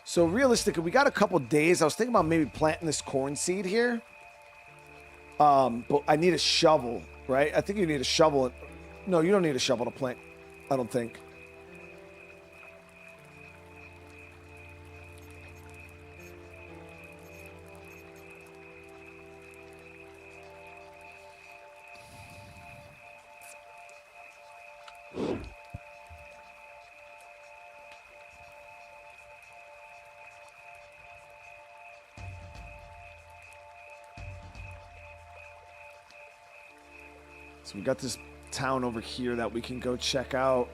So realistically, we got a couple days. I was thinking about maybe planting this corn seed here. But I need a shovel, right? I think you need a shovel. No, you don't need a shovel to plant, I don't think. So we got this town over here that we can go check out.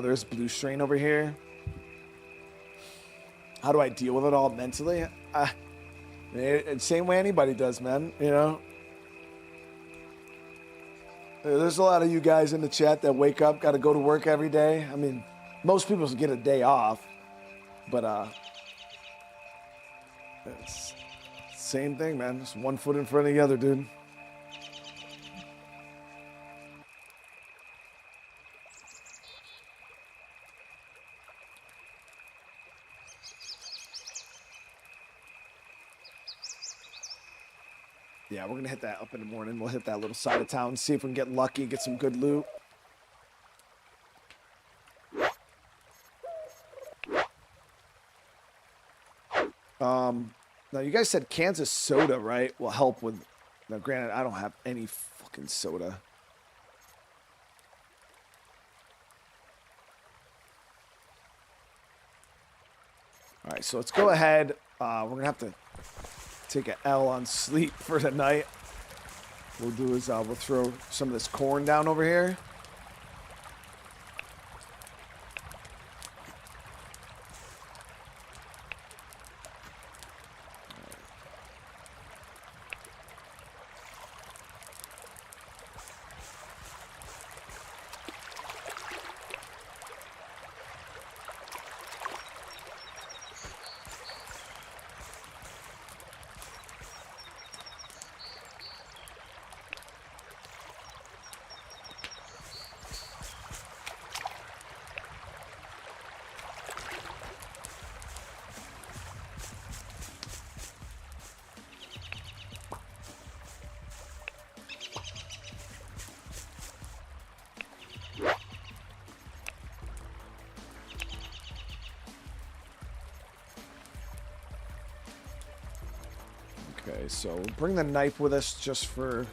There's Blue Strain over here. How do I deal with it all mentally? Same way anybody does, man. You know. There's a lot of you guys in the chat that wake up, got to go to work every day. I mean, most people get a day off, but it's same thing, man. Just one foot in front of the other, dude. Yeah, we're gonna hit that up in the morning. We'll hit that little side of town, see if we can get lucky, get some good loot. Now you guys said Kansas soda, right? Will help with. Now, granted, I don't have any fucking soda. All right, so let's go ahead. We're gonna have to take an L on sleep for the night. We'll do is we'll throw some of this corn down over here. Okay, so bring the knife with us just for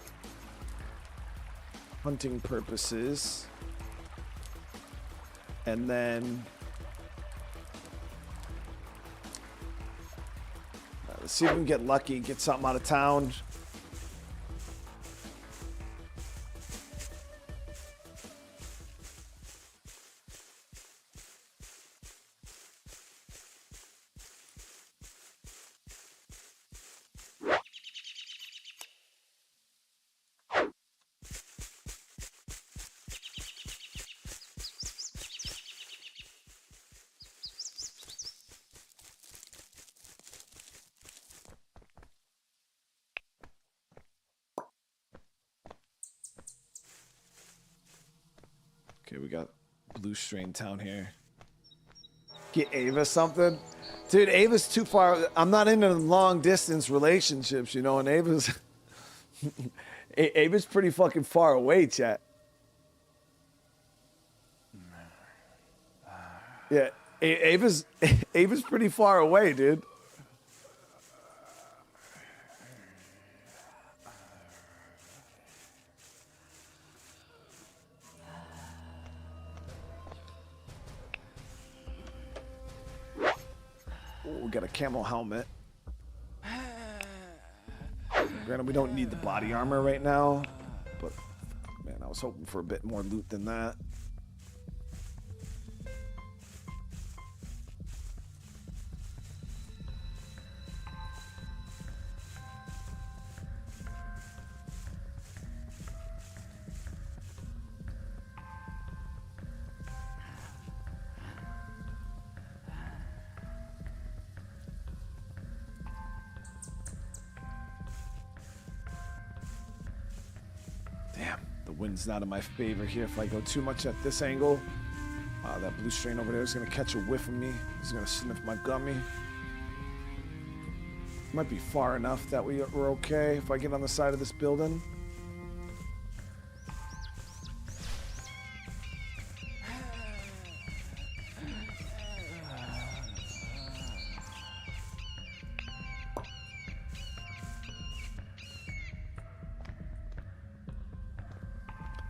hunting purposes. And then let's see if we can get lucky, get something out of town. Okay, we got Blue Strain Town here. Get Ava something? Dude, Ava's too far. I'm not into long distance relationships, you know, and Ava's Ava's pretty fucking far away, chat. Yeah, Ava's pretty far away, dude. We got a camo helmet. Granted, we don't need the body armor right now, but man, I was hoping for a bit more loot than that. Wind's not in my favor here. If I go too much at this angle, that blue strain over there is going to catch a whiff of me. He's going to sniff my gummy. Might be far enough that we're okay if I get on the side of this building.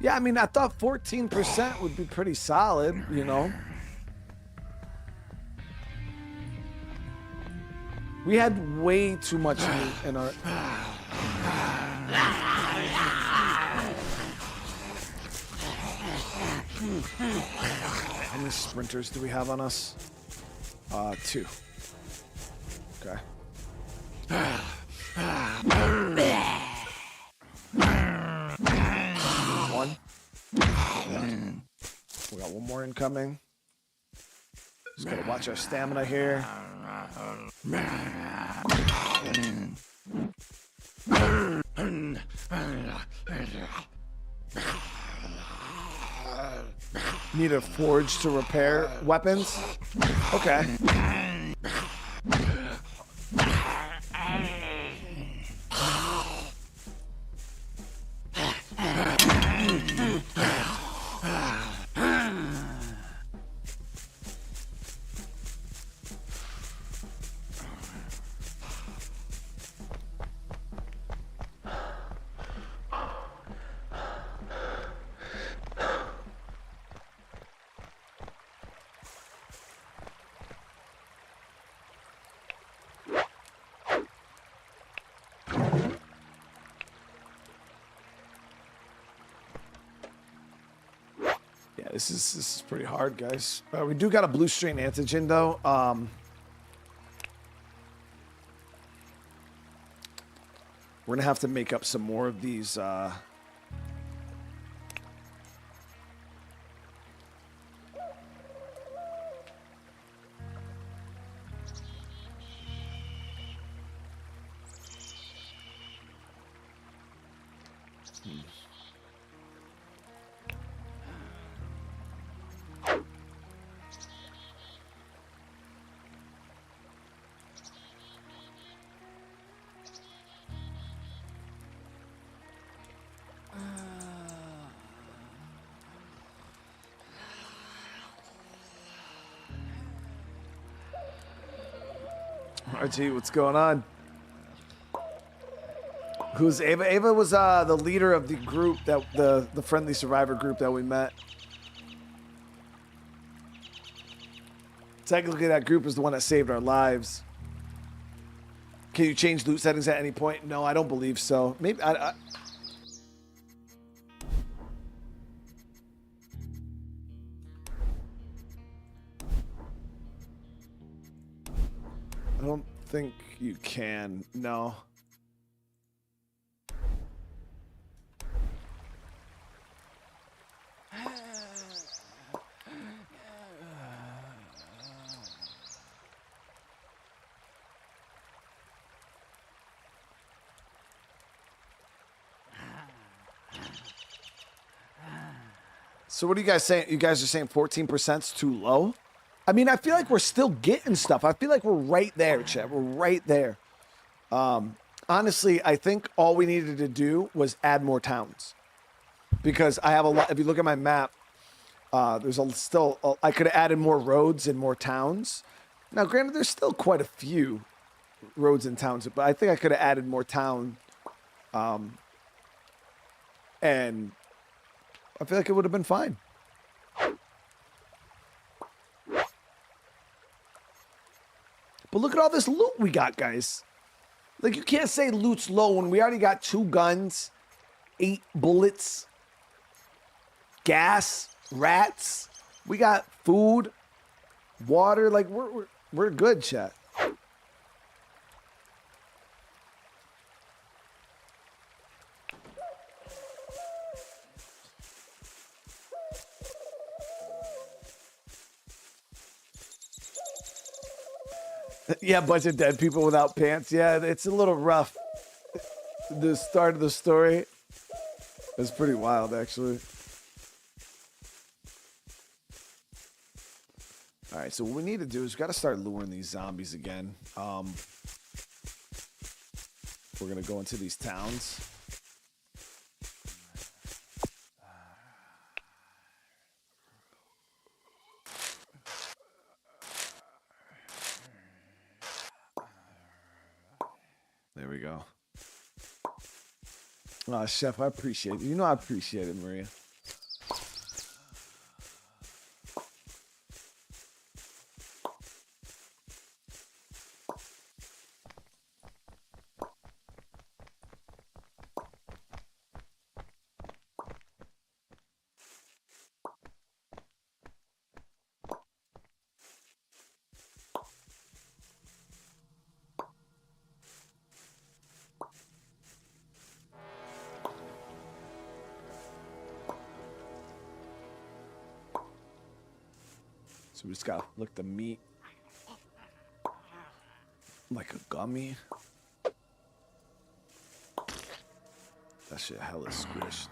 Yeah, I mean, I thought 14% would be pretty solid, you know. We had way too much meat in our... How many sprinters do we have on us? 2. Okay. One. We got one more incoming. Just gotta watch our stamina here. Need a forge to repair weapons. Okay. Yeah, this is pretty hard, guys. We do got a blue strain antigen though. We're gonna have to make up some more of these. RT, what's going on? Who's Ava? Ava was the leader of the group that the friendly survivor group that we met. Technically, that group is the one that saved our lives. Can you change loot settings at any point? No, I don't believe so. Maybe I don't think you can. No. So what are you guys saying? You guys are saying 14% is too low? I mean, I feel like we're still getting stuff. I feel like we're right there, Chet. We're right there. Honestly, I think all we needed to do was add more towns. Because I have a lot. If you look at my map, there's I could have added more roads and more towns. Now, granted, there's still quite a few roads and towns, but I think I could have added more town. And I feel like it would have been fine. But look at all this loot we got, guys. Like, you can't say loot's low when we already got 2 guns, 8 bullets, gas, rats. We got food, water. Like, we're good, chat. Yeah, bunch of dead people without pants. Yeah, it's a little rough. The start of the story is pretty wild, actually. All right, so what we need to do is we got to start luring these zombies again. We're going to go into these towns. There we go. Oh, Chef, I appreciate it. You know I appreciate it, Maria. So we just gotta lick the meat like a gummy. That shit hella squished.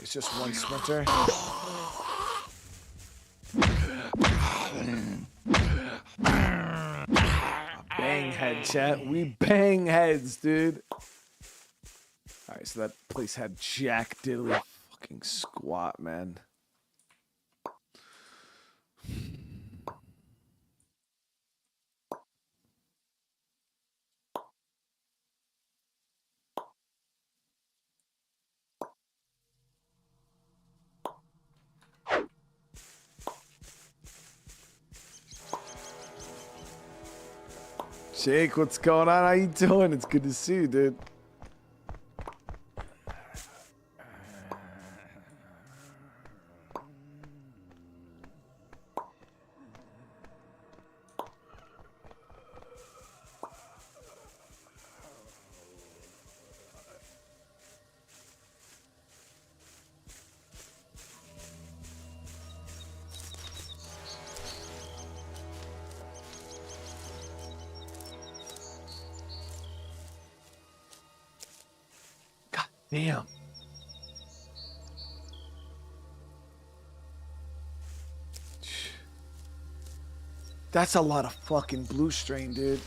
It's just one splinter. Bang head, chat. We bang heads, dude. Alright, so that place had jack diddly fucking squat, man. Jake, what's going on? How you doing? It's good to see you, dude. Damn. That's a lot of fucking blue strain, dude.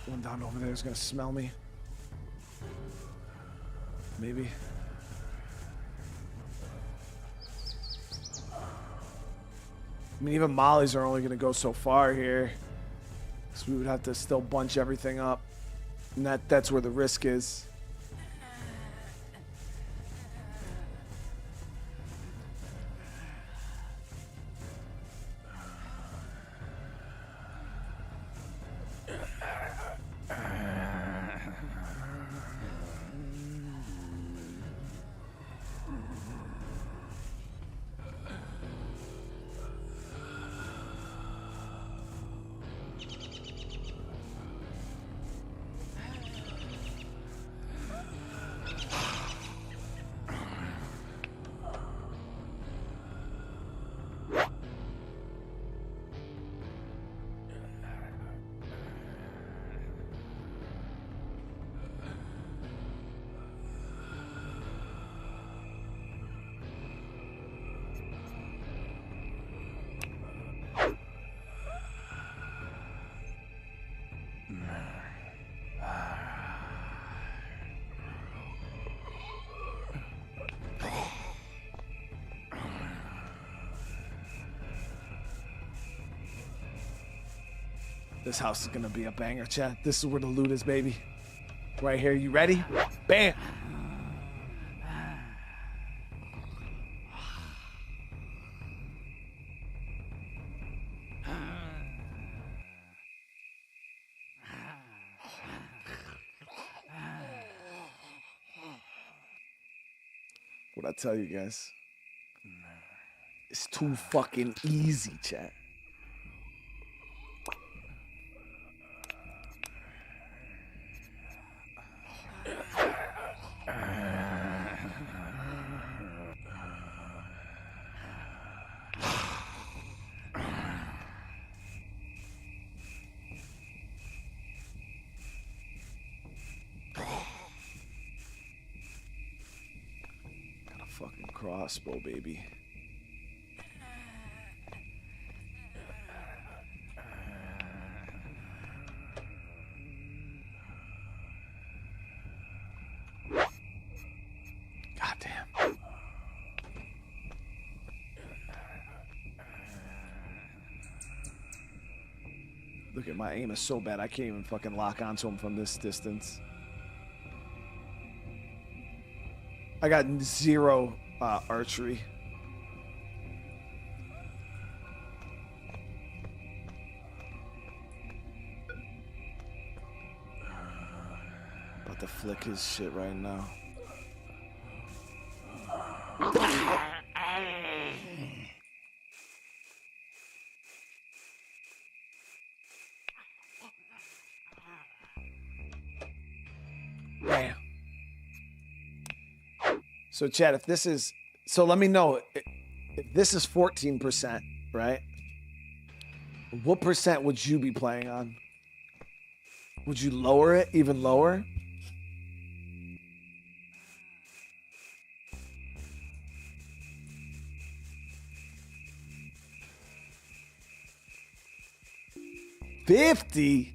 One down over there is gonna smell me. Maybe. I mean, even mollies are only gonna go so far here. So we would have to still bunch everything up. And that's where the risk is. This house is gonna be a banger, chat. This is where the loot is, baby. Right here, you ready? Bam! What I tell you guys? It's too fucking easy, chat. Got a fucking crossbow, baby. Goddamn. Look at my aim is so bad I can't even fucking lock onto him from this distance. I got 0 archery. About to flick his shit right now. Bam. So Chad, if this is, so let me know if this is 14%, right? What percent would you be playing on? Would you lower it even lower? $50?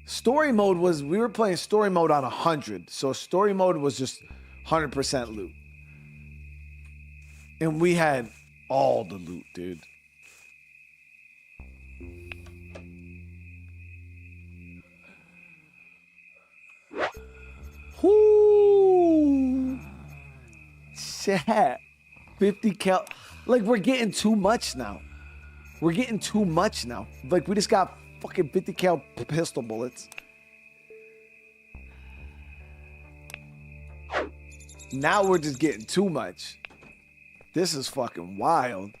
Story mode was, we were playing story mode on 100. So story mode was just 100% loot. And we had all the loot, dude. Whoo! Chat. 50 cal. Like, we're getting too much now. We're getting too much now. Like, we just got fucking 50 cal pistol bullets. Now we're just getting too much. This is fucking wild.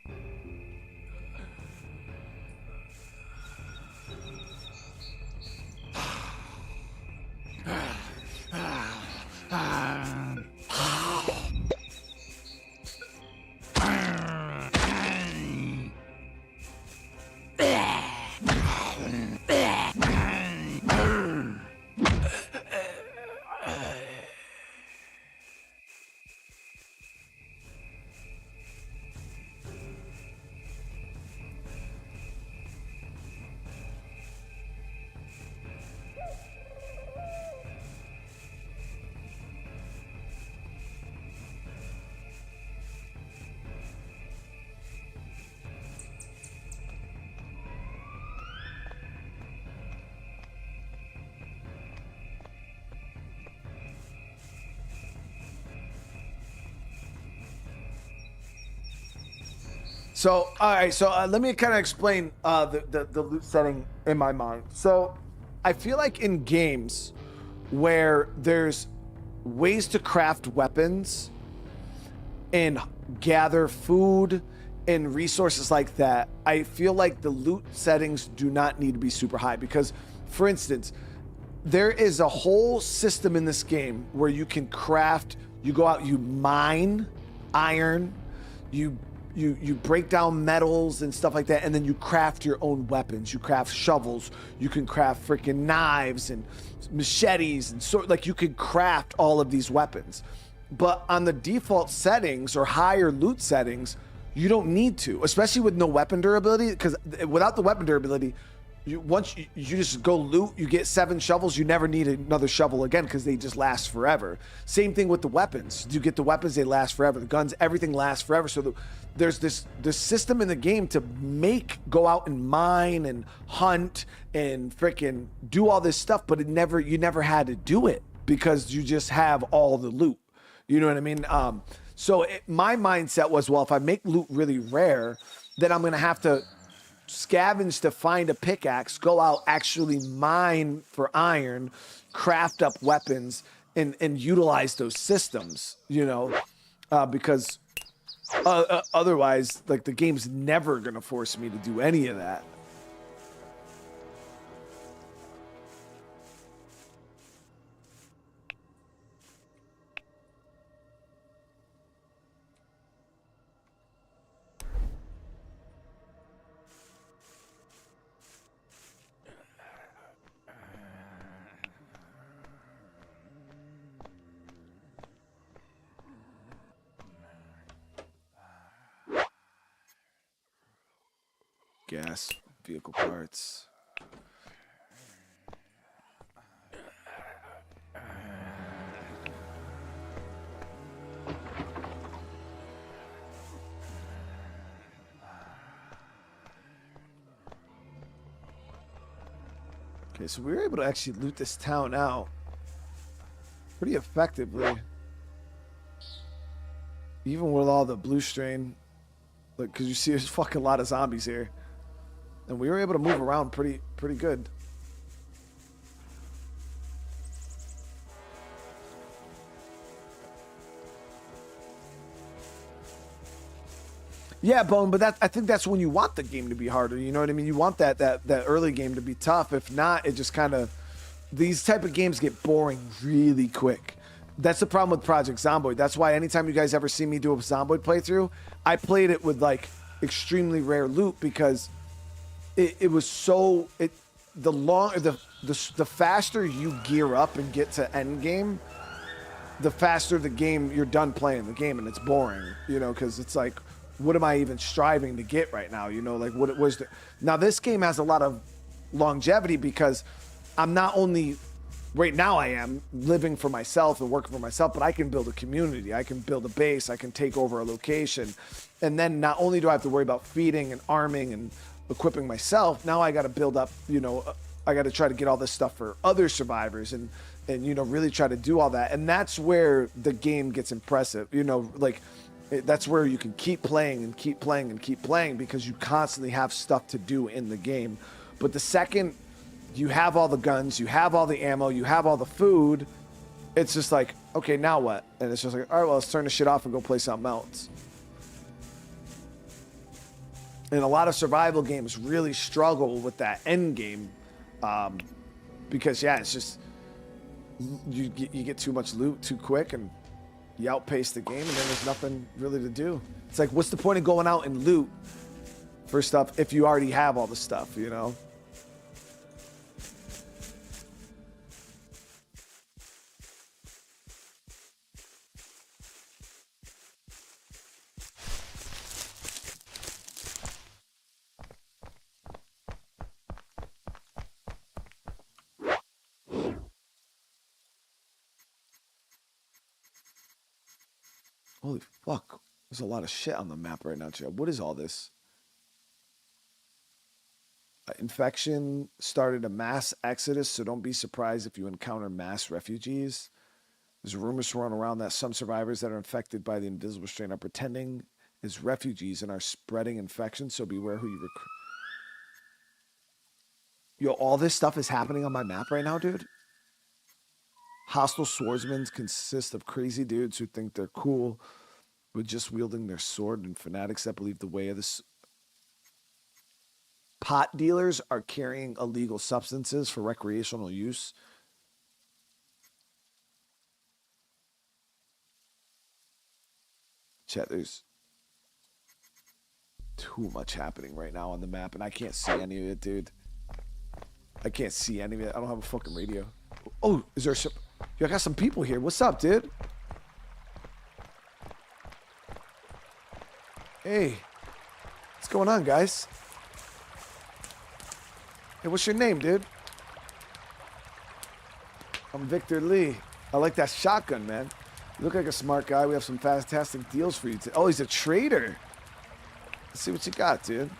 So, all right, so let me kind of explain the loot setting in my mind. So, I feel like in games where there's ways to craft weapons and gather food and resources like that, I feel like the loot settings do not need to be super high because, for instance, there is a whole system in this game where you can craft, you go out, you mine iron, you break down metals and stuff like that, and then you craft your own weapons. You craft shovels, you can craft freaking knives and machetes and like you can craft all of these weapons. But on the default settings or higher loot settings, you don't need to, especially with no weapon durability, because without the weapon durability, once you just go loot, you get 7 shovels, you never need another shovel again because they just last forever. Same thing with the weapons. You get the weapons, they last forever. The guns, everything lasts forever. So there's this system in the game to go out and mine and hunt and freaking do all this stuff, but you never had to do it because you just have all the loot. You know what I mean? So my mindset was, well, if I make loot really rare, then I'm gonna have to scavenge to find a pickaxe, go out, actually mine for iron, craft up weapons, and utilize those systems, you know, because otherwise, like, the game's never gonna force me to do any of that. Gas, vehicle parts. Okay, so we were able to actually loot this town out pretty effectively. Even with all the blue strain. Like, because you see there's fucking lot of zombies here. And we were able to move around pretty good. Yeah, Bone, but I think that's when you want the game to be harder. You know what I mean? You want that early game to be tough. If not, it just kind of... These type of games get boring really quick. That's the problem with Project Zomboid. That's why anytime you guys ever see me do a Zomboid playthrough, I played it with, like, extremely rare loot because it was so... The faster you gear up and get to end game, the faster the game, you're done playing the game, and it's boring, you know, because it's like, what am I even striving to get right now? You know, like, what it was. Now, this game has a lot of longevity because I'm not only, right now I am living for myself and working for myself, but I can build a community. I can build a base. I can take over a location. And then not only do I have to worry about feeding and arming and equipping myself, now I got to build up, you know, I got to try to get all this stuff for other survivors and, you know, really try to do all that. And that's where the game gets impressive, you know, like, that's where you can keep playing and keep playing and keep playing because you constantly have stuff to do in the game. But the second you have all the guns, you have all the ammo, you have all the food, it's just like, okay, now what? And it's just like, all right, well, let's turn the shit off and go play something else. And a lot of survival games really struggle with that end game because, yeah, it's just, you get too much loot too quick and you outpace the game and then there's nothing really to do. It's like, what's the point of going out and loot for stuff if you already have all the stuff, you know? Holy fuck. There's a lot of shit on the map right now, Joe. What is all this? Infection started a mass exodus, so don't be surprised if you encounter mass refugees. There's rumors swirling around that some survivors that are infected by the invisible strain are pretending as refugees and are spreading infection, so beware who you recruit. Yo, all this stuff is happening on my map right now, dude. Hostile swordsmen consist of crazy dudes who think they're cool with just wielding their sword and fanatics that believe the way of this. Pot dealers are carrying illegal substances for recreational use. Chat, there's too much happening right now on the map, and I can't see any of it, dude. I can't see any of it. I don't have a fucking radio. Oh, is there some... Yo, I got some people here. What's up, dude? Hey. What's going on, guys? Hey, what's your name, dude? I'm Victor Lee. I like that shotgun, man. You look like a smart guy. We have some fantastic deals for you. Oh, he's a trader. Let's see what you got, dude.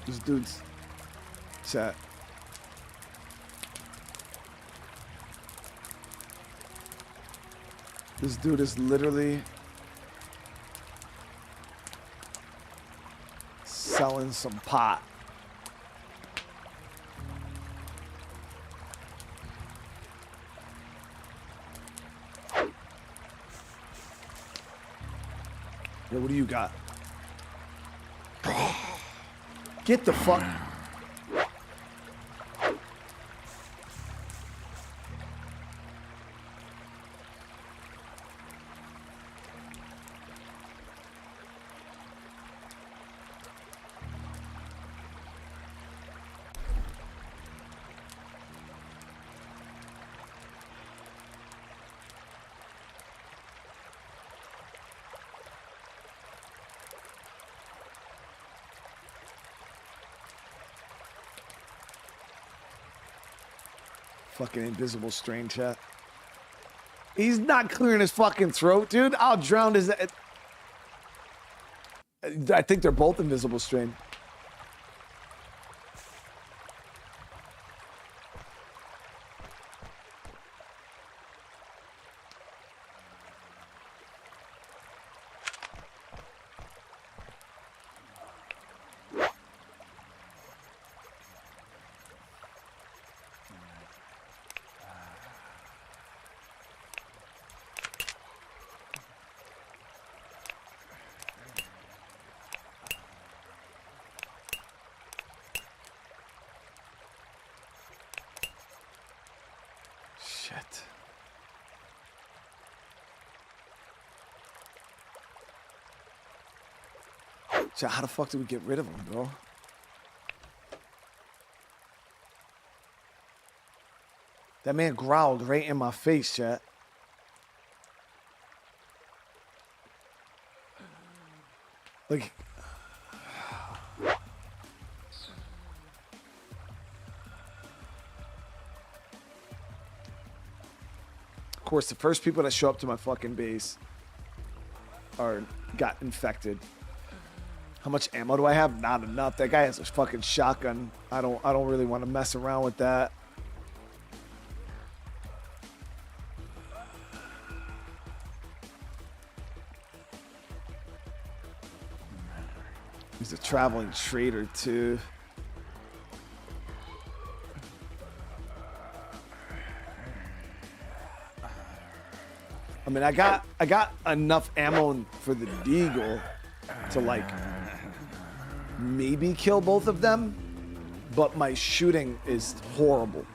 This dude's set. This dude is literally selling some pot. Yo, what do you got? Get the fuck. Fucking invisible strain, chat. He's not clearing his fucking throat, dude. I'll drown his. I think they're both invisible strain. Shit. So how the fuck do we get rid of him, bro? That man growled right in my face, chat. Like... Of course, the first people that show up to my fucking base got infected. How much ammo do I have? Not enough. That guy has a fucking shotgun. I don't really want to mess around with that. He's a traveling trader too. I mean, I got enough ammo for the deagle to like maybe kill both of them, but my shooting is horrible.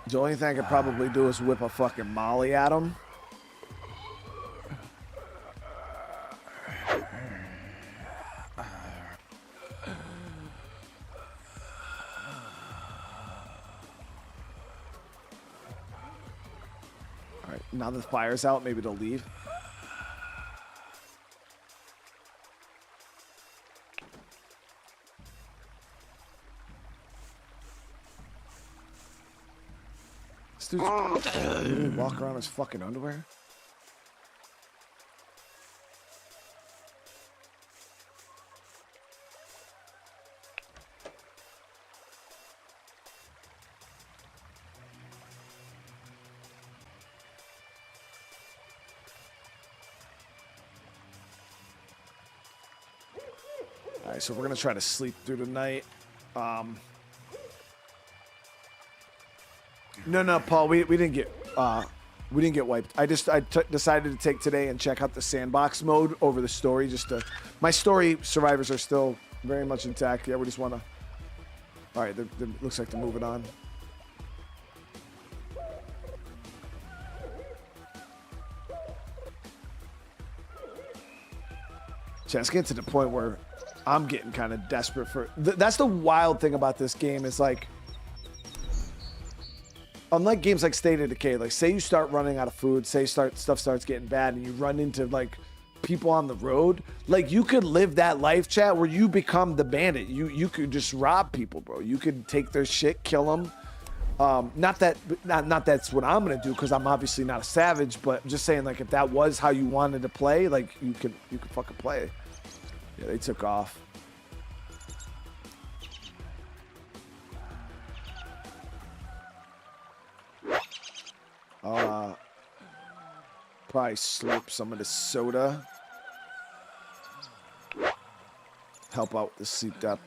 The only thing I could probably do is whip a fucking molly at him. Now the fire's out, maybe they'll leave. This dude's walk around in his fucking underwear. Alright, so we're gonna try to sleep through the night. No, Paul, we didn't get wiped. I decided to take today and check out the sandbox mode over the story. My story survivors are still very much intact. Yeah, we just wanna. All right, looks like they're moving on. So it's getting to the point where I'm getting kind of desperate for... That's the wild thing about this game is like... Unlike games like State of Decay, like say you start running out of food, say stuff starts getting bad and you run into like people on the road, like you could live that life, chat, where you become the bandit. You could just rob people, bro. You could take their shit, kill them, Not that that's what I'm gonna do because I'm obviously not a savage, but I'm just saying like if that was how you wanted to play, like you could fucking play. Yeah, they took off. Probably slurp some of the soda. Help out with the sleep depth.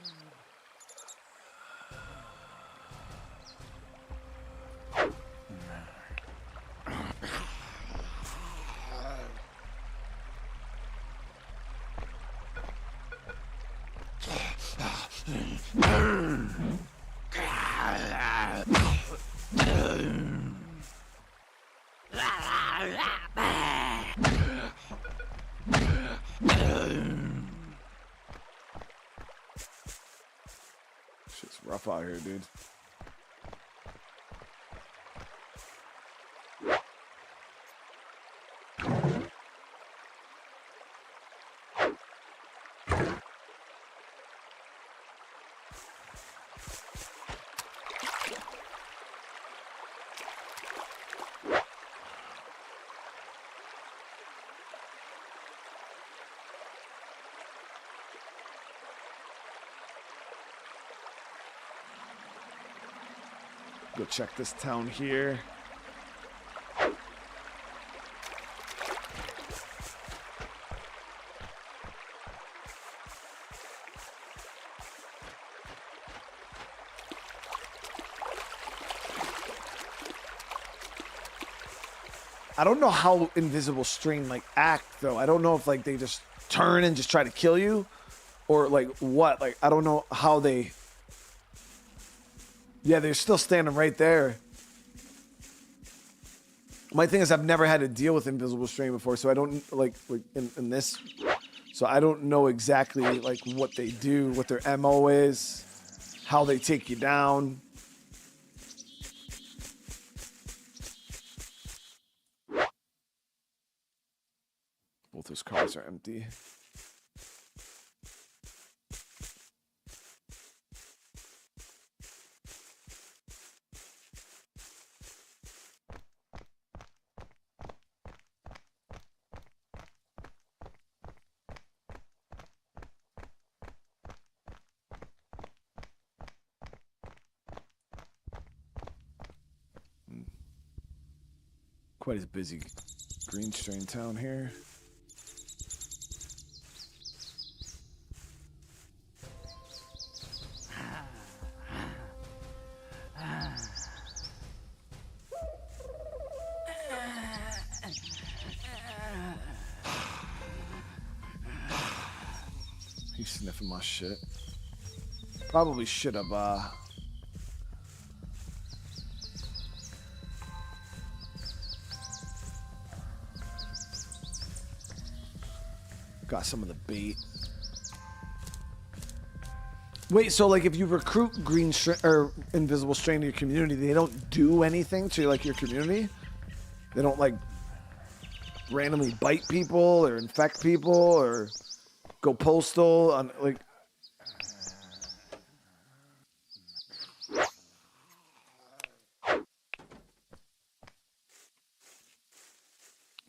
Shit's rough out here, dude. Go check this town here. I don't know how invisible strain like act though. I don't know if like they just turn and just try to kill you or like what. Like I don't know how they. Yeah, they're still standing right there. My thing is I've never had to deal with invisible strain before, so I don't like in this. So I don't know exactly like what they do, what their MO is, how they take you down. Both those cars are empty. Quite as busy green strain town here. He's sniffing my shit. Probably should have got some of the bait. Wait, so like if you recruit green or invisible strain to your community, they don't do anything to like your community? They don't like randomly bite people or infect people or go postal on like.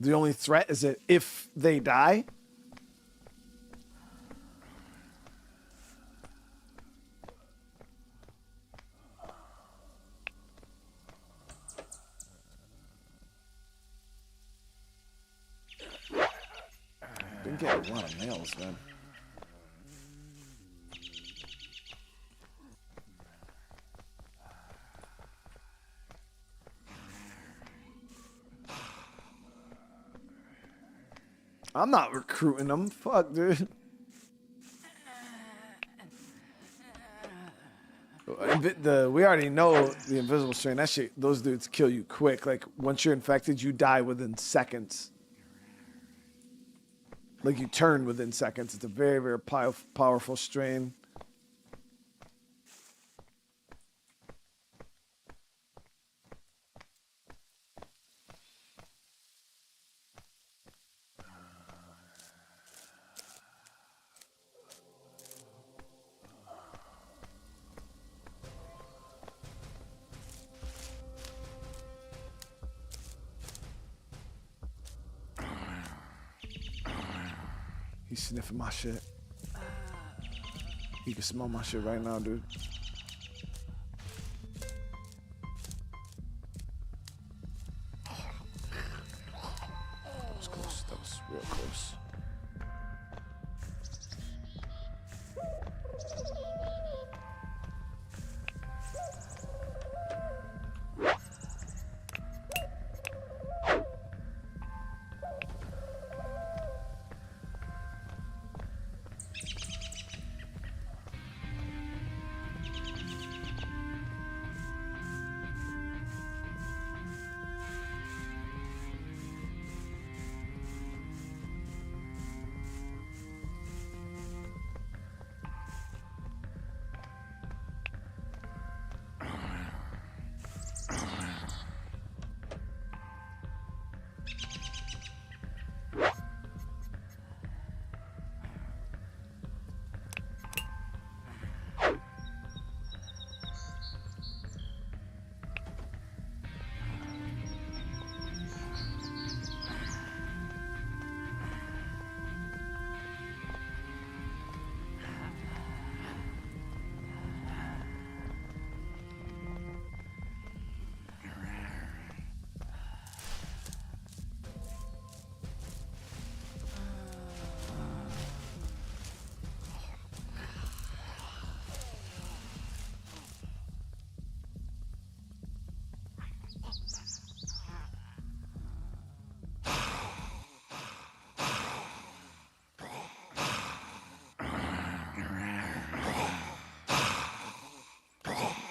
The only threat is that if they die. Been getting a lot of mails, man. I'm not recruiting them. Fuck, dude. We already know the invisible strain. That shit, those dudes kill you quick. Like once you're infected, you die within seconds. Like you turn within seconds. It's a very, very powerful strain. He's sniffing my shit. He can smell my shit right now, dude. That was close. That was real close.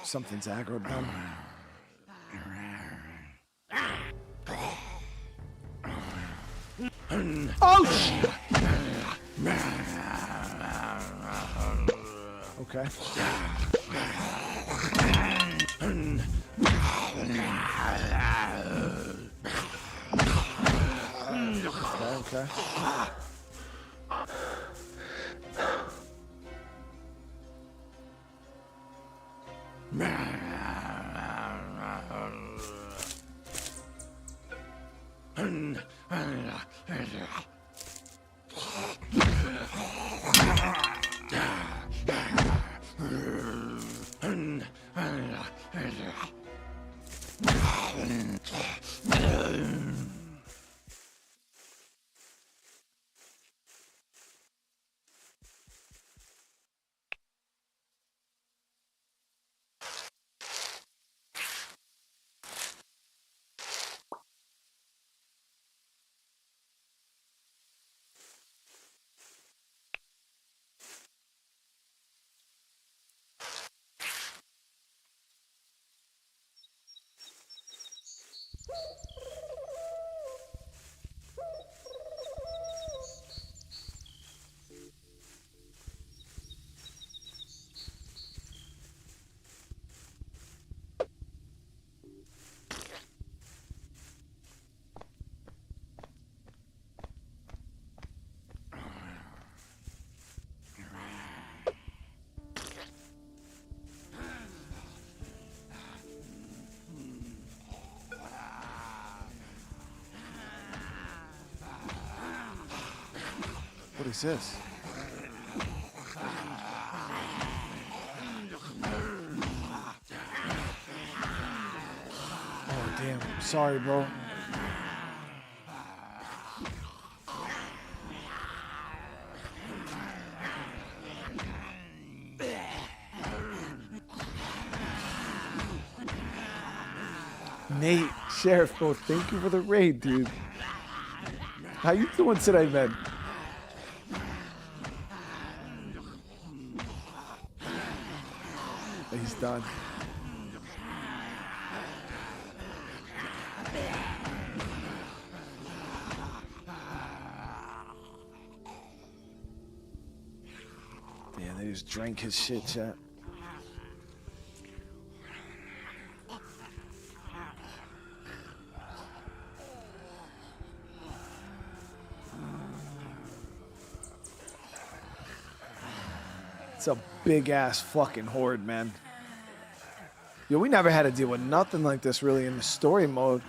Something's aggroed them. Oh shit! Okay. Okay. What is this? Oh, damn. Sorry, bro. Nate, Sheriff, bro, thank you for the raid, dude. How you doing today, man? He's done. Yeah, they just drank his shit, chat. It's a big ass fucking horde, man. Yo, we never had to deal with nothing like this really in the story mode.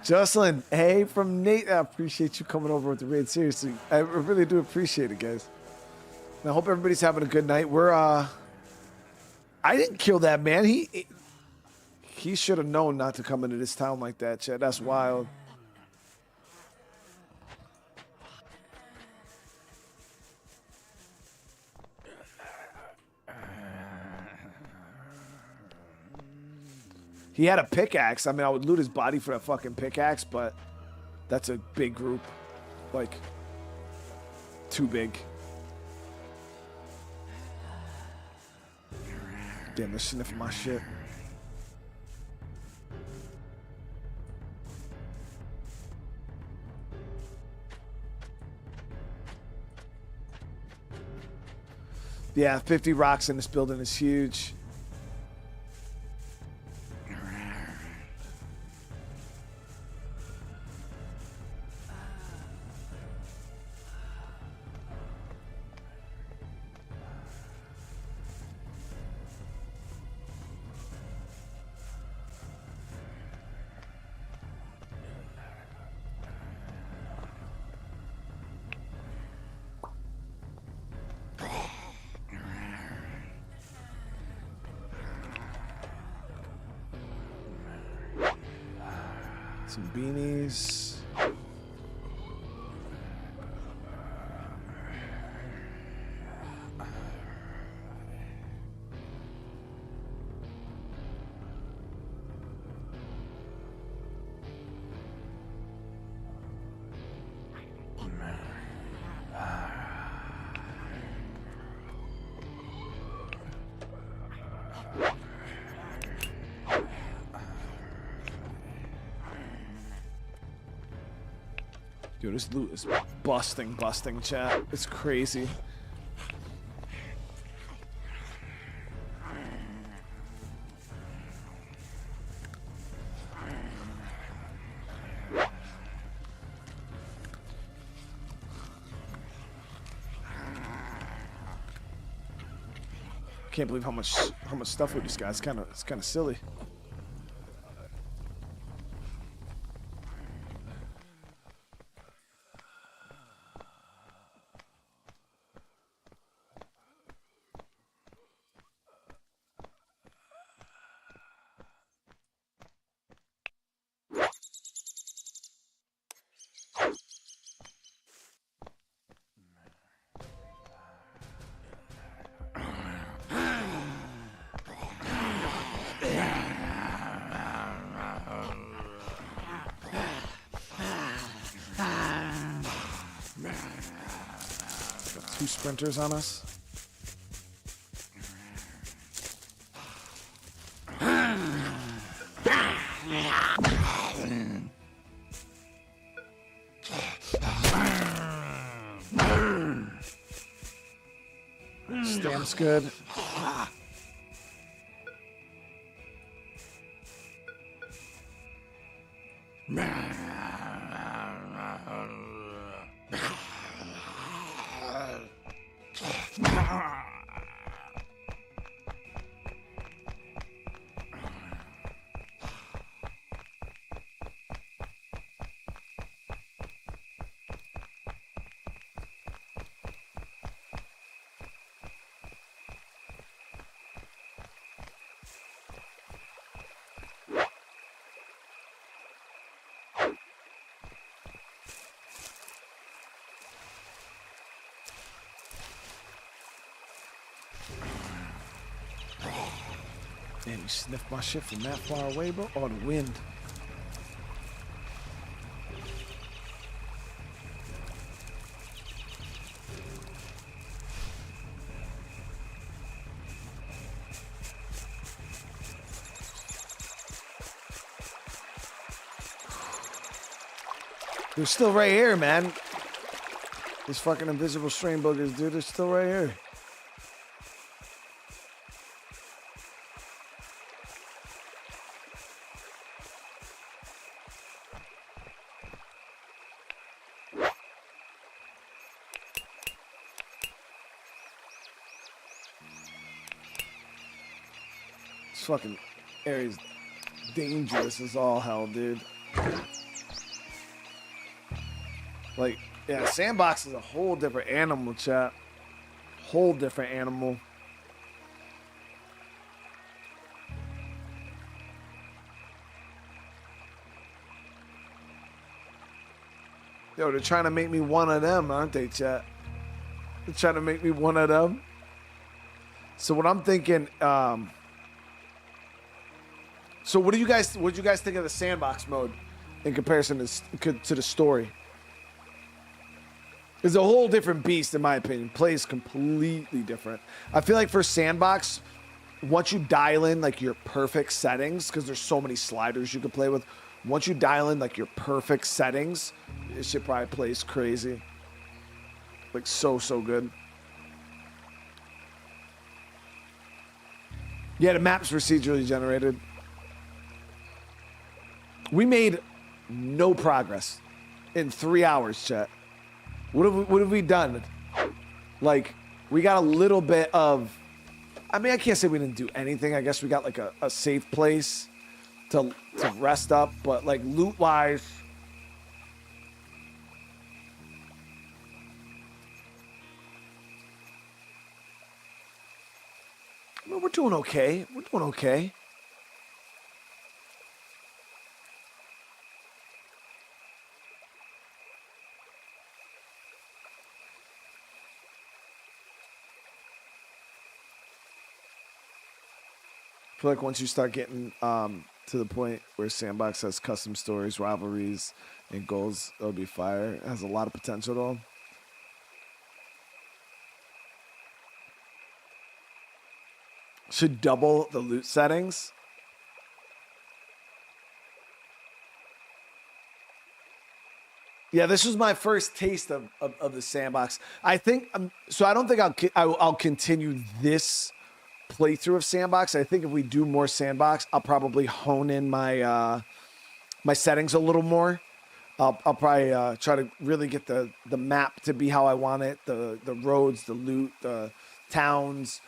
Jocelyn, hey from Nate. I appreciate you coming over with the raid. Seriously, I really do appreciate it, guys. And I hope everybody's having a good night. I didn't kill that man. He should have known not to come into this town like that, Chad. That's wild. He had a pickaxe. I mean, I would loot his body for that fucking pickaxe, but that's a big group. Like, too big. Damn, they're sniffing my shit. Yeah, 50 rocks in this building is huge. Some beanies. Dude, this loot is busting, chat. It's crazy. Can't believe how much stuff we just got. It's kind of silly. Two sprinters on us. Stamp's good. Damn, you sniffed my shit from that far away, bro? Oh, the wind. They're still right here, man. These fucking invisible strain boogers, dude, they're still right here. This fucking area's dangerous as all hell, dude. Like, yeah, Sandbox is a whole different animal, chat. Whole different animal. Yo, they're trying to make me one of them, aren't they, chat? They're trying to make me one of them. So what I'm thinking, so what do you guys think of the Sandbox mode in comparison to the story? It's a whole different beast, in my opinion. Plays completely different. I feel like for Sandbox, once you dial in like your perfect settings, because there's so many sliders you can play with, once you dial in like your perfect settings, this shit probably plays crazy. Like so good. Yeah, the map's procedurally generated. We made no progress in 3 hours, chat. What have we done? Like, we got a little bit of... I mean, I can't say we didn't do anything. I guess we got, like, a safe place to rest up. But, like, loot-wise... I mean, we're doing okay. We're doing okay. I feel like once you start getting to the point where Sandbox has custom stories, rivalries, and goals, it'll be fire. It has a lot of potential, though. Should double the loot settings. Yeah, this was my first taste of the Sandbox. I think so. I don't think I'll continue this playthrough of Sandbox. I think if we do more Sandbox, I'll probably hone in my my settings a little more. I'll probably try to really get the map to be how I want it. The roads, the loot, the towns.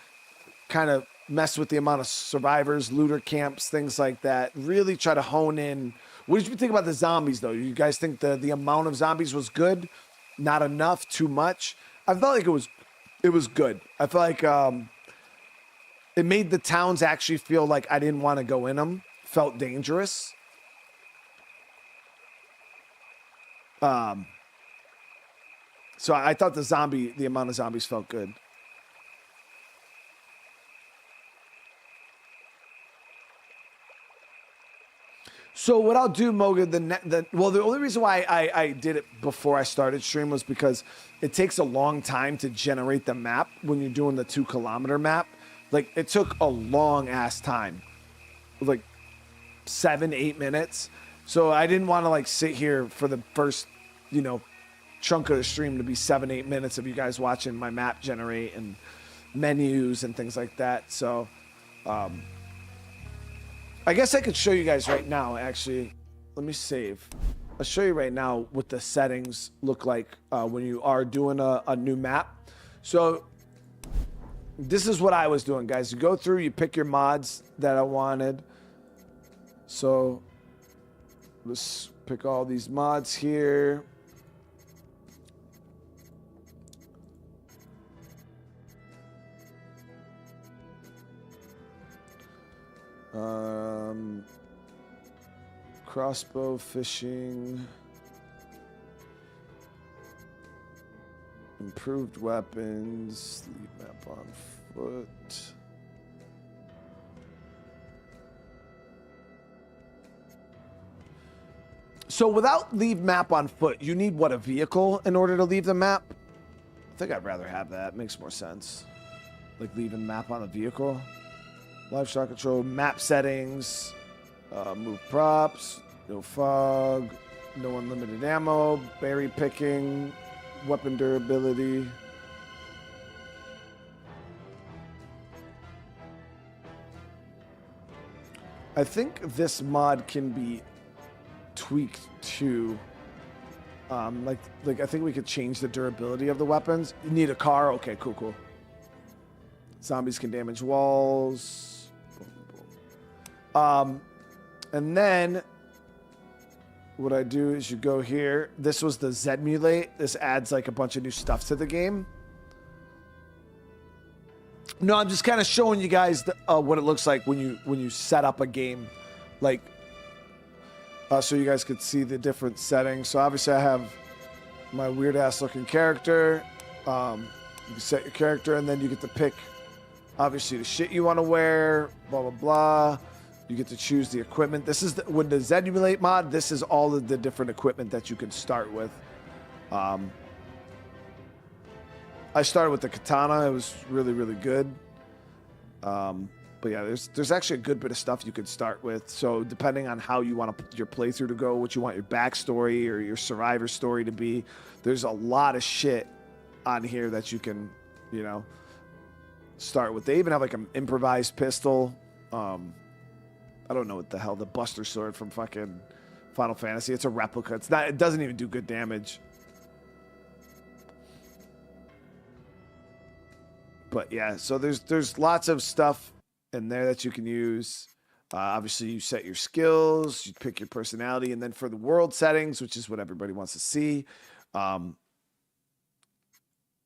Kind of mess with the amount of survivors, looter camps, things like that. Really try to hone in. What did you think about the zombies, though? You guys think the amount of zombies was good? Not enough? Too much? I felt like it was good. I felt like it made the towns actually feel like I didn't want to go in them. Felt dangerous. So I thought the amount of zombies felt good. So what I'll do, Moga, the only reason why I did it before I started stream was because it takes a long time to generate the map when you're doing the 2 kilometer map. Like, it took a long ass time, like 7-8 minutes. So I didn't want to like sit here for the first, chunk of the stream to be 7-8 minutes of you guys watching my map generate and menus and things like that. So, I guess I could show you guys right now, actually. Let me save. I'll show you right now what the settings look like when you are doing a new map. So this is what I was doing, guys. You go through, you pick your mods that I wanted. So let's pick all these mods here. Crossbow fishing, improved weapons, lead map on foot. So without leave map on foot, you need what, a vehicle in order to leave the map? I think I'd rather have that. Makes more sense. Like leaving map on a vehicle. Livestock control, map settings, move props, no fog, no unlimited ammo, berry picking, weapon durability. I think this mod can be tweaked to, like I think we could change the durability of the weapons. You need a car? Okay, cool. Zombies can damage walls. And then what I do is you go here. This was the Zedmulate. This adds like a bunch of new stuff to the game. No, I'm just kind of showing you guys what it looks like when you set up a game, like so you guys could see the different settings. So obviously I have my weird ass looking character. You set your character and then you get to pick obviously the shit you want to wear, blah blah blah. You get to choose the equipment. This is with the Zedmulate mod. This is all of the different equipment that you can start with. I started with the katana. It was really, really good. But yeah, there's actually a good bit of stuff you could start with. So depending on how you want your playthrough to go, what you want your backstory or your survivor story to be, there's a lot of shit on here that you can, you know, start with. They even have like an improvised pistol. I don't know what the hell, the Buster Sword from fucking Final Fantasy. It's a replica. It's not. It doesn't even do good damage. But yeah, so there's lots of stuff in there that you can use. Obviously, you set your skills, you pick your personality, and then for the world settings, which is what everybody wants to see,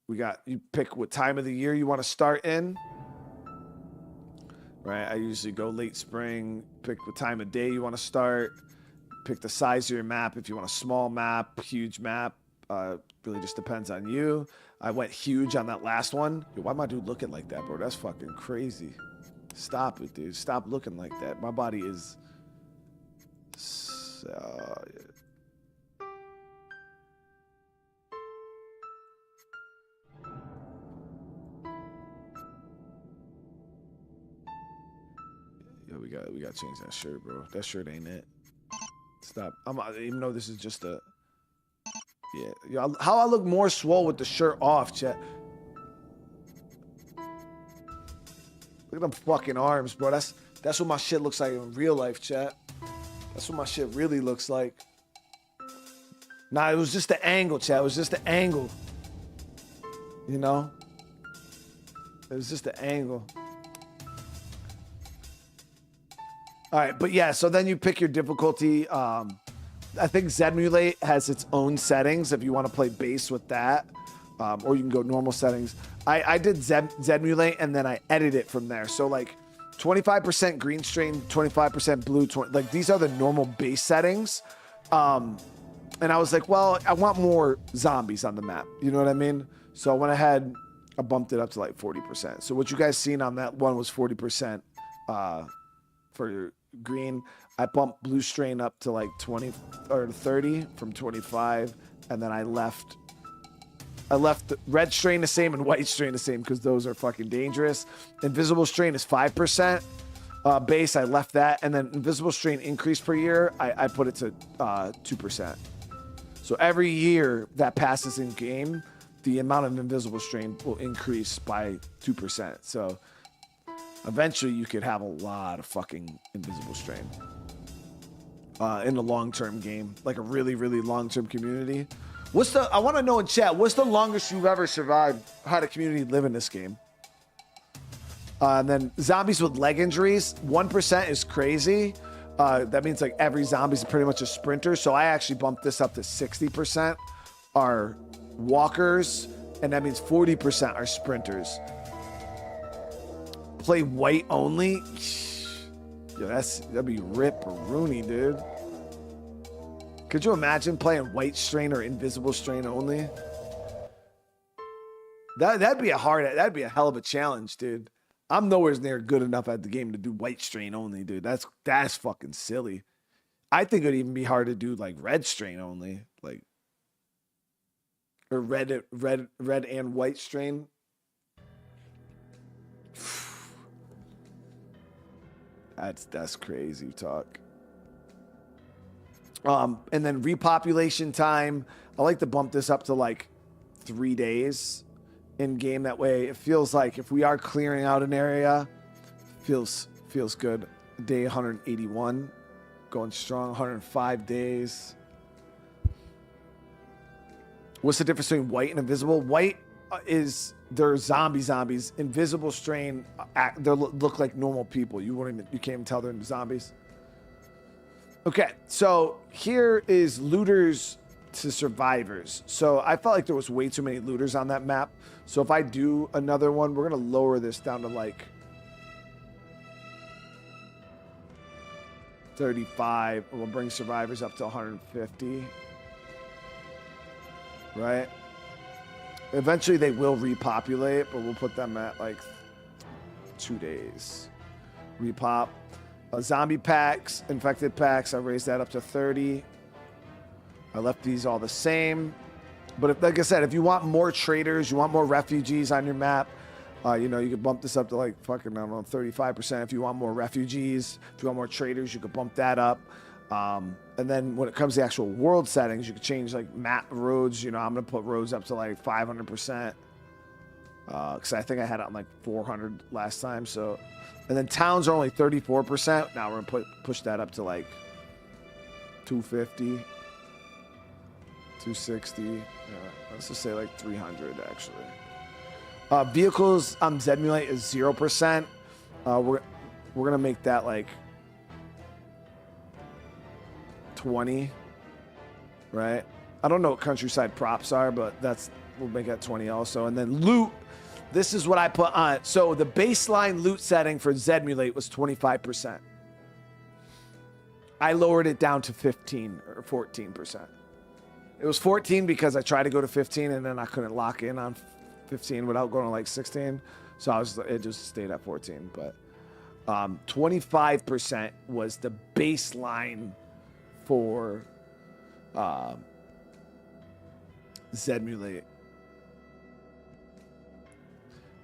you pick what time of the year you want to start in. Right, I usually go late spring. Pick what time of day you want to start. Pick the size of your map. If you want a small map, huge map, really just depends on you. I went huge on that last one. Yo, why my dude looking like that, bro? That's fucking crazy. Stop it, dude. Stop looking like that. My body is... Yo, we got to change that shirt, bro. That shirt ain't it. Stop. Even though this is just a... Yeah. Yo, how I look more swole with the shirt off, chat. Look at them fucking arms, bro. That's what my shit looks like in real life, chat. That's what my shit really looks like. Nah, it was just the angle, chat. It was just the angle. You know? It was just the angle. All right, but yeah, so then you pick your difficulty. I think Zedmulate has its own settings if you want to play base with that, or you can go normal settings. I did Zedmulate and then I edit it from there. So like 25% green strain, 25% blue, like these are the normal base settings. And I was like, well, I want more zombies on the map. You know what I mean? So I went ahead, I bumped it up to like 40%. So what you guys seen on that one was 40% for your green. I bumped blue strain up to like 20 or 30 from 25, and then I left the red strain the same and white strain the same because those are fucking dangerous. Invisible strain is 5% base. I left that, and then invisible strain increase per year. I put it to 2%. So every year that passes in game, the amount of invisible strain will increase by 2%. So eventually you could have a lot of fucking invisible strain in the long-term game, like a really, really long-term community. I want to know in chat, what's the longest you've ever survived, had a community live in this game? And then zombies with leg injuries, 1% is crazy. That means like every zombie is pretty much a sprinter. So I actually bumped this up to 60% are walkers, and that means 40% are sprinters. Play white only? Yo, that'd be Rip or Rooney, dude. Could you imagine playing white strain or invisible strain only? That'd be a hell of a challenge, dude. I'm nowhere near good enough at the game to do white strain only, dude. That's fucking silly. I think it'd even be hard to do like red strain only, like, or red and white strain. That's crazy talk. And then repopulation time, I like to bump this up to like 3 days in game. That way it feels like if we are clearing out an area, feels good. Day 181, going strong. 105 days. What's the difference between white and invisible? White is they're zombies. Invisible strain, they look like normal people. You can't even tell they're zombies. Okay, so here is looters to survivors. So I felt like there was way too many looters on that map. So if I do another one, we're going to lower this down to like 35. And we'll bring survivors up to 150. Right? Eventually they will repopulate, but we'll put them at like 2 days. Repop. Zombie packs, infected packs, I raised that up to 30. I left these all the same. But if, like I said, if you want more traders, you want more refugees on your map, you know, you could bump this up to like fucking, I don't know, 35%. If you want more refugees, if you want more traders, you could bump that up. And then when it comes to the actual world settings, you could change like map roads. You know, I'm going to put roads up to like 500%. Because I think I had it on like 400 last time. So, and then towns are only 34%. Now we're going to push that up to like 250, 260. Let's just say like 300 actually. Vehicles on Zedmulate is 0%. We're going to make that like 20, right? I don't know what countryside props are, but we'll make that 20 also. And then loot, this is what I put on. So the baseline loot setting for Zedmulate was 25%. I lowered it down to 15 or 14%. It was 14 because I tried to go to 15 and then I couldn't lock in on 15 without going to like 16. So it just stayed at 14. But 25% was the baseline for Zedmulate.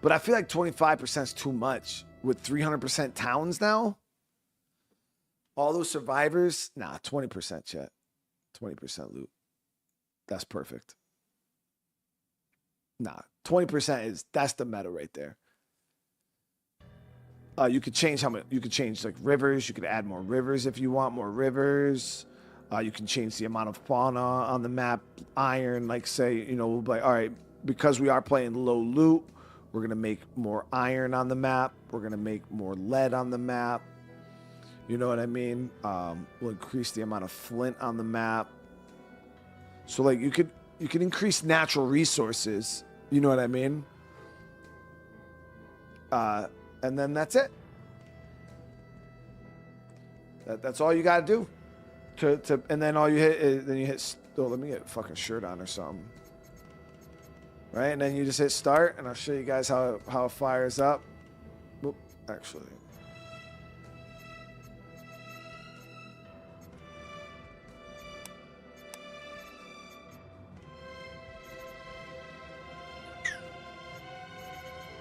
But I feel like 25% is too much with 300% towns now. All those survivors, nah, 20% chat. 20% loot. That's perfect. Nah, 20% that's the meta right there. You could change you could change like rivers. You could add more rivers if you want more rivers. You can change the amount of fauna on the map. Iron, like say, you know, we'll be like, all right, because we are playing low loot, we're going to make more iron on the map. We're going to make more lead on the map. You know what I mean? We'll increase the amount of flint on the map. So like you could increase natural resources. You know what I mean? And then that's it. That's all you got to do. And then all you hit is, then you hit, oh, let me get a fucking shirt on or something. Right? And then you just hit start, and I'll show you guys how it fires up. Whoop, actually.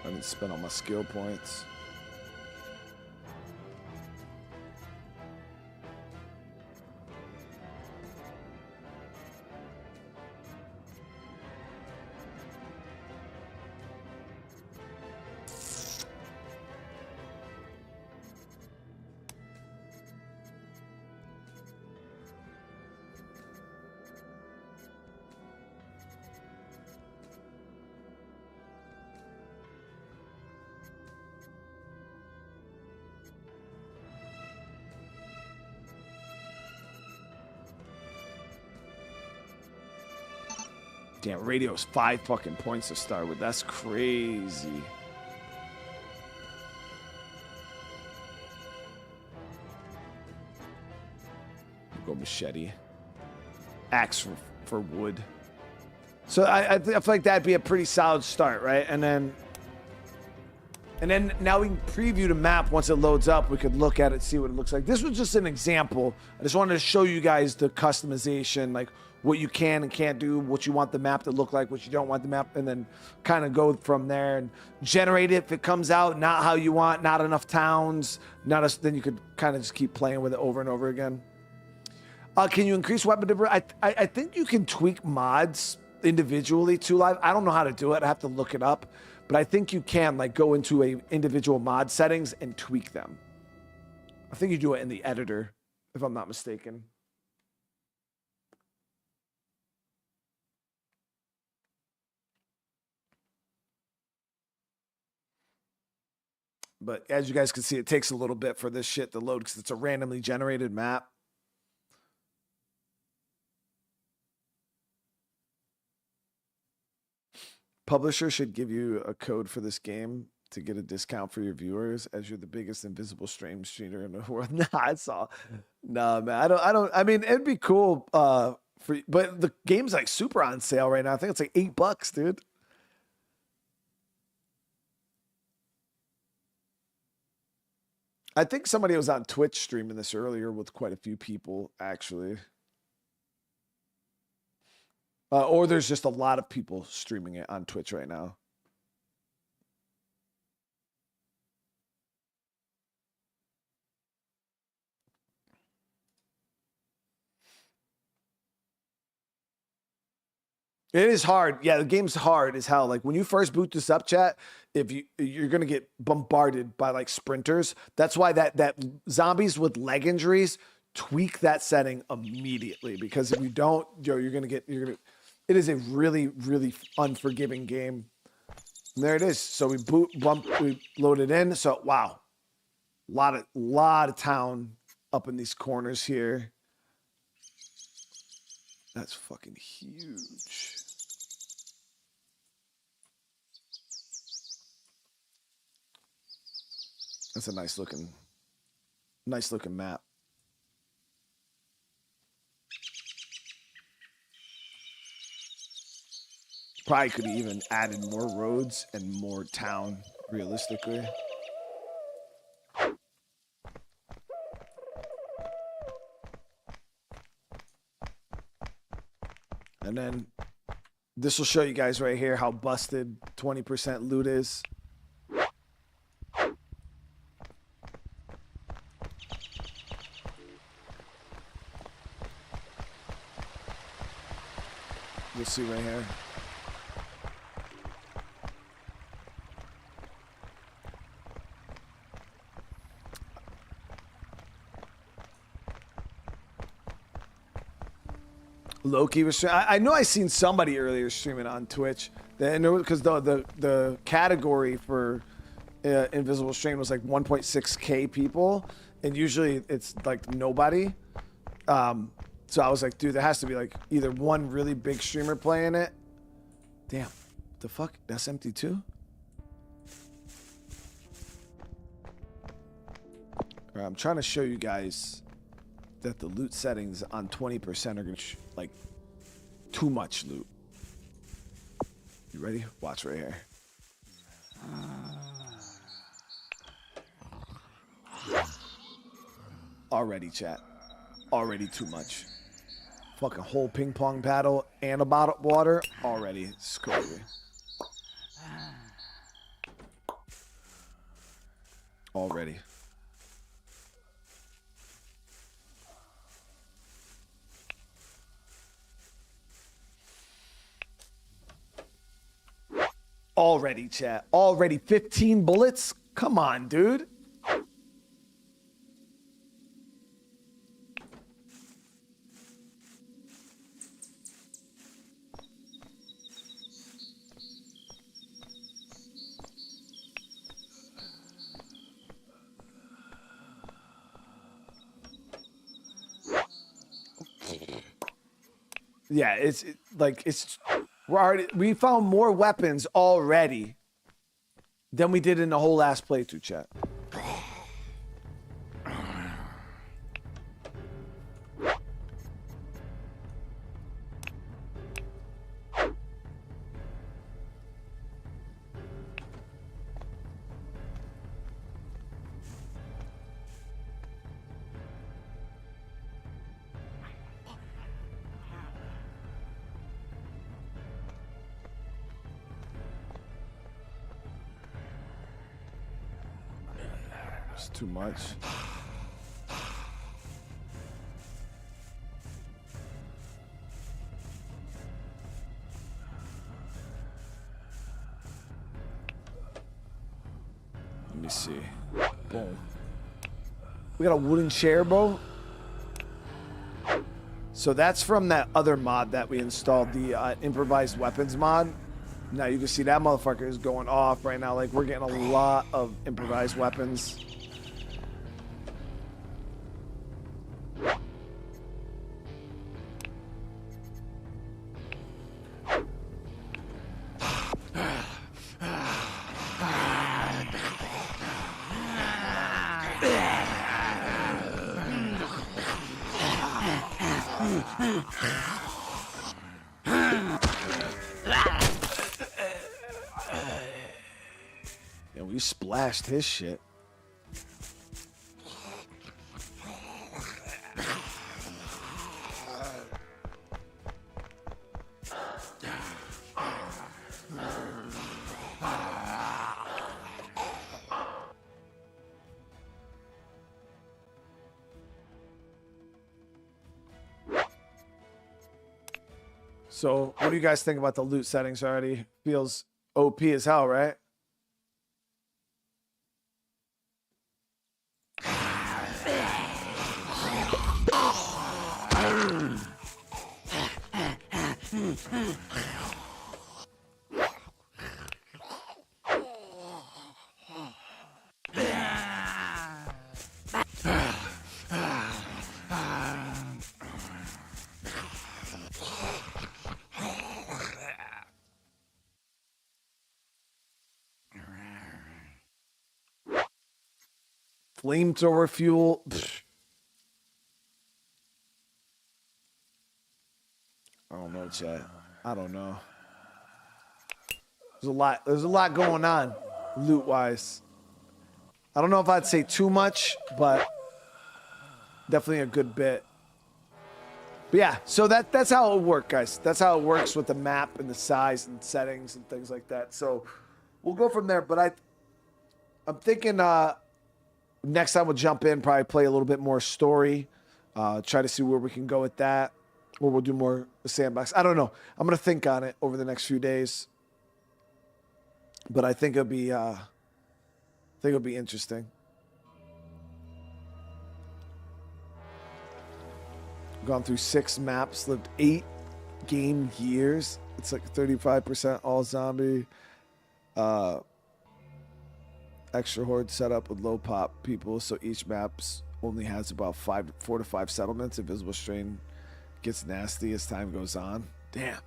I need to spend all my skill points. Damn, radio's 5 fucking points to start with. That's crazy. Go machete. Axe for wood. So I feel like that'd be a pretty solid start, right? And then now we can preview the map once it loads up. We could look at it, see what it looks like. This was just an example. I just wanted to show you guys the customization, like what you can and can't do, what you want the map to look like, what you don't want the map, and then kind of go from there and generate it if it comes out not how you want, not enough towns, then you could kind of just keep playing with it over and over again. Can you increase weapon diversity? I think you can tweak mods individually to live. I don't know how to do it. I have to look it up. But I think you can like go into a individual mod settings and tweak them. I think you do it in the editor, if I'm not mistaken. But as you guys can see, it takes a little bit for this shit to load because it's a randomly generated map. Publisher should give you a code for this game to get a discount for your viewers, as you're the biggest invisible streamer in the world. Nah, it's all. Nah, man. I mean, it'd be cool. But the game's like super on sale right now. I think it's like $8, dude. I think somebody was on Twitch streaming this earlier with quite a few people, actually. Or there's just a lot of people streaming it on Twitch right now. It is hard. Yeah, the game's hard as hell. Like when you first boot this up, chat, if you're gonna get bombarded by like sprinters. That's why that zombies with leg injuries, tweak that setting immediately, because if you don't, you're gonna. It is a really, really unforgiving game. And there it is. So we we load it in. So wow, lot of town up in these corners here. That's fucking huge. That's a nice looking map. Probably could have even added more roads and more town, realistically. And then this will show you guys right here how busted 20% loot is. You'll see right here. Loki was. I know I seen somebody earlier streaming on Twitch. Because the category for Invisible Stream was like 1.6K people, and usually it's like nobody. So I was like, dude, there has to be like either one really big streamer playing it. Damn, the fuck? That's empty too? All right, I'm trying to show you guys that the loot settings on 20% are gonna like too much loot. You ready? Watch right here. Already, chat. Already too much. Fucking whole ping pong paddle and a bottle of water. Already. It's crazy. Already. Already, chat. Already 15 bullets? Come on, dude. Yeah, we found more weapons already than we did in the whole last playthrough, chat. It's too much. Let me see. Boom. We got a wooden chair, bro. So that's from that other mod that we installed, the improvised weapons mod. Now you can see that motherfucker is going off right now. Like, we're getting a lot of improvised weapons. Yeah, we splashed his shit. So, what do you guys think about the loot settings already? Feels OP as hell, right? Flamethrower fuel. Pfft. I don't know, chat. I don't know. There's a lot going on, loot-wise. I don't know if I'd say too much, but definitely a good bit. But yeah, so that's how it works, guys. That's how it works with the map and the size and settings and things like that. So we'll go from there. But I'm thinking next time we'll jump in, probably play a little bit more story, try to see where we can go with that, or we'll do more Sandbox. I don't know. I'm gonna think on it over the next few days. But I think it'll be interesting. Gone through 6 maps, lived 8 game years. It's like 35% all zombie. Extra horde setup with low pop people, so each map's only has about 4 to 5 settlements. Invisible strain gets nasty as time goes on. Damn.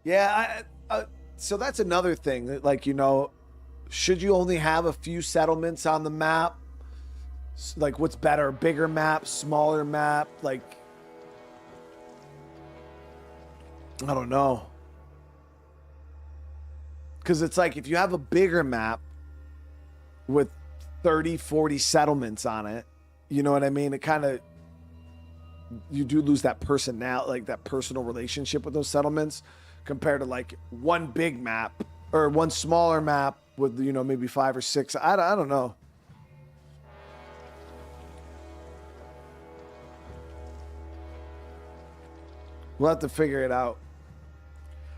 Yeah, so that's another thing. Like, you know, should you only have a few settlements on the map? Like, what's better? Bigger map, smaller map? Like, I don't know. Because it's like, if you have a bigger map with 30, 40 settlements on it, you know what I mean? It kind of, you do lose that personality, like that personal relationship with those settlements, compared to like one big map or one smaller map with, you know, maybe 5 or 6. I don't know. We'll have to figure it out.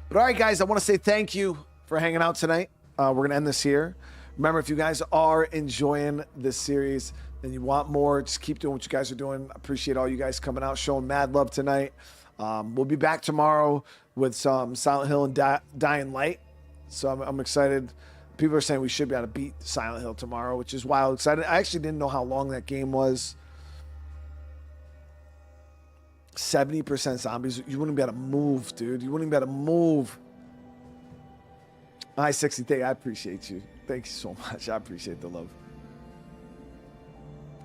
But all right, guys, I want to say thank you for hanging out tonight. We're going to end this here. Remember, if you guys are enjoying this series and you want more, just keep doing what you guys are doing. I appreciate all you guys coming out, showing mad love tonight. We'll be back tomorrow with some Silent Hill and Dying Light. So I'm excited. People are saying we should be able to beat Silent Hill tomorrow, which is wild excited. I actually didn't know how long that game was. 70% zombies. You wouldn't be able to move, dude. You wouldn't be able to move. I-60, I appreciate you. Thank you so much. I appreciate the love.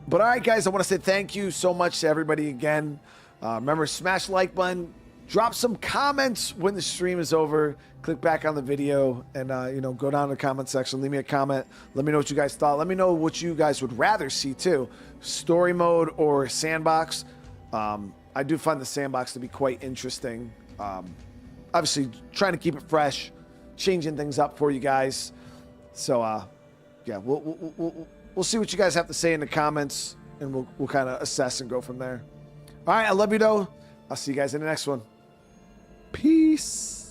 But all right, guys, I want to say thank you so much to everybody again. Remember, smash the like button. Drop some comments when the stream is over. Click back on the video and, you know, go down to the comment section. Leave me a comment. Let me know what you guys thought. Let me know what you guys would rather see, too. Story mode or Sandbox. I do find the Sandbox to be quite interesting. Obviously, trying to keep it fresh, changing things up for you guys. So, yeah, we'll see what you guys have to say in the comments, and we'll kind of assess and go from there. All right, I love you, though. I'll see you guys in the next one. Peace.